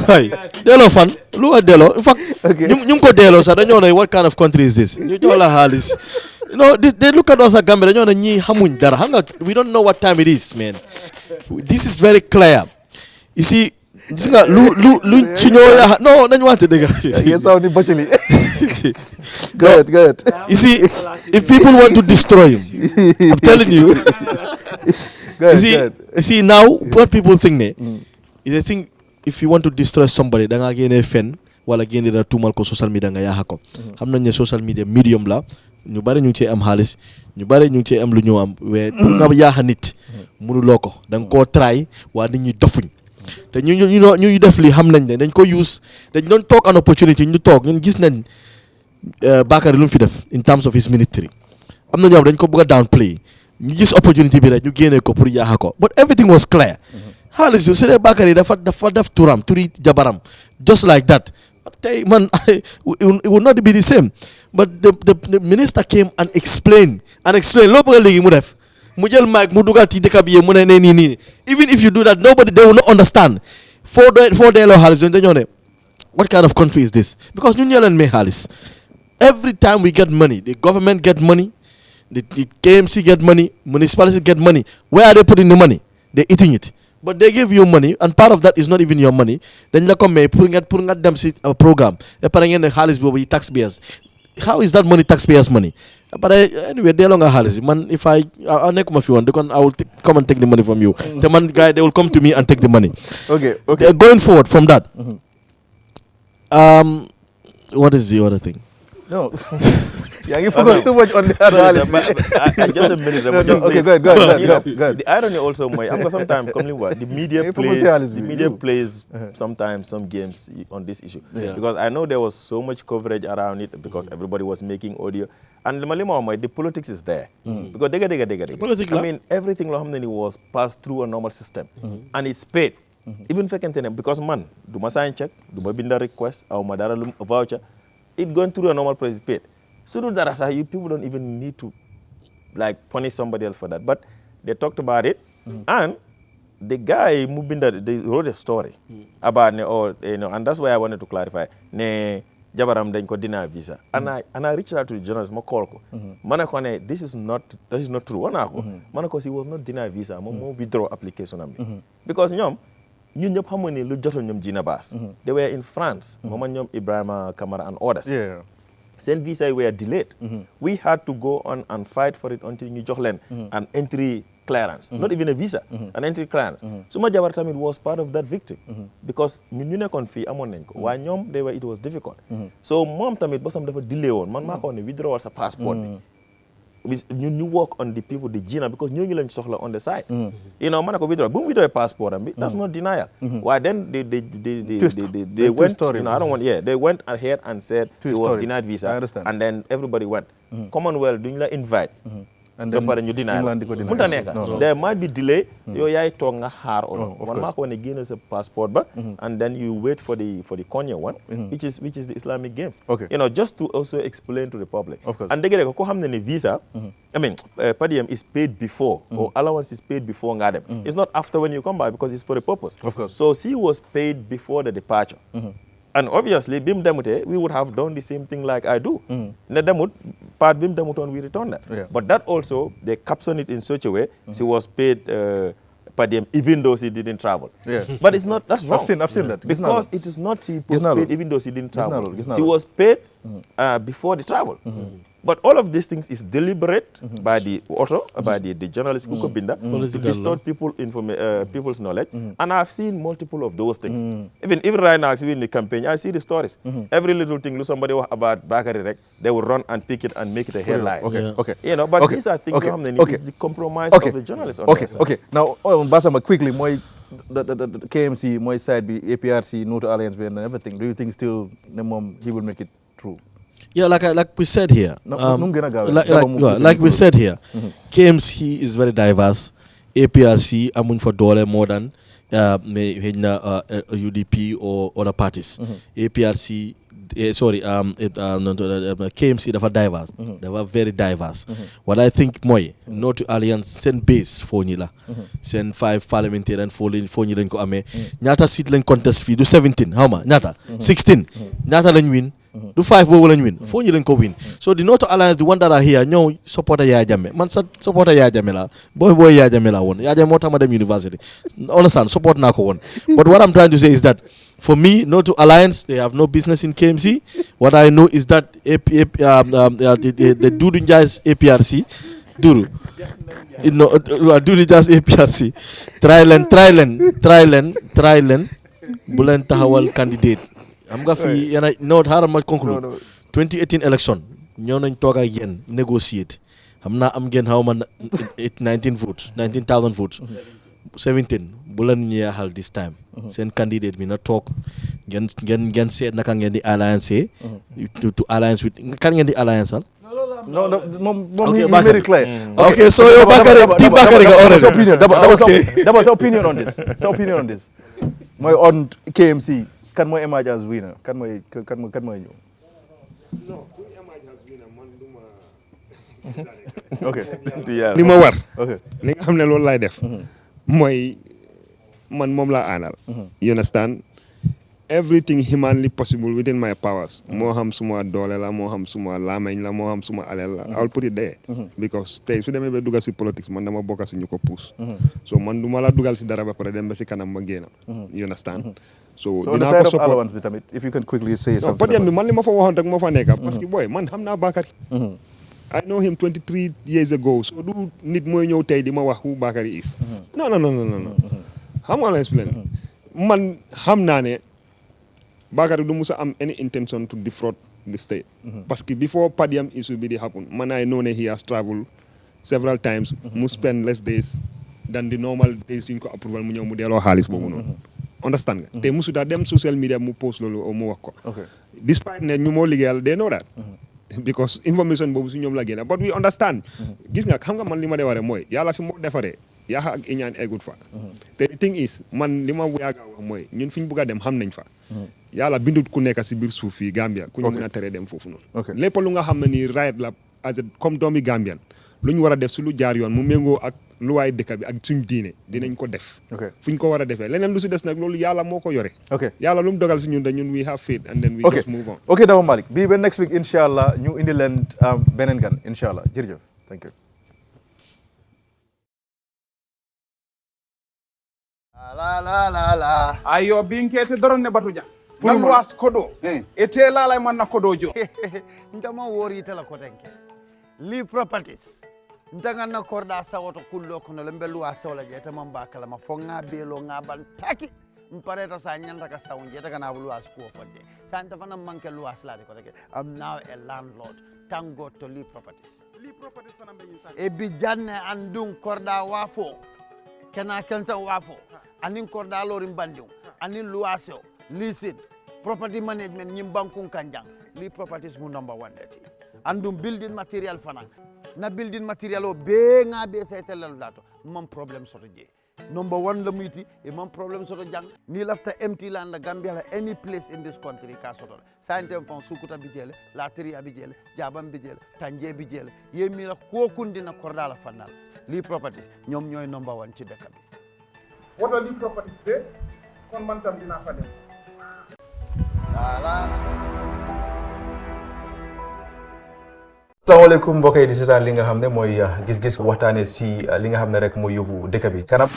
Why? Delo fan. Look at Delo. In fact, you go Delo. So then you know what kind of country is this? You know, they look at us as Gambia. We don't know what time it is, man. This is very clear. You see. No, then you want to Yes, only Badjie. Good. You see, if people want to destroy him, I'm telling you. You see, now what people think is they think if you want to destroy somebody, then again a fan, while again there are two malco social media nga yahako. I'm not social media medium la. Ñu bari ñu ci am xaliss, ñu bari ñu ci am lu ñu am wé pour nga yaha nit mënu loko dang ko try wa nit ñi dofuñ. te ñu def li xam nañ ne dañ ko use dañ doon toog an opportunity ñu toog ñun gis nañ Bakary lu mu fi def in terms of his ministry am na ñoom dañ ko bëgg a downplay ñu gis opportunity bi rek ñu génnee ko pour yaaxa ko but everything was clear xaalis bi su dee Bakary dafa def turi jabaram just like that tey man it would not be the same but the minister came and explained loo bëgg a léegi mu def mu jël mic mu dugal ci dëkk bi mu ne nii even if you do that they will not understand for delloo xaalis dañoo ne what kind of country is this because ñun ñoo leen may xaalis every time we get money the government get money the KMC get money municipalities get money where are they putting the money they eating it but they give you money and part of that is not even your money dañ la ko may pour nga dem si programme et pare ngeen ne xaalis boobu yi taxpayers how is that money taxpayers money but anyway delloo nga xaalis man if I nekkuma fi woon I will come and take the money from you te man guy they will come to me and take the money okay going forward from that what is the other thing no you focus too much on the other just a minute okay go ahead the irony also sometimes the media plays sometimes some games on this issue because I know there was so much coverage around it because everybody was making audio and the politics is there because I mean everything was passed through a normal system and it's paid even because man do ma sign check do ma binda request or ma dara voucher it going through a normal process paid. So do that you people don't even need to punish somebody else for that. But they talked about it and the guy they wrote a story about and that's why I wanted to clarify. Jabaram dañ ko deny visa. And I reached out to the journalist, ma call ko. Manako this is not true. Manako he was not denied visa, mo withdraw application am. Because ñom ñun ñëpp xamoon ne lu jotoon ñoom Gina Bass they were in France moom ak ñoom Ibrahima Kamara and others seen visa were delayed we had to go on and fight for it until ñu jox leen an entry clearance not even a visa an entry clearance suma jabar tamit was part of that victim because ñun ñu nekkoon fii amoon nañ ko waaye ñoom it was difficult so moom tamit bosam dafa delay woon man maa ko ne withdrawal sa passport bi ñu work on the people the Gina because ñooñu lañ soxla on the side man ko withdraw bu mu withdraw passport am bi that's not denial why then they went I don't want they went ahead and said she was denied visa and then everybody went Commonwealth duñ la invite and then you deny there might be delay yow yaay toog nga xaar man maa ko ne génne sa passport ba and then you wait for the Konya one which is the Islamic Games just to also explain to the public and dégg ko xam ne ne visa I mean per diem is paid before or allowance is paid before nga dem it's not after when you come back because it's for a purpose so she was paid before the departure and obviously, Bim Demute, we would have done the same thing like I do. Nedemut, part Bim Demuton, we return that. But that also, they caption it in such a way, she was paid per diem, even though she didn't travel. But it's not, that's wrong. I've seen that. Because it is not she was paid even though she didn't travel. She was paid before the travel. But all of these things is deliberate by the author, by the journalist Kuko Binda, to distort people's knowledge. And I've seen multiple of those things. Even right now, in the campaign, I see the stories. Every little thing, somebody about Bakary, they will run and pick it and make it a headline. But these are things that is the compromise of the journalists. Okay. Now, Basama, quickly, the KMC, my side, be APRC, no to alliance, and everything. Do you think still he will make it through? Yeah, like we said here. Like we said here, KMC is very diverse. APRC, amun for dollar more than UDP or other parties. APRC, KMC, they were diverse. They were very diverse. What I think, no to alliance, send base for Nila, send 5 parliamentarian for Nila ko ame. Nyata seat len contest fee do 17. How much? Nyata 16. Nyata len win. Do 5 bowl and win. 4 you win. So the North Alliance, the one that are here, no supporter Yaya Jame. Man supporter Yaya Jamela. Boy Yaya Jamela won. Yaya Mota Madam University. Understand, support Nako won. But what I'm trying to say is that for me, North Alliance, they have no business in KMC. What I know is that the Dudu Jazz APRC, Duru. Dudu Jazz APRC. Trialen. Bulan Tahawal candidate. I'm going to not hard to conclude. 2018 election, ñoo nañ toog ak yéen negotiate. I'm getting how many 19 votes, 19,000 votes. 17 bu leen ñeexal this time. Seen candidate bi na toog ngeen seet naka ngeen di alliance to alliance with kan ngeen di alliance al. No, he made it clear. Okay, so yow Bakary nga already. That was opinion on this. So opinion on this. My on KMC. Kan mooy emerge as winner kan mooy ñëw. non ku emerge as winner man duma ok li ma war ok li nga xam ne loolu laay def mooy man moom laa aanal you understand everything humanly possible within my powers moo xam suma doole la moo xam suma laameñ la moo xam suma alal la I will put it there because tey su demee ba dugal si politics man dama bokk si ñu ko puus so man du ma la dugal si dara ba pare dem ba si kanam ma génn you understand so on the side of allowance bi tamit if you can quickly say something. Podium bi man li ma fa waxoon rek moo fa nekk parce que boy man xam naa Bakary I know him 23 years ago so du nit mooy ñëw tey di ma wax who Bakary is non xam nga la explain man xam naa ne Bakary du musa am any intention to defraud the state parce que before Podium issue bi di happen man I know ne he has traveled several times mu spend less days than the normal days suñ ko approval mu ñëw mu delloo xaalis boobu noonu understand nga te musuda dem social media mu post loolu o mu wax ko despite ne ñu moo liggéeyal they know that because information boobu su ñoom la génn but we understand gis nga xam nga man li ma dee waree mooy yàlla fi moo defaree yaa ak iñaan eggut fa te the thing is man li ma yaaga wax mooy ñun fi ñu bugg a dem xam nañ fa yàlla bindut ku nekk si biir suuf fii Gambia ku ñu mën a teree dem foofu noonu lépp lu nga xam ne nii right la as comme doomi Gambian lu ñu war a def si lu jaar yoon mu méngoo ak lu waay dëkk bi ak suñ diine dinañ ko def fu ñu ko war a defee leneen lu si des nag loolu yàlla moo ko yore yàlla lu mu dogal si ñun dañun we have faith and then we just move on ok Dama Malick bii ba next week incha allah ñu indi leen beneen gan incha allah jërëjëf thank you la ayo binkete doron ne batuja nalwas kodo ete lalay man na kodo jo ntama wori tela kotenke li properties ntanga na korda sawoto kullo kono lembelu asawla jeta mamba kala ma fonga belo ngaban taki mpareta sa nyanda ka sawun jeta kana luwas ko fodde santa fana manke luwas la de koteke I'm now a landlord thank God to li properties fana be insa e bi janne andun korda wafo kana kansa wafo anin korda lorin bandiw anin luwasio leasing property management nyim bankun kanjang li properties mu number 1 deti andum building material fana na building material o be nga be setelal dato mam problem soto je number 1 la muyti e mam problem soto jang ni lafta empty land la Gambia la any place in this country ka soto santem fon sukuta bijele la tri abijele jabam bijele tanje bijele yemira ko kundina kordala fanal li properties ñom ñoy number 1 ci dekk bi woto li properties de kon man tam dina fa dem asalaamaaleykum mbokk yi di seetaan li nga xam ne mooy gis-gis waxtaane si li nga xam ne rek mooy yóbbu dëkk bi kanam.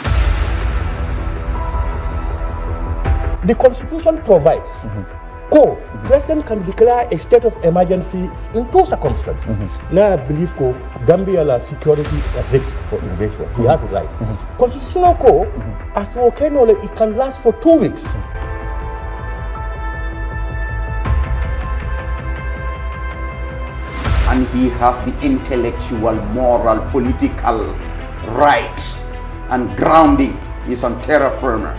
The Constitution provides President can declare a state of emergency in 2 circumstances. Now I believe Gambia security is at risk for invasion. He has it right. Constitutional as volcano, it can last for 2 weeks. And he has the intellectual, moral, political right and grounding is on terra firma.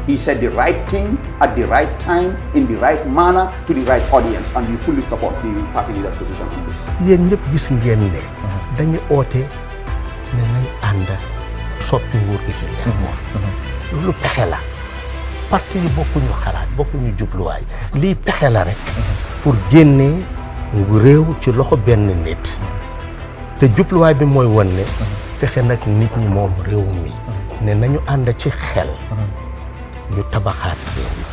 He said the right thing at the right time, in the right manner, to the right audience, and we fully support the party leader's position on this. yéen ñëpp gis ngeen ne dañu oote ne nañ ànd soppi nguur gi fi loolu pexe la parti yi bokkuñu xalaat bokkuñu jubluwaay lii pexe la rek pour génnee ngu réew ci loxo benn nit te jubluwaay bi mooy won ne fexe nag nit ñi moom réew mi ne nañu ànd ci xel ñu tabaxaat réew mi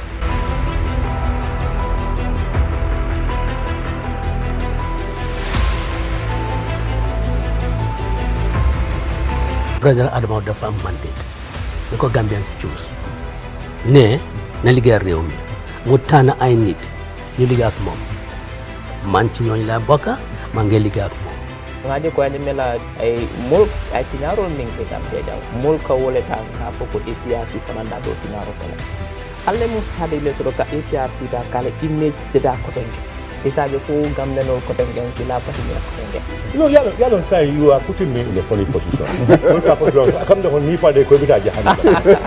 président Adama dafa am mandate ni ko Gambians choose ne na liggéeyal réew mi mu tànn ay nit ñu liggéey ak moom man ci ñooñu laa bokk maa ngi liggéey ak moom ngaje ko ande mela ay mol ay tinaro minke Gambia jaw mol ka wole ta ka foko APRC fananda do tinaro kala alle mo stade le so ka APRC da kala image de da ko tenge isaje fo Gambia no ko tenge si la pati ni ko tenge you know yalon say you are putting me in a funny position. Come down ni fa de ko bita jahannam.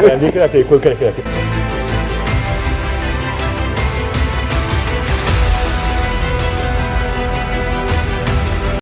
Ya ni kira te ko kira